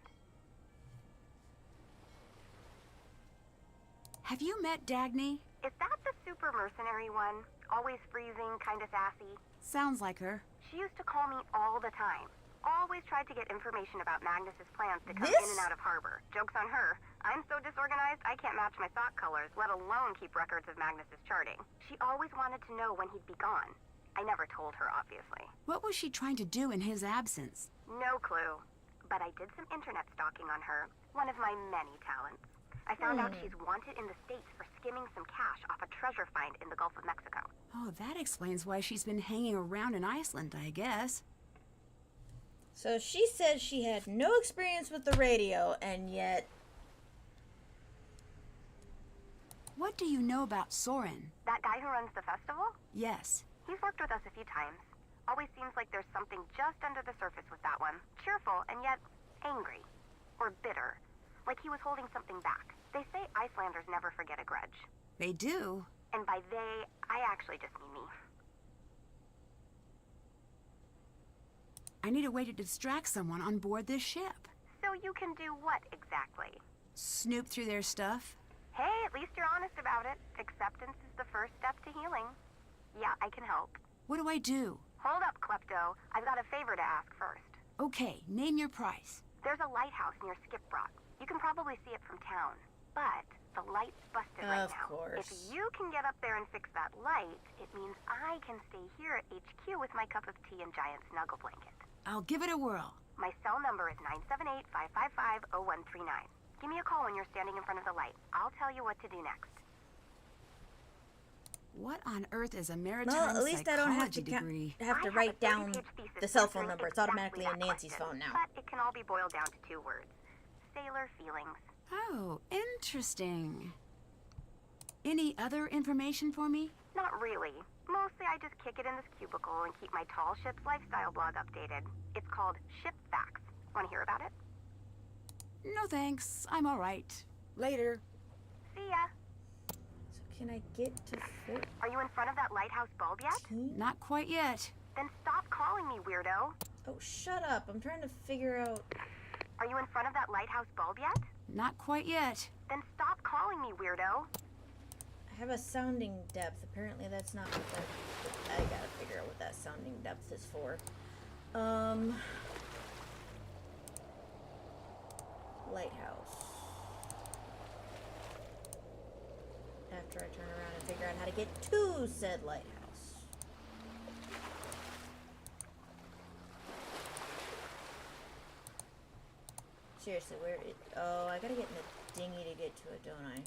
Have you met Dagny? Is that the super mercenary one? Always freezing, kinda sassy? Sounds like her. She used to call me all the time. Always tried to get information about Magnus's plans to come This? in and out of harbor. Joke's on her. I'm so disorganized, I can't match my sock colors, let alone keep records of Magnus's charting. She always wanted to know when he'd be gone. I never told her, obviously. What was she trying to do in his absence? No clue. But I did some internet stalking on her. One of my many talents. I found out she's wanted in the States for skimming some cash off a treasure find in the Gulf of Mexico. Oh, that explains why she's been hanging around in Iceland, I guess. So she said she had no experience with the radio, and yet... What do you know about Soren? That guy who runs the festival? Yes. He's worked with us a few times. Always seems like there's something just under the surface with that one. Cheerful and yet angry. Or bitter. Like he was holding something back. They say Icelanders never forget a grudge. They do. And by they, I actually just mean me. I need a way to distract someone on board this ship. So you can do what exactly? Snoop through their stuff. Hey, at least you're honest about it. Acceptance is the first step to healing. Yeah, I can help. What do I do? Hold up, Klepto. I've got a favor to ask first. Okay, name your price. There's a lighthouse near Skipbrook. You can probably see it from town. But the light's busted right Of now. course. If you can get up there and fix that light, it means I can stay here at HQ with my cup of tea and giant snuggle blanket. I'll give it a whirl. My cell number is 978-555-0139. Give me a call when you're standing in front of the light. I'll tell you what to do next. What on earth is a maritime Well, at least I don't have to degree? have to I write have a down 30-page thesis the cell phone answering number. It's exactly automatically in that Nancy's question, phone now. But it can all be boiled down to 2 words. Sailor feelings. Oh, interesting. Any other information for me? Not really. Mostly I just kick it in this cubicle and keep my tall ship's lifestyle blog updated. It's called Ship Facts. Want to hear about it? No thanks. I'm all right. Later. See ya. can I get to Are you in front of that lighthouse bulb yet? 14? Not quite yet. Then stop calling me, weirdo. Oh, shut up. I'm trying to figure out... Are you in front of that lighthouse bulb yet? Not quite yet. Then stop calling me, weirdo. I have a sounding depth. Apparently that's not what that... I gotta figure out what that sounding depth is for. Lighthouse. After I turn around and figure out how to get to said lighthouse. Seriously, where it... Oh, I gotta get in the dinghy to get to it, don't I?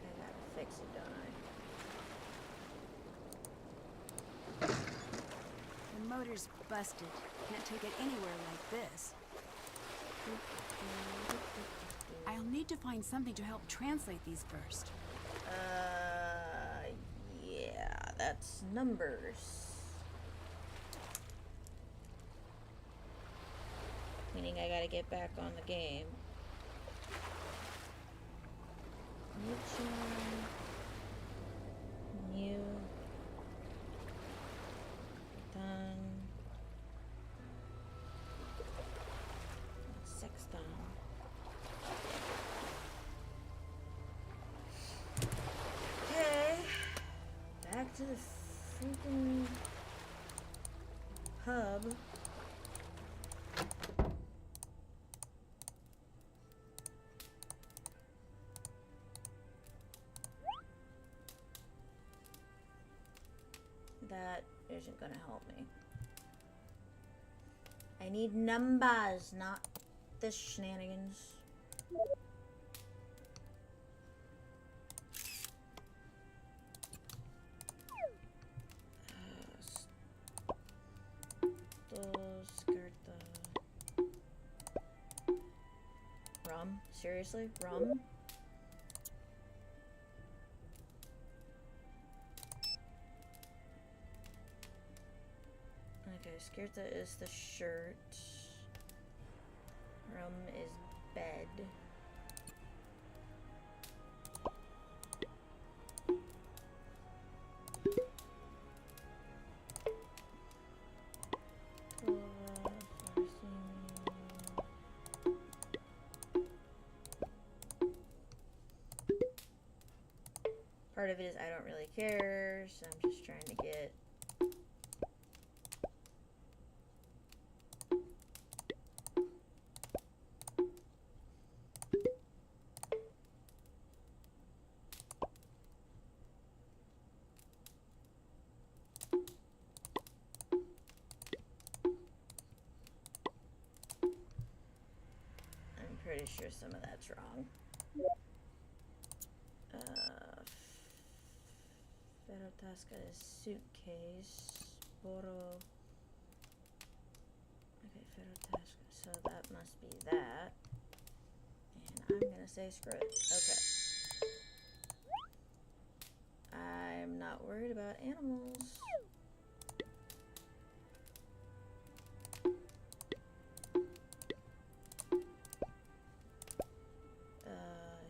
I gotta fix it, don't I? The motor's busted. Can't take it anywhere like this. I'll need to find something to help translate these first. Yeah, that's numbers. Meaning I gotta get back on the game. New. Done. Sexton. Okay. Back to the freaking hub. That isn't gonna help me. I need numbers, not the shenanigans. Rum? Seriously? Rum? Okay, skirta is the shirt. Rum is bed. Part of it is I don't really care, so I'm just trying to get... I'm pretty sure some of that's wrong. Ferotaska is suitcase. Boro. Okay, Ferotaska. So that must be that. And I'm gonna say screw it. Okay. I'm not worried about animals.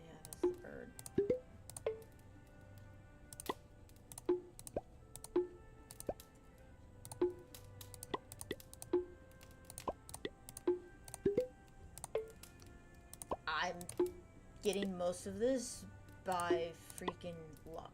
Yeah, that's the bird. I'm getting most of this by freaking luck.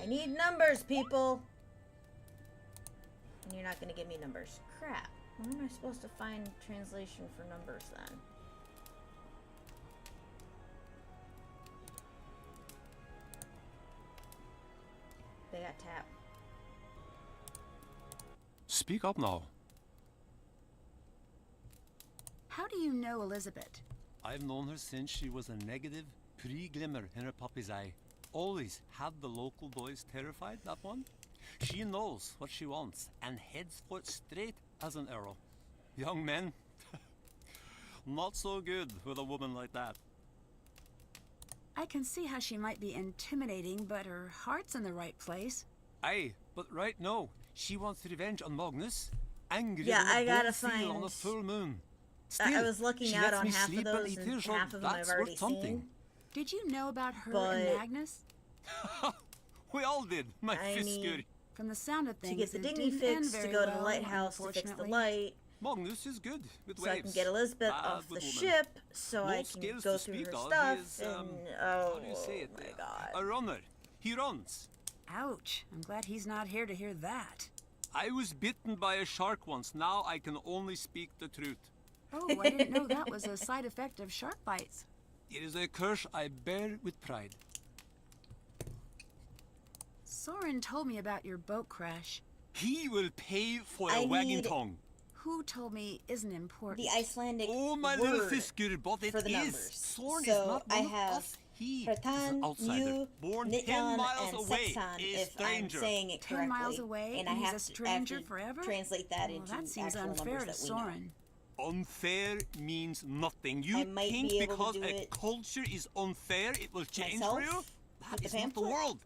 I need numbers, people! And you're not gonna give me numbers. Crap. Where am I supposed to find translation for numbers then? They got tap. Speak up now. How do you know Elizabeth? I've known her since she was a negative pre-glimmer in her puppy's eye. Always had the local boys terrified, that one. She knows what she wants and heads for it straight as an arrow. Young men? Not so good with a woman like that. I can see how she might be intimidating, but her heart's in the right place. Aye, but right now, she wants revenge on Magnus. Angry Yeah, than a I gotta bull seal on a find- full moon. I Still, was looking she out lets on me half of sleep a those, little, and so half of them I've that's already worth something. seen. Did you know about her But- and Magnus? We all did, my I fisker. need From the sound of things, to get the it dinghy didn't end fixed, to very go to the well, lighthouse to fix the unfortunately. light, Magnus is good with so I waves. can get Elizabeth Bad off the with women. ship, so No I can skills go to through speak her of. stuff, He is, and how do you say it? my god. A runner. He runs. Ouch. I'm glad he's not here to hear that. I was bitten by a shark once. Now I can only speak the truth. Oh, I didn't know that was a side effect of shark bites. It is a curse I bear with pride. Soren told me about your boat crash. He will pay for I a wagging need- tongue. Who told me isn't important. The Icelandic Oh, my little word fisker, but it for the is. numbers. Soren is So not I one of have us. He is Ratan, an outsider, you, born 10 Nitan, miles and away, Sexan, a if stranger. I'm saying it 10 correctly. miles away, and and I he's have a to, stranger I have to forever? translate that Well, into that seems actual unfair numbers to that we know. Soren. Unfair means nothing. You I might think be able to because do a it culture is unfair, it will change myself for you? with That the is not the pamphlet? world.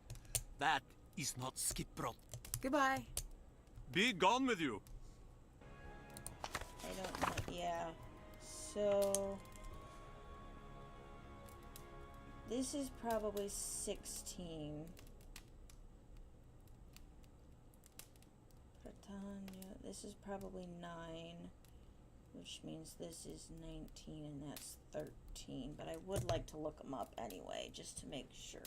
That is not Skipbrot. Goodbye. Be gone with you. I don't know. Yeah. So this is probably 16. Britannia. This is probably 9, which means this is 19 and that's 13. But I would like to look them up anyway, just to make sure.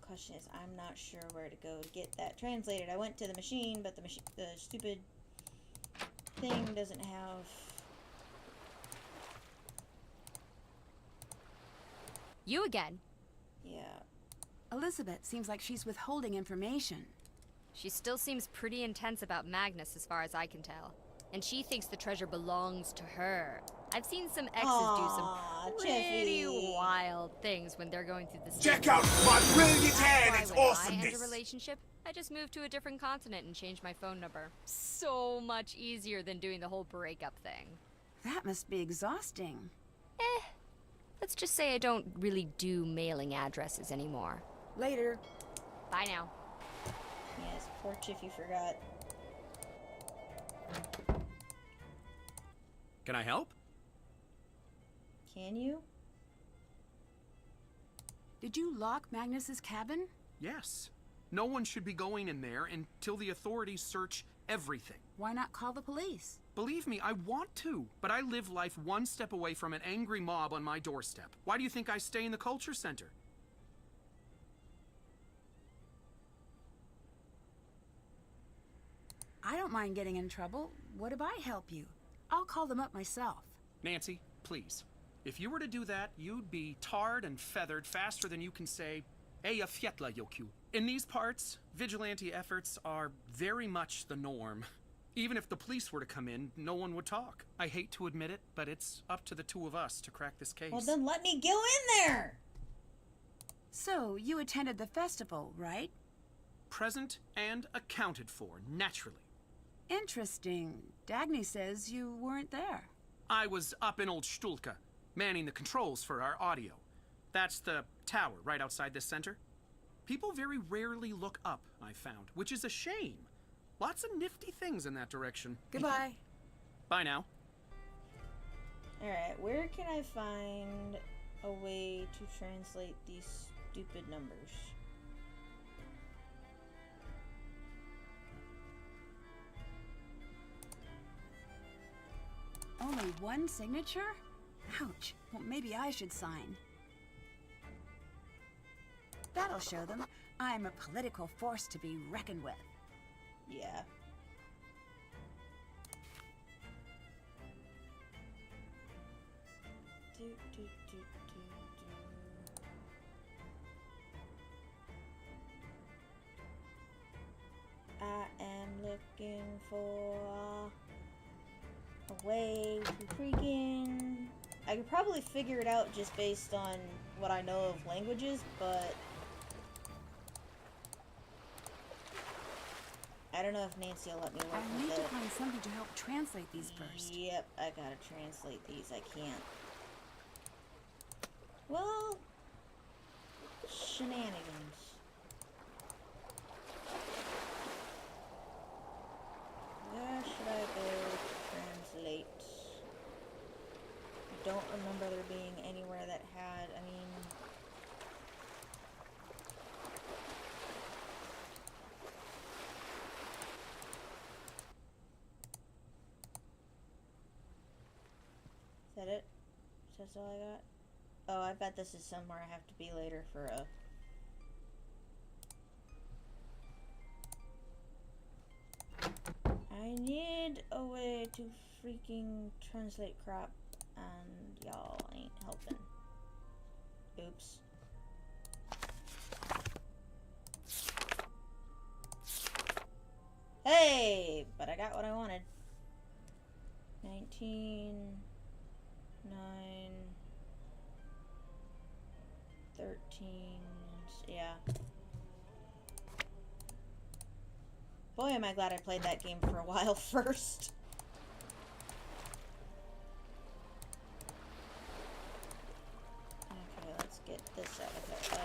Question is, I'm not sure where to go to get that translated. I went to the machine, but the stupid thing doesn't have. You again. Yeah. Elizabeth seems like she's withholding information. She still seems pretty intense about Magnus as far as I can tell. And she thinks the treasure belongs to her. I've seen some exes do some Aw, pretty Jeffy. wild things when they're going through the Check stages. out my brilliant That's hair why and its when I end a awesomeness. relationship, I just moved to a different continent and changed my phone number. So much easier than doing the whole breakup thing. That must be exhausting. Let's just say I don't really do mailing addresses anymore. Later. Bye now. Yes, poor Chiffy forgot. Can I help? Can you? Did you lock Magnus's cabin? Yes. No one should be going in there until the authorities search everything. Why not call the police? Believe me, I want to, but I live life one step away from an angry mob on my doorstep. Why do you think I stay in the culture center? I don't mind getting in trouble. What if I help you? I'll call them up myself. Nancy, please. If you were to do that, you'd be tarred and feathered faster than you can say, Eja fjättla joku. In these parts, vigilante efforts are very much the norm. Even if the police were to come in, no one would talk. I hate to admit it, but it's up to the two of us to crack this case. Well, then let me go in there! So, you attended the festival, right? Present and accounted for, naturally. Interesting. Dagny says you weren't there. I was up in Old Stulka, manning the controls for our audio. That's the tower right outside this center. People very rarely look up, I found, which is a shame. Lots of nifty things in that direction. Goodbye. Bye now. Alright, where can I find a way to translate these stupid numbers? Only one signature? Ouch. Well, maybe I should sign. That'll show them I'm a political force to be reckoned with. Yeah. Do, do, do, do, do. I am looking for a way to freaking... I could probably figure it out just based on what I know of languages, but I don't know if Nancy will let me work I with need to it. find something to help translate these first. Yep, I gotta translate these. I can't. Well, shenanigans. Where should I go to translate? I don't remember there being anywhere that had, I mean... Is that it? Is that all I got? Oh, I bet this is somewhere I have to be later for a... I need a way to freaking translate crap, and y'all ain't helping. Oops. Hey! But I got what I wanted. 19... 9... 13... yeah. Boy, am I glad I played that game for a while first. Okay, let's get this out of it.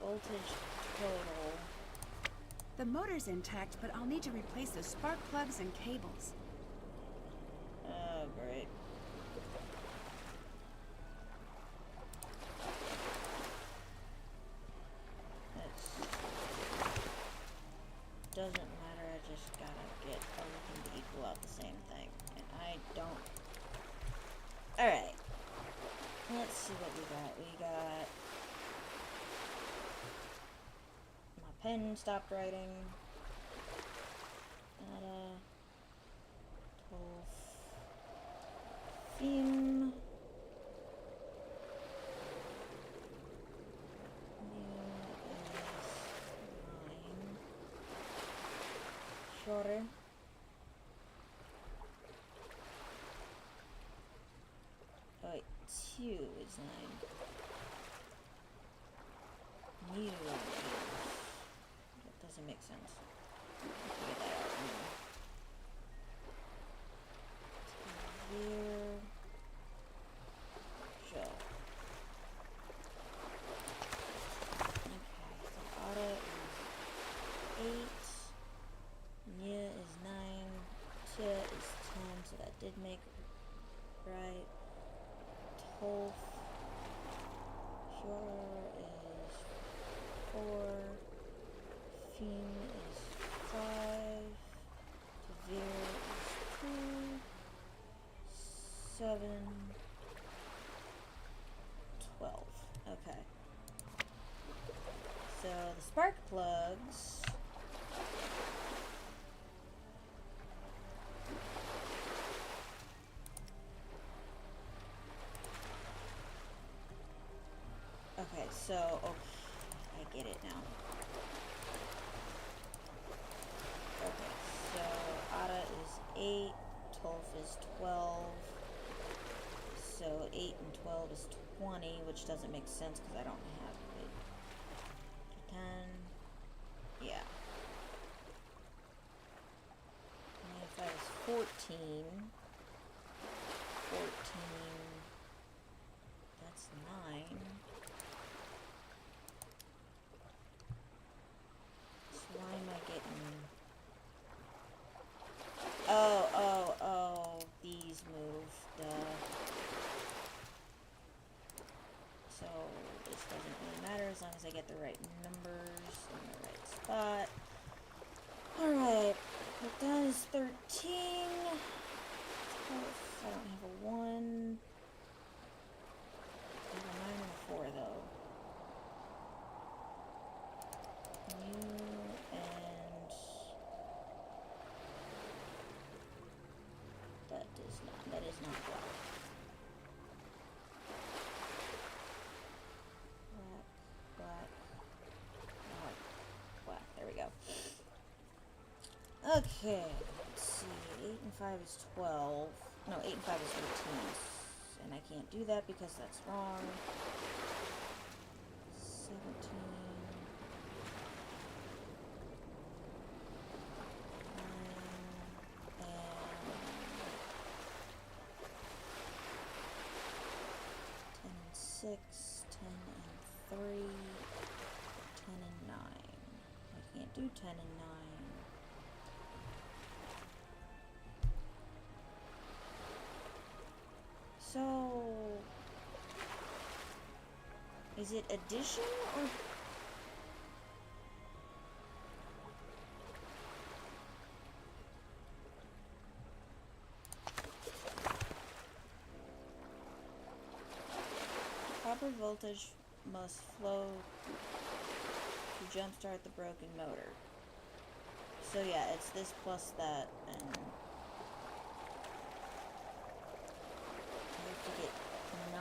Voltage total. The motor's intact, but I'll need to replace the spark plugs and cables. Oh, great. Doesn't matter, I just gotta get everything to equal out the same thing. And I don't... Alright. Let's see what we got. We got... My pen stopped writing. Theme. Sure. Oh wait, 2 is 9. New. That doesn't make sense. Figure that out now. Here. Show. Okay, so auto is 8. Nya is 9, Tia is 10, so that did make right. Tolf, Sure is 4, Fiend is 5, Tavir is 2, 7, 12. Okay. So the spark plugs. Okay, so, okay, I get it now. Okay, so, Ada is 8, Tolf is 12, so 8 and 12 is 20, which doesn't make sense because I don't have it. 10, yeah. 95 is 14, 14, that's 9. Why am I getting... Oh, these move, duh. So, this doesn't really matter as long as I get the right numbers in the right spot. Alright, but that is 13. 12, I don't have a 1. I have a 9 and a 4, though. New and that is not black. Black. There we go. Okay, let's see. 8 and 5 is 12. No, 8 and 5 is 13. And I can't do that because that's wrong. 17. And 10 and 6, 10 and 3, 10 and 9. I can't do 10 and 9. So, is it addition or? Proper voltage must flow to jumpstart the broken motor. So yeah, it's this plus that, and I have to get 9.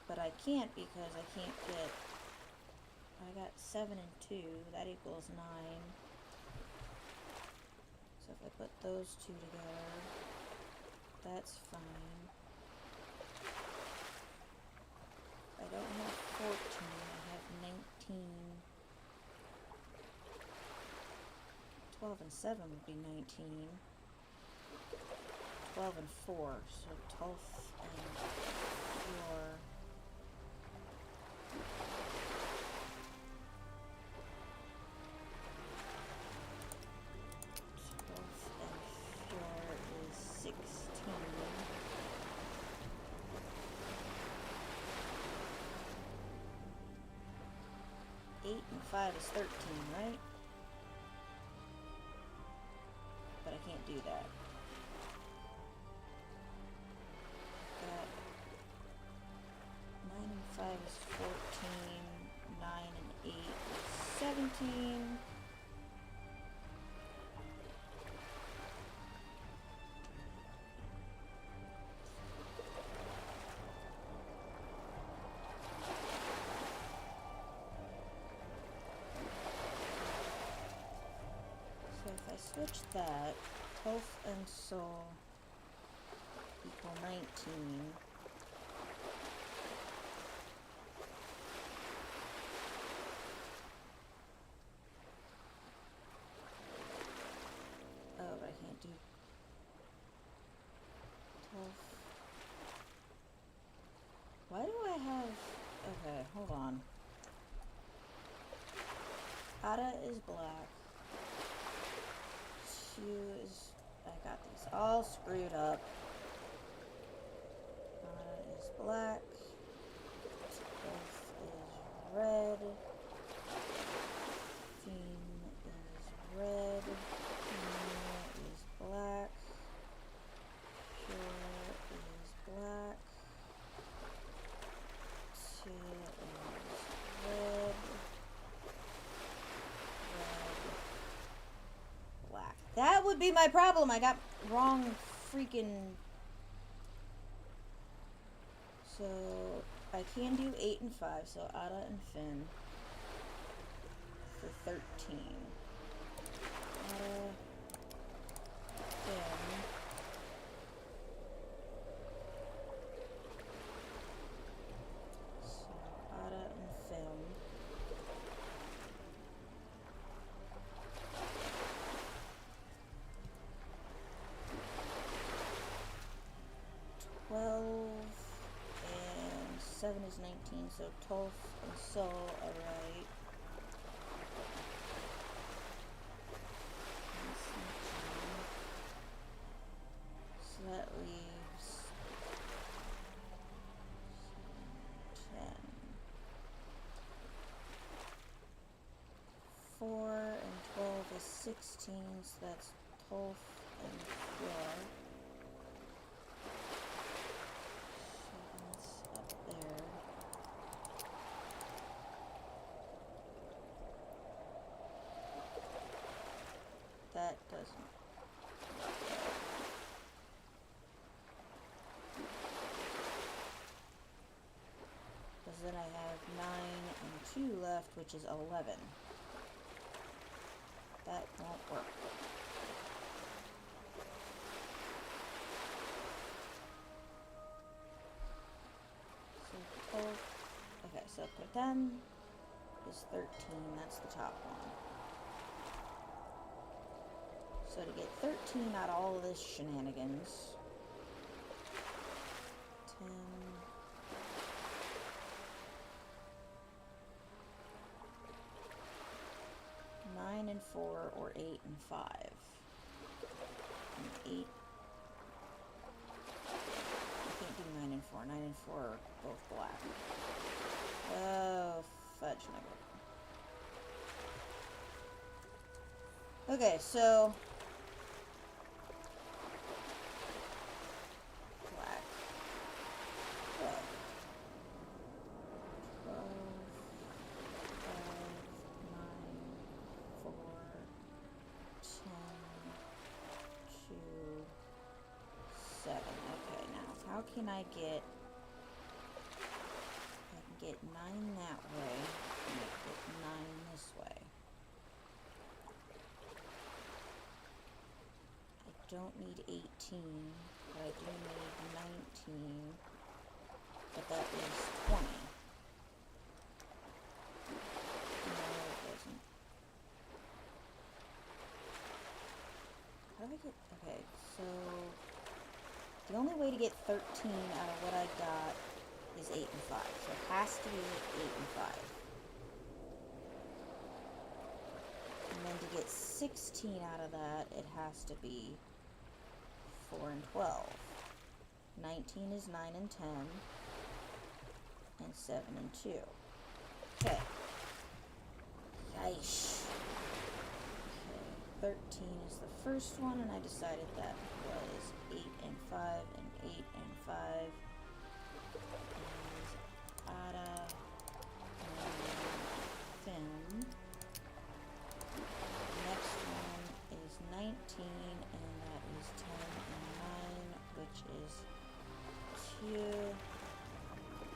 But I can't because I can't get... I got 7 and 2. That equals 9. So if I put those two together, that's fine. I don't have 14. I have 19. 12 and 7 would be 19. 12 and 4, so 12 and 4. 12 and 4 is 16. 8 and 5 is 13, right? But I can't do that. Got 9 and 5 is 14. 9 and 8 is 17. So if I switch that, health and soul equal 19. Oh, but I can't do 12. Why do I have... Okay, hold on. Ada is black. 2 is... I got these all screwed up. Ada is black. 12 is red. Fiend is red. Mia is black. Pure is black. 2 is red. Black. That would be my problem. I got wrong freaking... So, I can do 8 and 5, so Ada and Finn for 13. Ada, Finn. So, Ada and Finn. And 7 is 19, so 12 and Soul are right. That's 19. So that leaves 10. 4 and 12 is 16, so that's 12 and 4. That doesn't. Because then I have 9 and 2 left, which is 11. That won't work. Okay, so pretend is 13. That's the top one. So to get 13 out of all of this shenanigans, 10. 9 and 4, or 8 and 5. And 8. I can't do 9 and 4. 9 and 4 are both black. Oh, fudge nugget. Okay, so black. 12. 12. 5, 9, 4, 10, 2, 7. Okay, now how can I get... I can get 9 that way, and I can get 9 this way. I don't need 18, but I do need 19, but that is 20. No, it doesn't. How do I get... Okay, so... The only way to get 13 out of what I got is 8 and 5. So it has to be 8 and 5. And then to get 16 out of that, it has to be 4 and 12. 19 is 9 and 10. And 7 and 2. Okay. Yeesh. Okay, 13 is the first one, and I decided that was 8 and 5, and 8 and 5 is Ada and Finn. The next one is 19, and that is 10 and 9, which is Q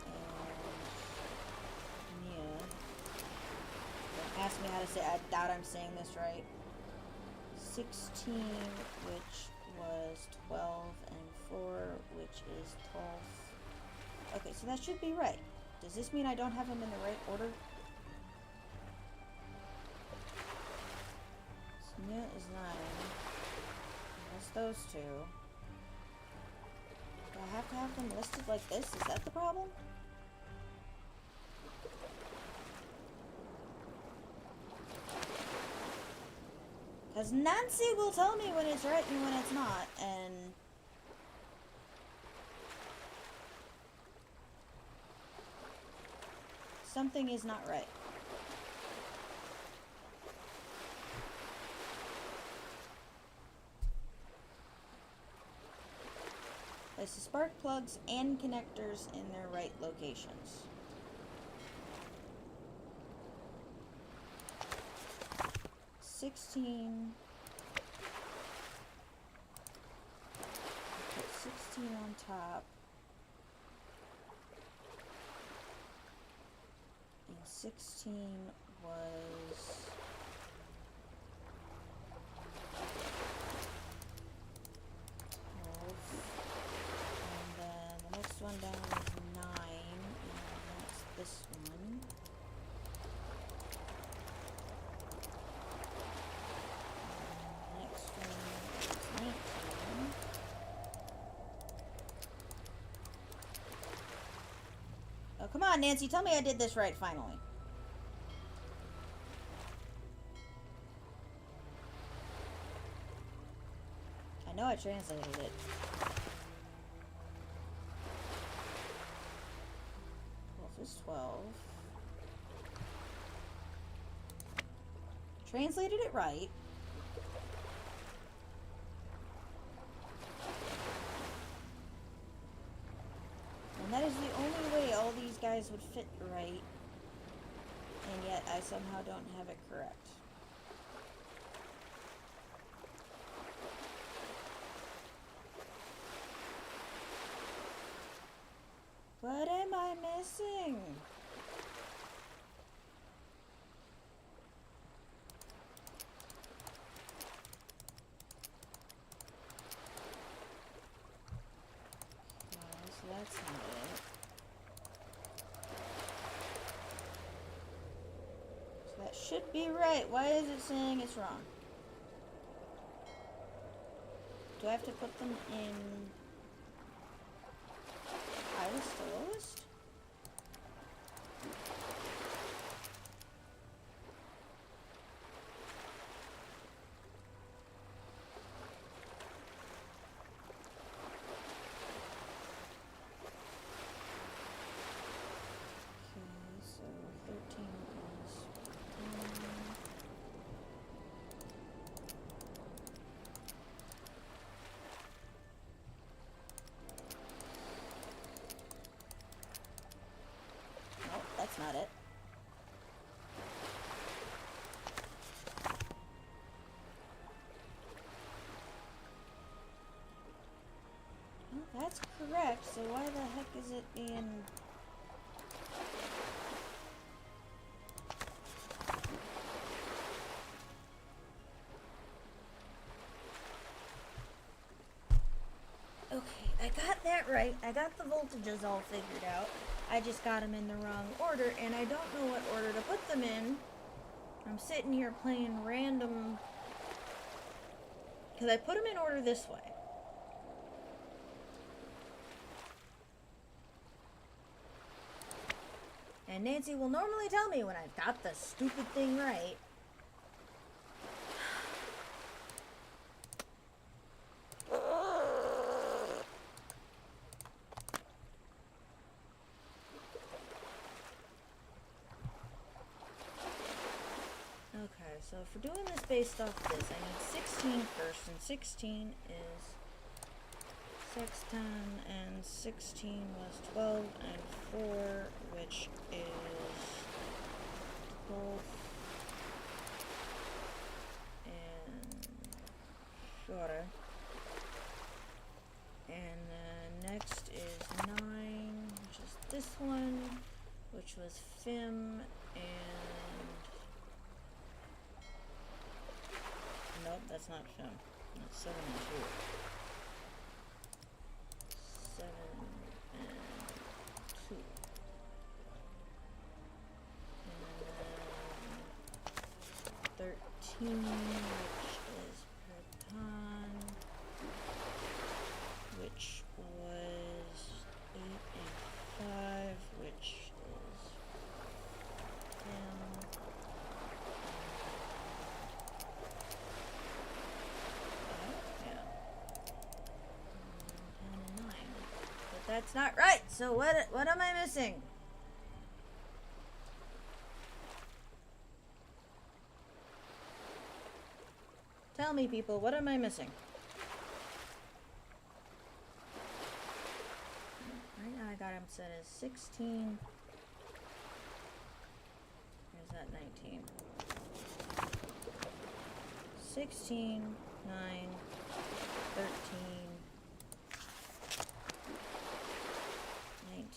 and Nia. Don't ask me how to say it. I doubt I'm saying this right. 16, which was 12, and 4, which is 12. Okay, so that should be right. Does this mean I don't have them in the right order? Nia is 9. That's those two. Do I have to have them listed like this? Is that the problem? Because Nancy will tell me when it's right and when it's not, and... something is not right. Place the spark plugs and connectors in their right locations. Put 16 on top. And 16 was... And then the next one down is 9, and that's this one. And the next one is 19. Oh, come on, Nancy, tell me I did this right finally. I know I translated it. 12 is 12. Translated it right. And that is the only way all these guys would fit right. And yet I somehow don't have it correct. What am I missing? Okay, so that's not it. should be right. Why is it saying it's wrong? Do I have to put them in highest to lowest? Okay, so 13 is 10. Nope, that's not it. Well, that's correct, so why the heck is it being... Okay, I got that right. I got the voltages all figured out. I just got them in the wrong order, and I don't know what order to put them in. I'm sitting here playing random... Because I put them in order this way. And Nancy will normally tell me when I've got the stupid thing right. Okay, so if we're doing this based off this, I need 16 first, and 16 is sexton, and 16 was 12, and 4, which is 12, and shorter. And then next is 9, which is this one, which was Fim, and... Nope, that's not Fim. That's 7 and 2. 7 and 2. And then 13, which is Perton, which was 8 and 5, which is Fim. That's not right. So what am I missing? Tell me, people, what am I missing? Right now I got him set as 16. Or is that 19? 16, 9, 13,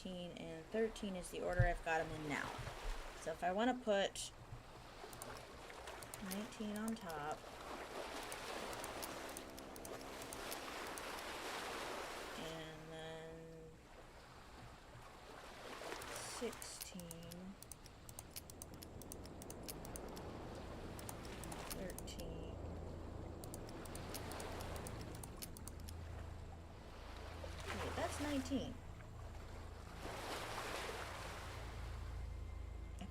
19, and 13 is the order I've got them in now. So if I want to put 19 on top, and then 16, 13, wait, that's 19.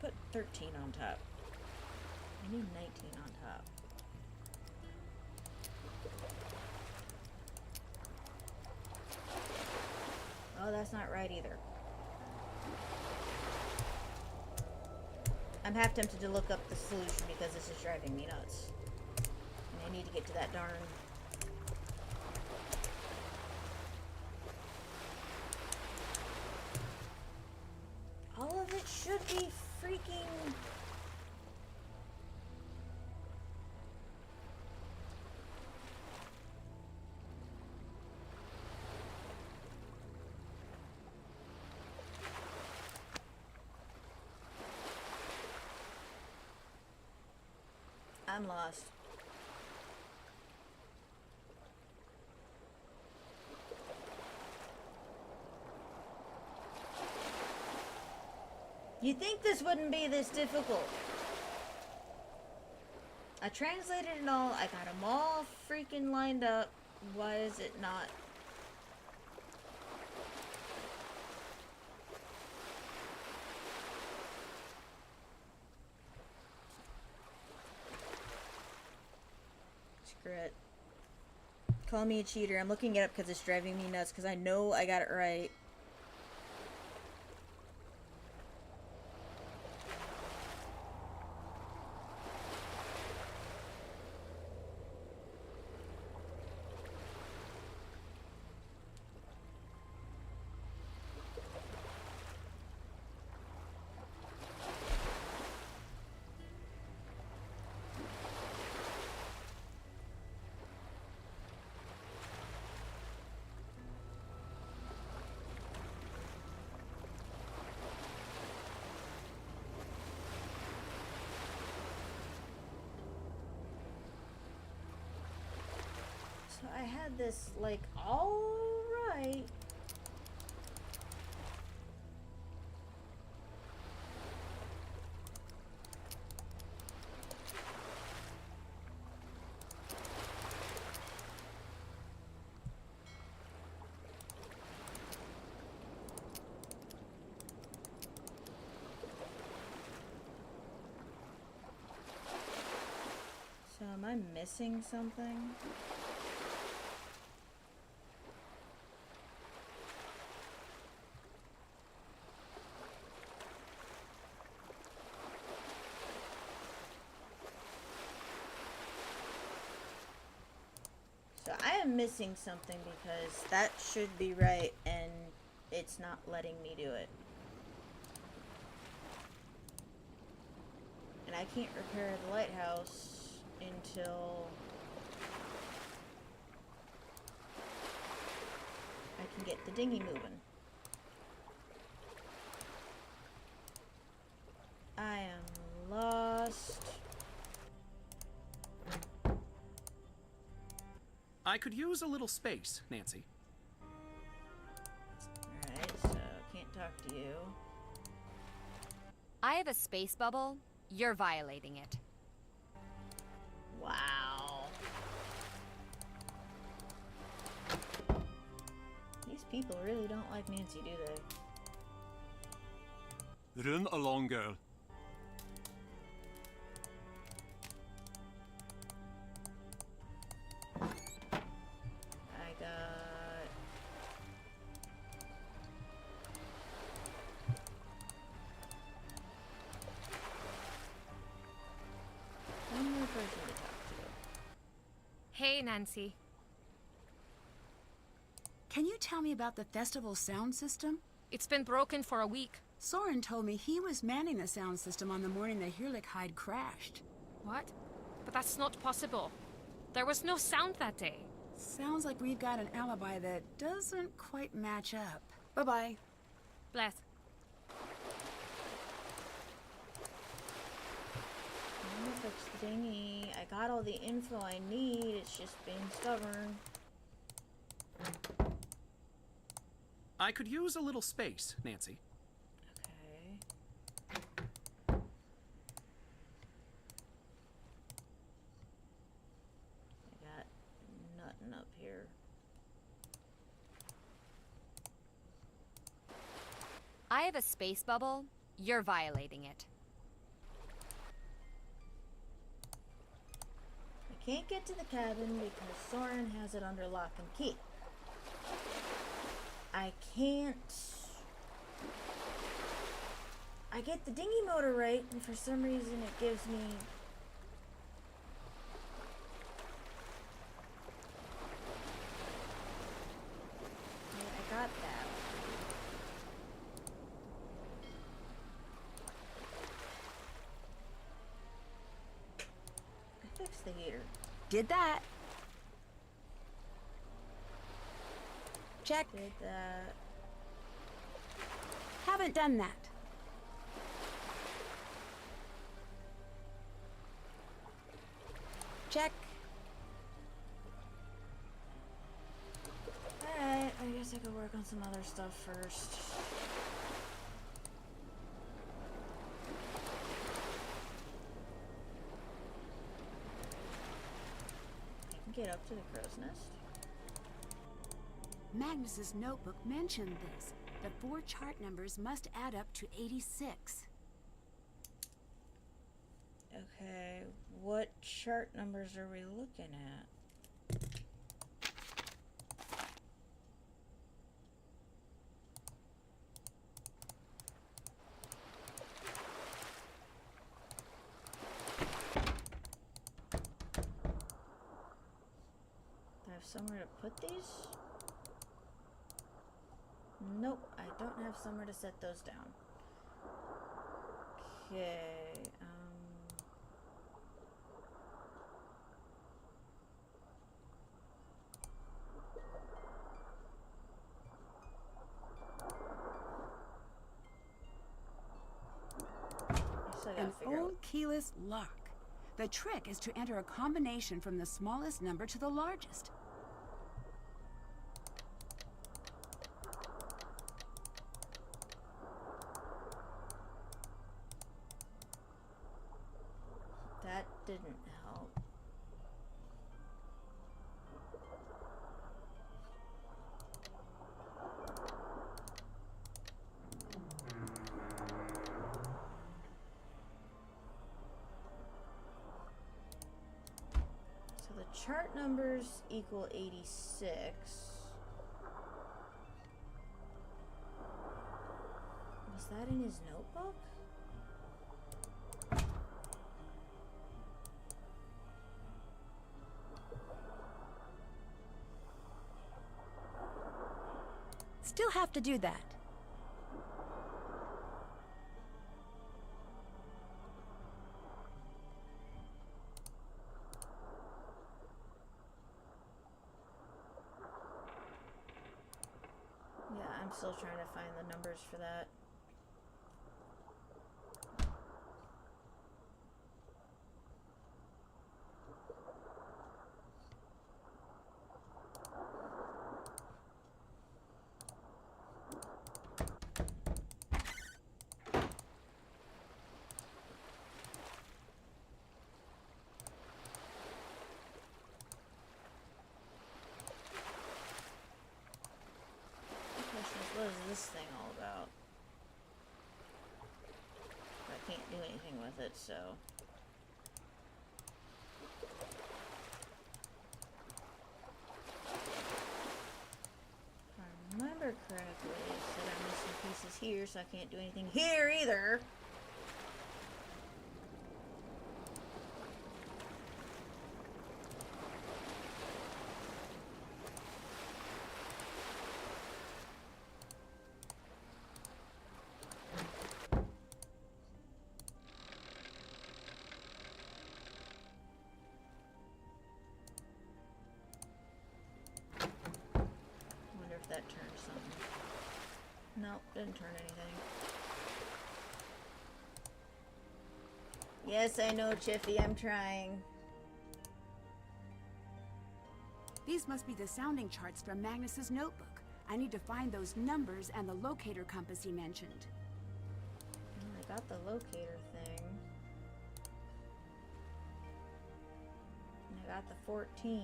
Put 13 on top. I need 19 on top. Oh, that's not right either. I'm half tempted to look up the solution because this is driving me nuts. And I need to get to that darn... All of it should be freaking... I'm lost. You'd think this wouldn't be this difficult. I translated it all. I got them all freaking lined up. Why is it not? Screw it. Call me a cheater. I'm looking it up because it's driving me nuts because I know I got it right. So I had this, like, all right. So am I missing something? So I am missing something because that should be right and it's not letting me do it. And I can't repair the lighthouse until I can get the dinghy moving. I am lost. I could use a little space, Nancy. Alright, so can't talk to you. I have a space bubble. You're violating it. Wow. These people really don't like Nancy, do they? Run along, girl. I got... one more person to talk to. Hey, Nancy. Can you tell me about the festival sound system? It's been broken for a week. Soren told me he was manning the sound system on the morning the Hirlichhide crashed. What? But that's not possible. There was no sound that day. Sounds like we've got an alibi that doesn't quite match up. Bye-bye. Bless. I'm gonna fix the dinghy. I got all the info I need. It's just being stubborn. I could use a little space, Nancy. Okay. I got nothing up here. I have a space bubble. You're violating it. I can't get to the cabin because Soren has it under lock and key. I can't... I get the dinghy motor right, and for some reason it gives me... Yeah, I got that. I fixed the heater. Did that. Check. Did that. Haven't done that. Check. Alright, I guess I could work on some other stuff first. get up to the crow's nest? Magnus's notebook mentioned this. The 4 chart numbers must add up to 86. Okay, what chart numbers are we looking at? Do I have somewhere to put these? Nope, I don't have somewhere to set those down. Okay, An old keyless lock. The trick is to enter a combination from the smallest number to the largest. That didn't help. So the chart numbers equal 86. Was that in his notebook? Still have to do that. Yeah, I'm still trying to find the numbers for that. What is this thing all about? I can't do anything with it, so... If I remember correctly, it said I'm missing pieces here, so I can't do anything here either! That turned something. Nope, didn't turn anything. Yes, I know, Chiffy, I'm trying. These must be the sounding charts from Magnus's notebook. I need to find those numbers and the locator compass he mentioned. Well, I got the locator thing. And I got the 14.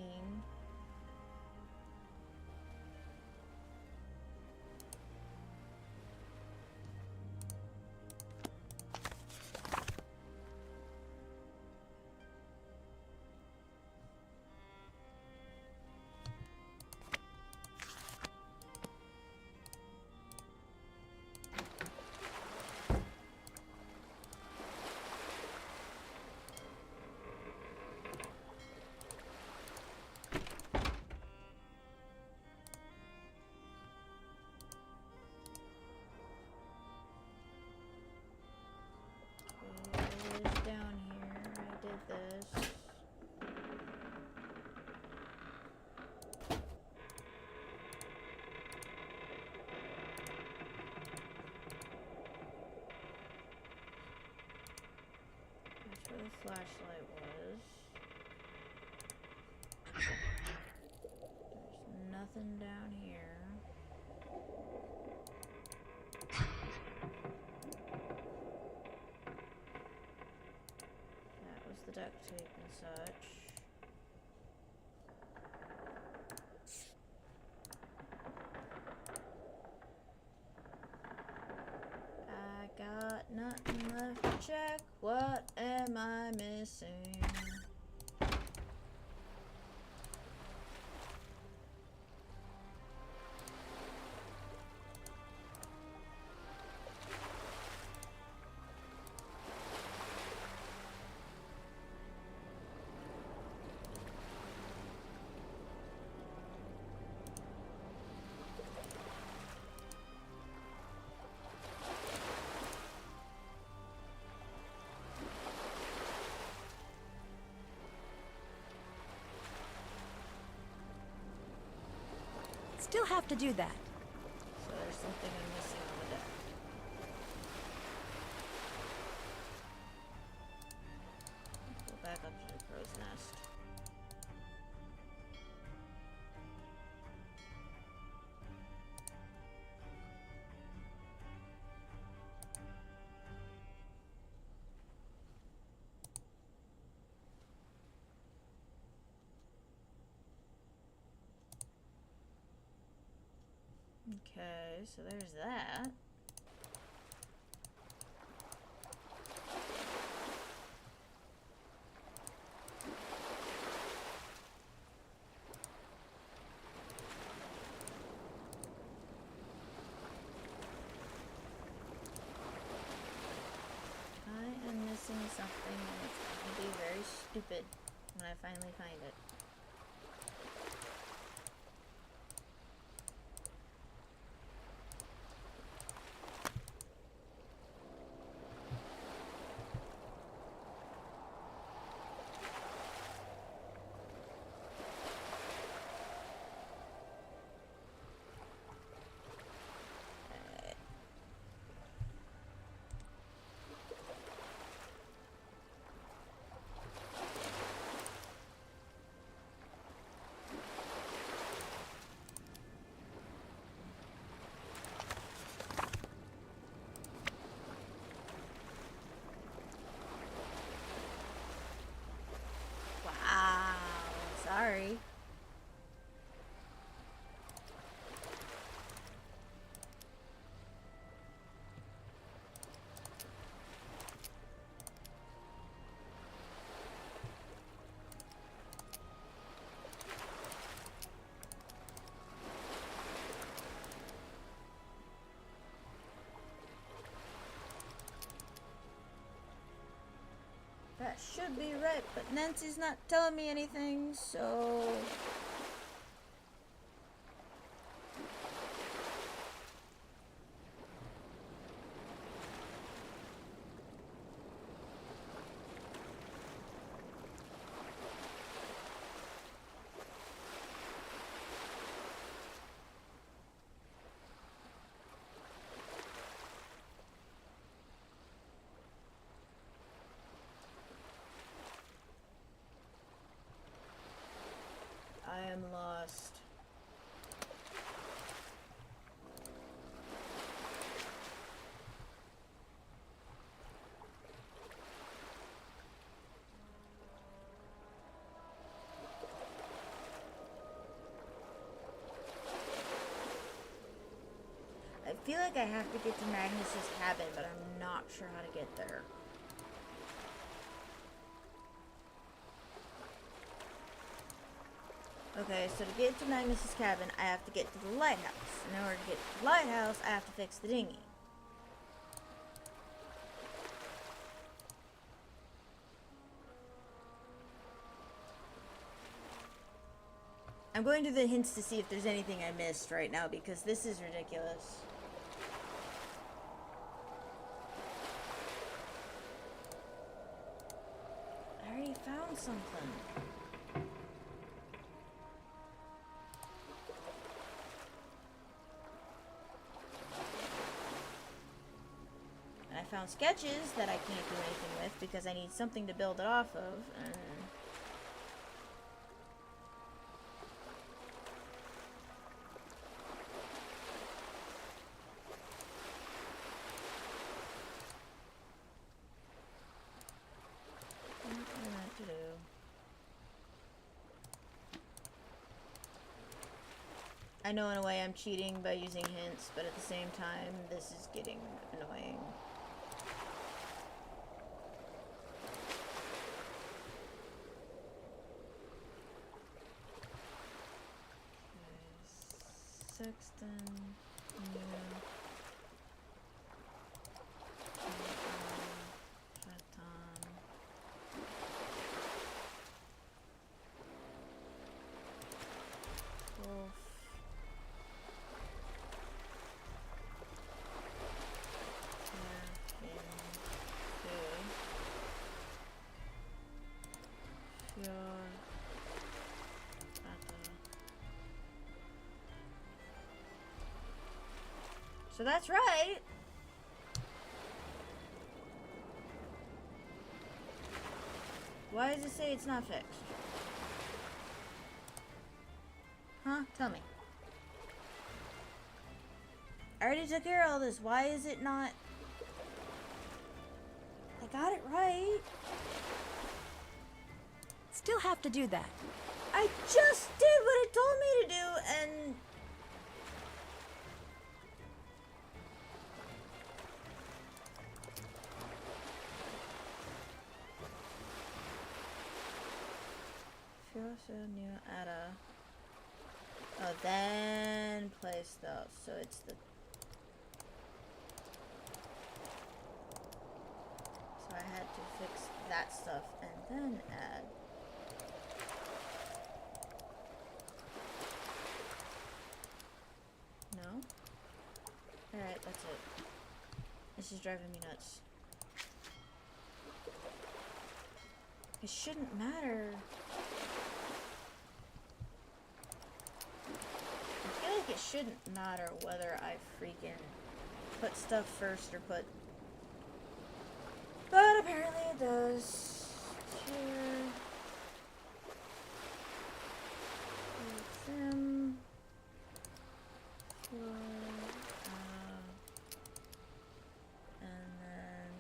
Down here, I did this. That's where the flashlight was. There's nothing down here. The duct tape and such. What am I missing? Still have to do that. So there's something I'm missing on the deck. Go back up to the crow's nest. Okay, so there's that. I am missing something and it's going to be very stupid when I finally find it. Wow, sorry. That should be right, but Nancy's not telling me anything, so... I am lost. I feel like I have to get to Magnus's cabin, but I'm not sure how to get there. Okay, so to get to Magnus's cabin, I have to get to the lighthouse. In order to get to the lighthouse, I have to fix the dinghy. I'm going to the hints to see if there's anything I missed right now, because this is ridiculous. I already found something. And I found sketches that I can't do anything with because I need something to build it off of. I know in a way I'm cheating by using hints, but at the same time, this is getting annoying. Sexton. Yeah. Phaeton. Wolf. So that's right. Why does it say it's not fixed? Huh? Tell me. I already took care of all this. Why is it not? I got it right. Still have to do that. I just did what it told me to do, and new Ada. Oh, then place those. So it's the. So I had to fix that stuff and then add. No? Alright, that's it. This is driving me nuts. It shouldn't matter. I feel like it shouldn't matter whether I freaking put stuff first or put... But apparently it does. Here. Trim. And then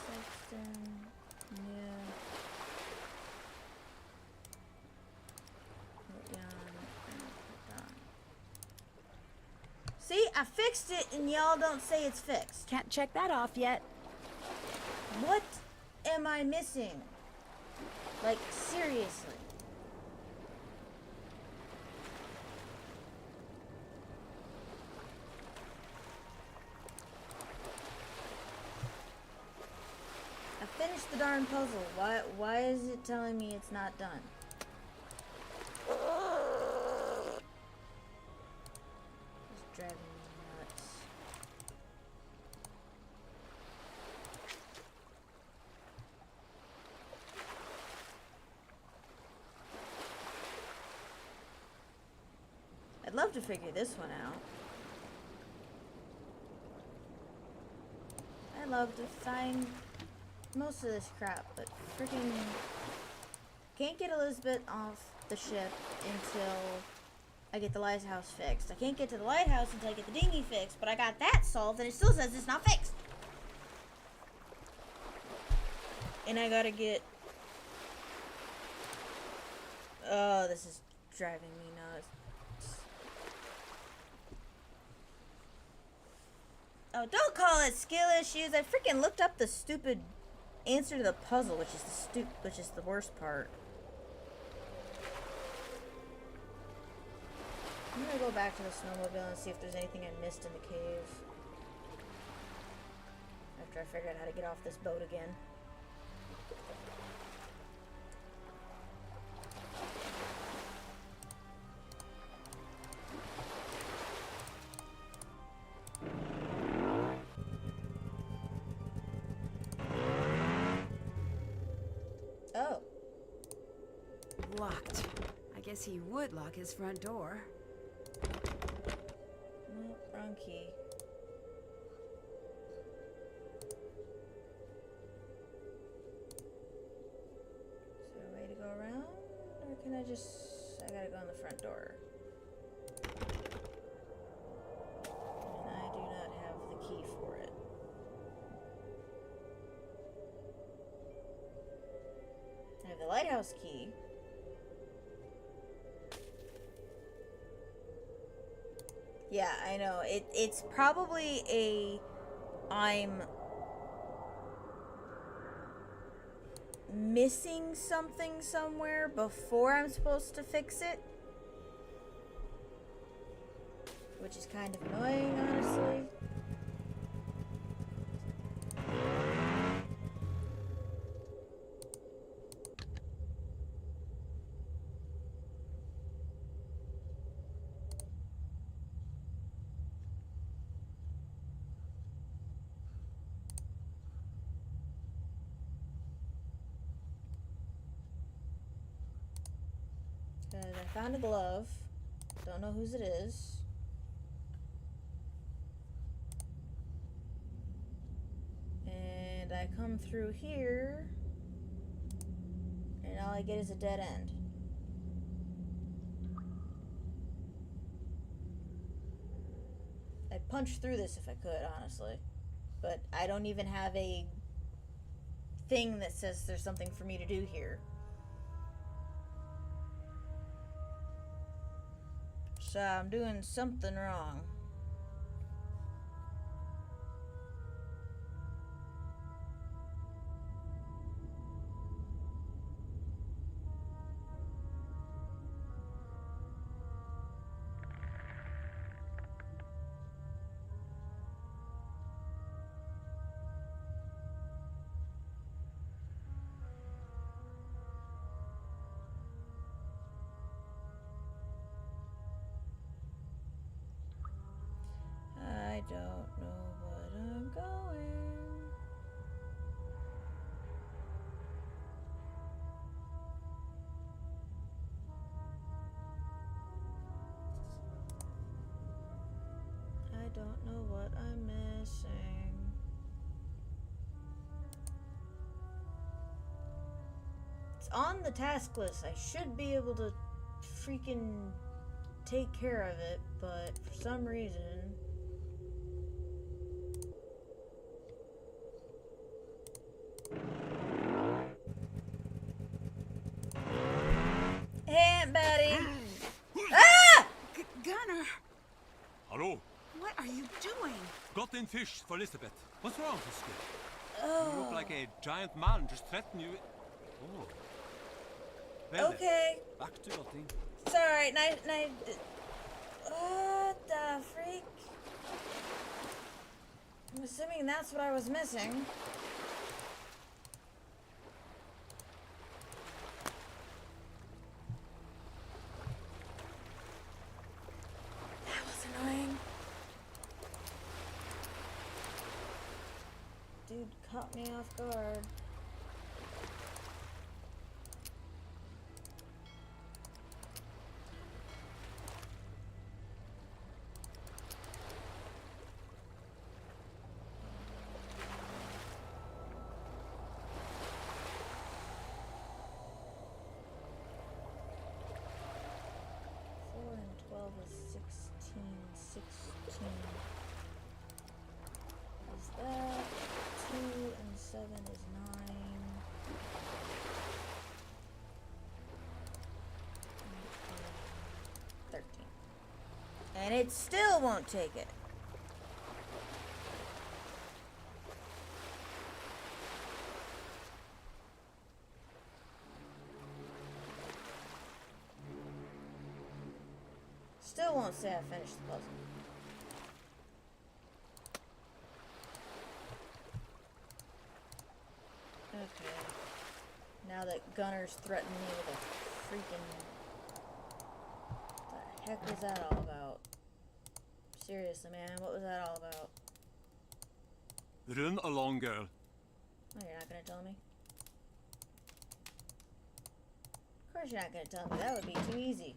Sexton, yeah. See, I fixed it and y'all don't say it's fixed. Can't check that off yet. What am I missing? Like, seriously. I finished the darn puzzle. Why is it telling me it's not done? It's driving me nuts. I'd love to figure this one out. I love to find most of this crap, but freaking can't get Elizabeth off the ship until I get the lighthouse fixed. I can't get to the lighthouse until I get the dinghy fixed, but I got that solved and it still says it's not fixed. And I gotta get... Oh, this is driving me nuts. Oh, don't call it skill issues. I freaking looked up the stupid answer to the puzzle, which is the worst part. I'm gonna go back to the snowmobile and see if there's anything I missed in the cave. After I figure out how to get off this boat again. Oh. Locked. I guess he would lock his front door. No, wrong key. Is there a way to go around? Or can I just... I gotta go in the front door. And I do not have the key for it. I have the lighthouse key. Yeah, I know. It's probably a... missing something somewhere before I'm supposed to fix it. Which is kind of annoying, honestly. Because I found a glove. Don't know whose it is. And I come through here. And all I get is a dead end. I'd punch through this if I could, honestly. But I don't even have a thing that says there's something for me to do here. So I'm doing something wrong. I don't know what I'm going. I don't know what I'm missing. It's on the task list. I should be able to freaking take care of it, but for some reason... Hey, Aunt Betty! Ah! Gunner, Hello. what are you doing? Got in fish for Elizabeth. What's wrong, sister? Oh. You look like a giant man just threatening you. Oh. Well Okay. then, back to yachting. It's alright. What the freak? I'm assuming that's what I was missing. That was annoying. Dude caught me off guard. Is 16. Is that 2 and 7 is 9. 13. And it still won't take it. Still won't say I finished the puzzle. Okay. Now that Gunner's threatened me with a freaking... What the heck was that all about? Seriously, man, what was that all about? Run along, girl. Oh, you're not gonna tell me? Of course you're not gonna tell me. That would be too easy.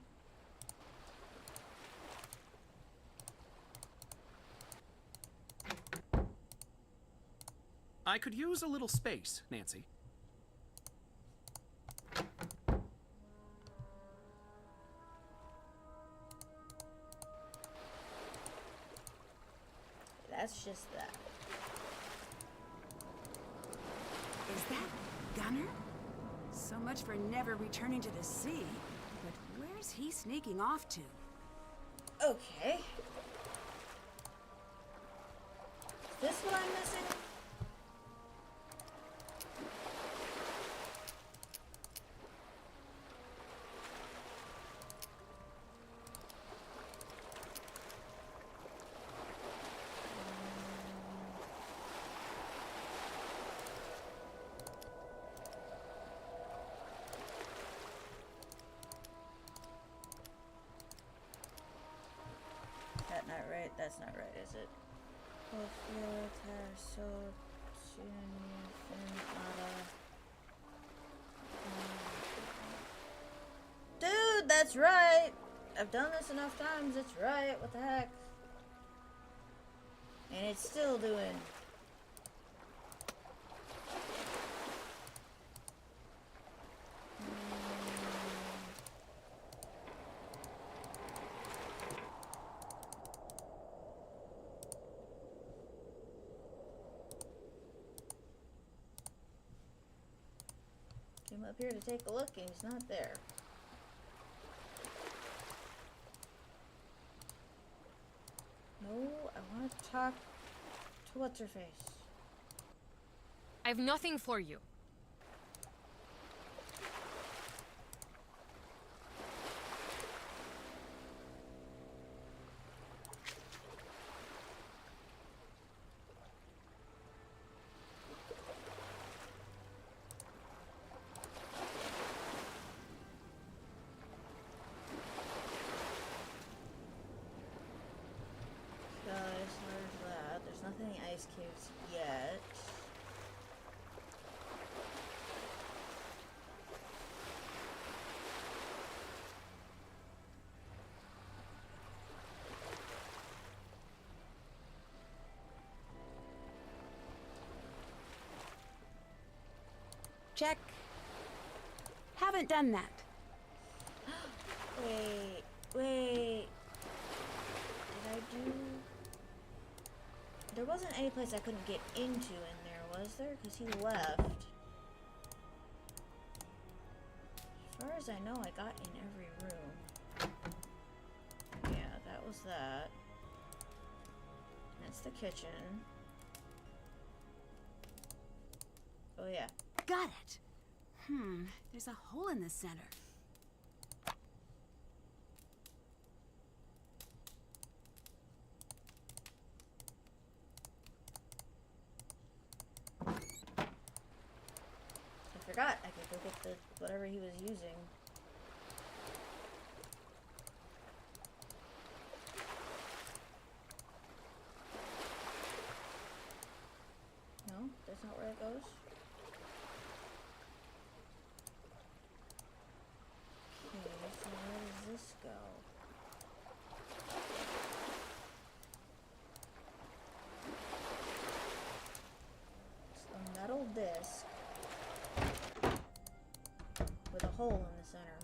I could use a little space, Nancy. That's just that. Is that Gunner? So much for never returning to the sea. But where's he sneaking off to? Okay. Is this what I'm missing? That's not right, is it? Dude, that's right! I've done this enough times, it's right, what the heck? And it's still doing. Came up here to take a look and he's not there. No, I want to talk to what's-her-face. I have nothing for you. There's nothing in ice caves yet. Check. Haven't done that. Wait. Did I do... There wasn't any place I couldn't get into in there, was there? Because he left. As far as I know, I got in every room. Yeah, that was that. That's the kitchen. Oh yeah. Got it. There's a hole in the center. I forgot I could go get the whatever he was using. No, that's not where it goes. Okay, so where does this go? It's a metal disc with a hole in the center.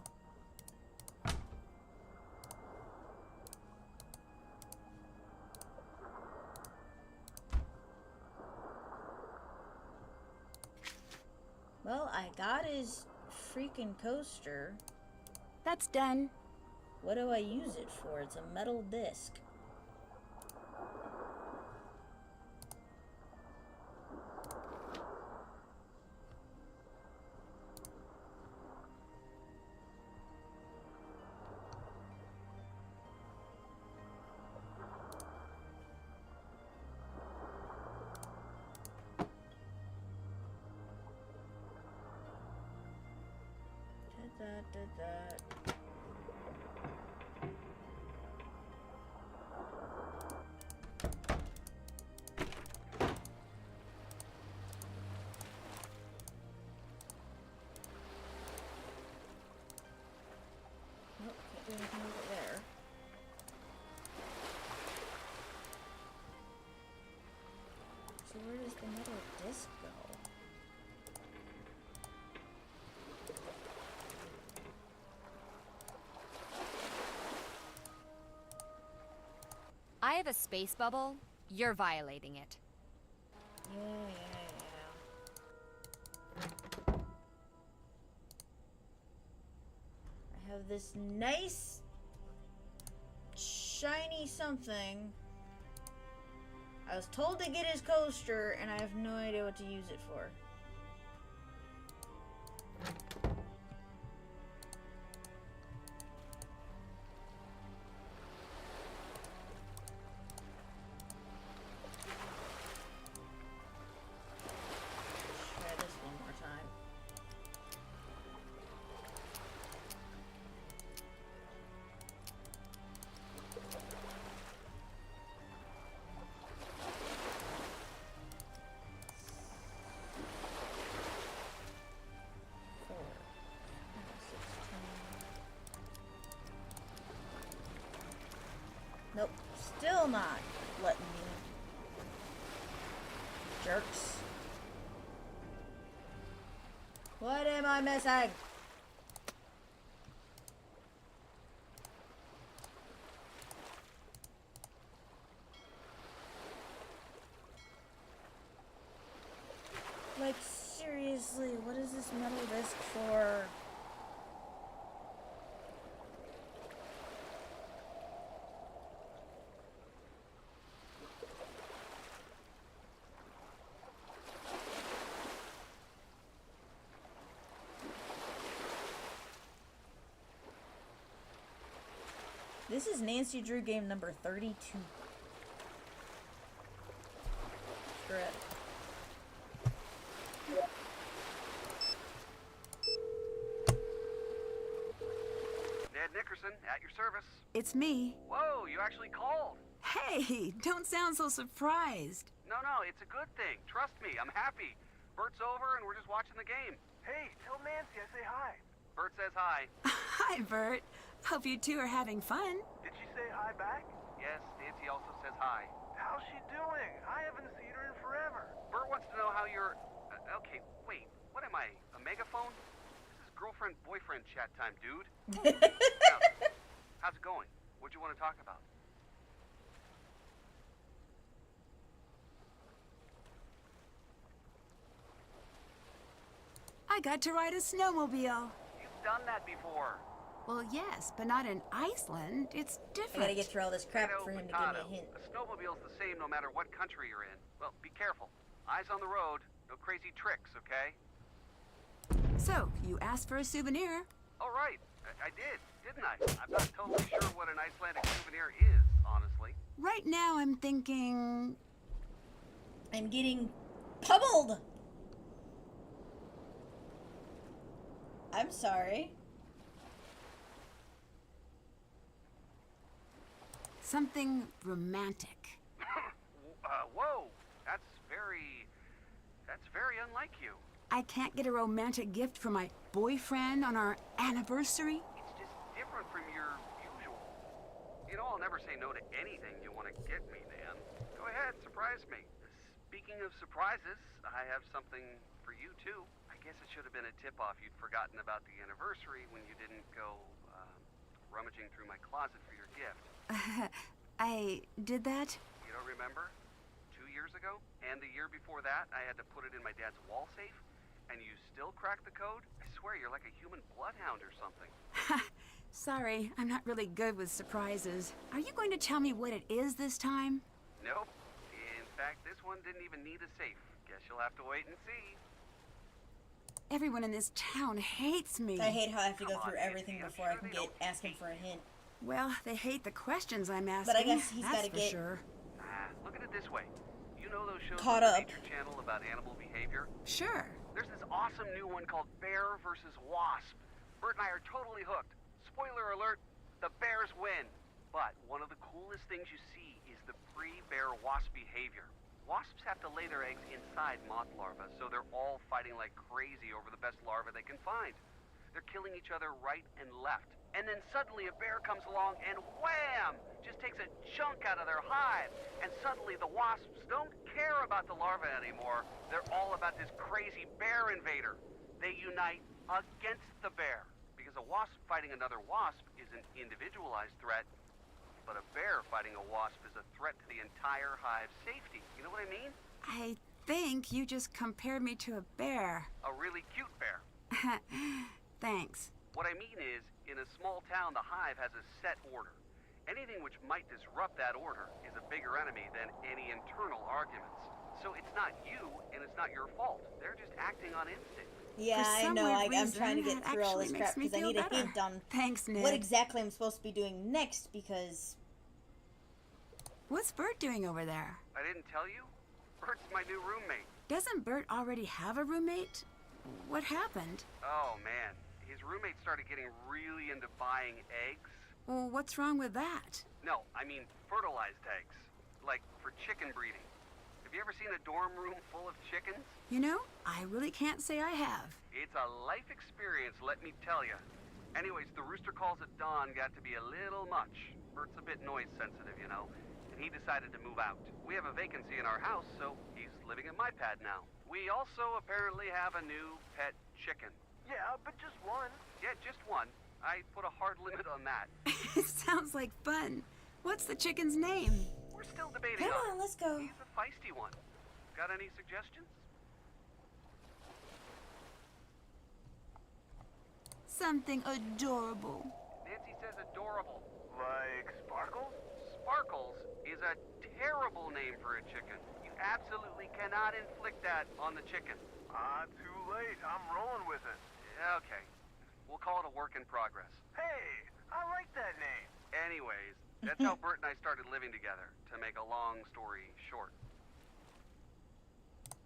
Well, I got his freaking coaster. That's done. What do I use it for? It's a metal disc. Did that. Nope, can't do anything over there. So where does the metal disc go? I have a space bubble. You're violating it. Yeah. I have this nice, shiny something. I was told to get his coaster, and I have no idea what to use it for. Try this one more time. still not letting me. Jerks. What am I missing? Like, seriously, what is this metal disc for? This is Nancy Drew game number 32. Screw it. Ned Nickerson, at your service. It's me. Whoa, you actually called. Hey, don't sound so surprised. No, it's a good thing. Trust me, I'm happy. Bert's over and we're just watching the game. Hey, tell Nancy I say hi. Bert says hi. Hi, Bert. Hope you two are having fun. Did she say hi back? Yes, Nancy also says hi. How's she doing? I haven't seen her in forever. Bert wants to know how you're... okay, wait. What am I, a megaphone? This is girlfriend-boyfriend chat time, dude. Now, how's it going? What do you want to talk about? I got to ride a snowmobile. You've done that before. Well, yes, but not in Iceland. It's I different. gotta get through all this crap Potato, for him to potato. give me a hint. A snowmobile's the same no matter what country you're in. Well, be careful. Eyes on the road. No crazy tricks, okay? So, you asked for a souvenir. Oh, right. I did, didn't I? I'm not totally sure what an Icelandic souvenir is, honestly. Right now, I'm thinking... I'm getting pummeled! I'm sorry. something romantic. Whoa. That's very unlike you. I can't get a romantic gift for my boyfriend on our anniversary? It's just different from your usual. You know, I'll never say no to anything you want to get me, Dan. Go ahead, surprise me. Speaking of surprises, I have something for you, too. I guess it should have been a tip-off you'd forgotten about the anniversary when you didn't go, rummaging through my closet for your gift. I did that? You don't remember? 2 years ago? And the year before that, I had to put it in my dad's wall safe? And you still cracked the code? I swear you're like a human bloodhound or something. Sorry, I'm not really good with surprises. Are you going to tell me what it is this time? Nope. In fact, this one didn't even need a safe. Guess you'll have to wait and see. Everyone in this town hates me. I hate how I have to go Come on, through everything Nancy, I'm before I sure can they don't ask him for a hint. Well, they hate the questions I'm asking. But I guess he's that's gotta for get sure. Look at it this way. You know those shows Caught on up. the Nature Channel about animal behavior? Sure. There's this awesome new one called Bear versus Wasp. Bert and I are totally hooked. Spoiler alert, the bears win. But one of the coolest things you see is the pre-bear wasp behavior. Wasps have to lay their eggs inside moth larvae, so they're all fighting like crazy over the best larvae they can find. They're killing each other right and left. And then suddenly a bear comes along and wham! Just takes a chunk out of their hive. And suddenly the wasps don't care about the larvae anymore. They're all about this crazy bear invader. They unite against the bear. Because a wasp fighting another wasp is an individualized threat, but a bear fighting a wasp is a threat to the entire hive's safety. You know what I mean? I think you just compared me to a bear. A really cute bear. Thanks. What I mean is, in a small town, the hive has a set order. Anything which might disrupt that order is a bigger enemy than any internal arguments. So it's not you, and it's not your fault. They're just acting on instinct. Yeah, For I some know. weird I'm trying to reason, get that through all this actually crap makes me because I feel need a better. hint on Thanks, Ned. what exactly I'm supposed to be doing next because... What's Bert doing over there? I didn't tell you? Bert's my new roommate. Doesn't Bert already have a roommate? What happened? Oh, man. His roommate started getting really into buying eggs. Well, what's wrong with that? No, I mean fertilized eggs. Like for chicken breeding. Have you ever seen a dorm room full of chickens? You know, I really can't say I have. It's a life experience, let me tell you. Anyways, the rooster calls at dawn got to be a little much. Bert's a bit noise sensitive, you know. And he decided to move out. We have a vacancy in our house, so he's living at my pad now. We also apparently have a new pet chicken. Yeah, but just one. Yeah, just one. I put a hard limit on that. It sounds like fun. What's the chicken's name? We're still debating Come on on, it. let's go. He's a feisty one. Got any suggestions? Something adorable. Nancy says adorable. Like Sparkles? Sparkles is a terrible name for a chicken. You absolutely cannot inflict that on the chicken. Too late. I'm rolling with it. Okay. We'll call it a work in progress. Hey, I like that name. Anyways, that's how Bert and I started living together, to make a long story short.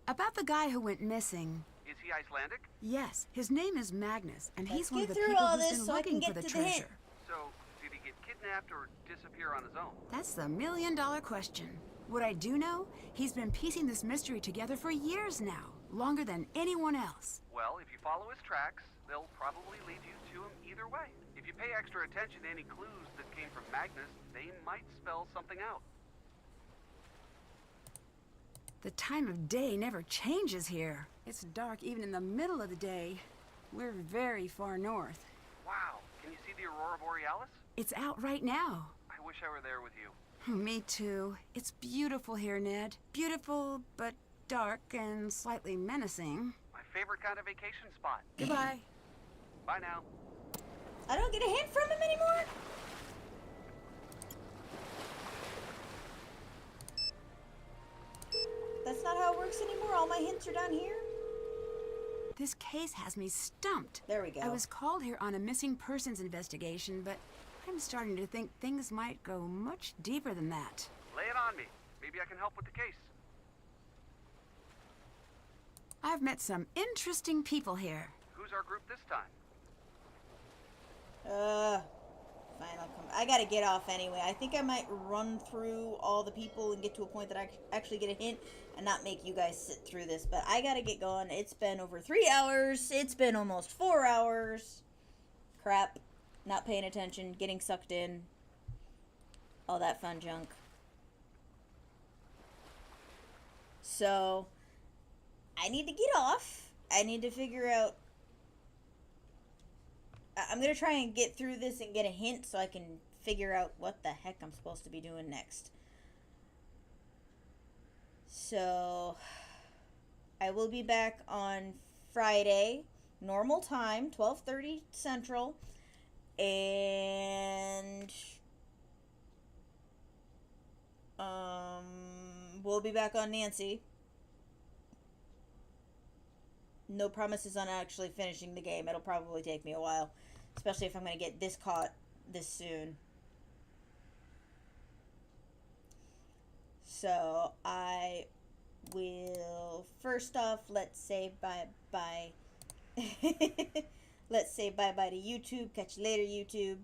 About the guy who went missing. Is he Icelandic? Yes, his name is Magnus, and he's Let's one of get the through people all who's this been so I can looking for get the to the hint. treasure. So, did he get kidnapped or disappear on his own? That's the million-dollar question. What I do know, he's been piecing this mystery together for years now, longer than anyone else. Well, if you follow his tracks, they'll probably lead you to him either way. If you pay extra attention to any clues that came from Magnus, they might spell something out. The time of day never changes here. It's dark even in the middle of the day. We're very far north. Wow, can you see the Aurora Borealis? It's out right now. I wish I were there with you. Me too. It's beautiful here, Ned. Beautiful, but dark and slightly menacing. My favorite kind of vacation spot. Goodbye. Bye now. I don't get a hint from him anymore? That's not how it works anymore. All my hints are down here. This case has me stumped. There we go. I was called here on a missing persons investigation, but I'm starting to think things might go much deeper than that. Lay it on me. Maybe I can help with the case. I've met some interesting people here. Who's our group this time? Fine, I'll come. I gotta get off anyway. I think I might run through all the people and get to a point that I actually get a hint and not make you guys sit through this. But I gotta get going. It's been over 3 hours. It's been almost 4 hours. Crap. Not paying attention. Getting sucked in. All that fun junk. So, I need to get off. I need to figure out... I'm going to try and get through this and get a hint so I can figure out what the heck I'm supposed to be doing next. So, I will be back on Friday, normal time, 12:30 Central, and we'll be back on Nancy. No promises on actually finishing the game. It'll probably take me a while, especially if I'm going to get this caught this soon. So I will first off, let's say bye-bye. Let's say bye-bye to YouTube. Catch you later, YouTube.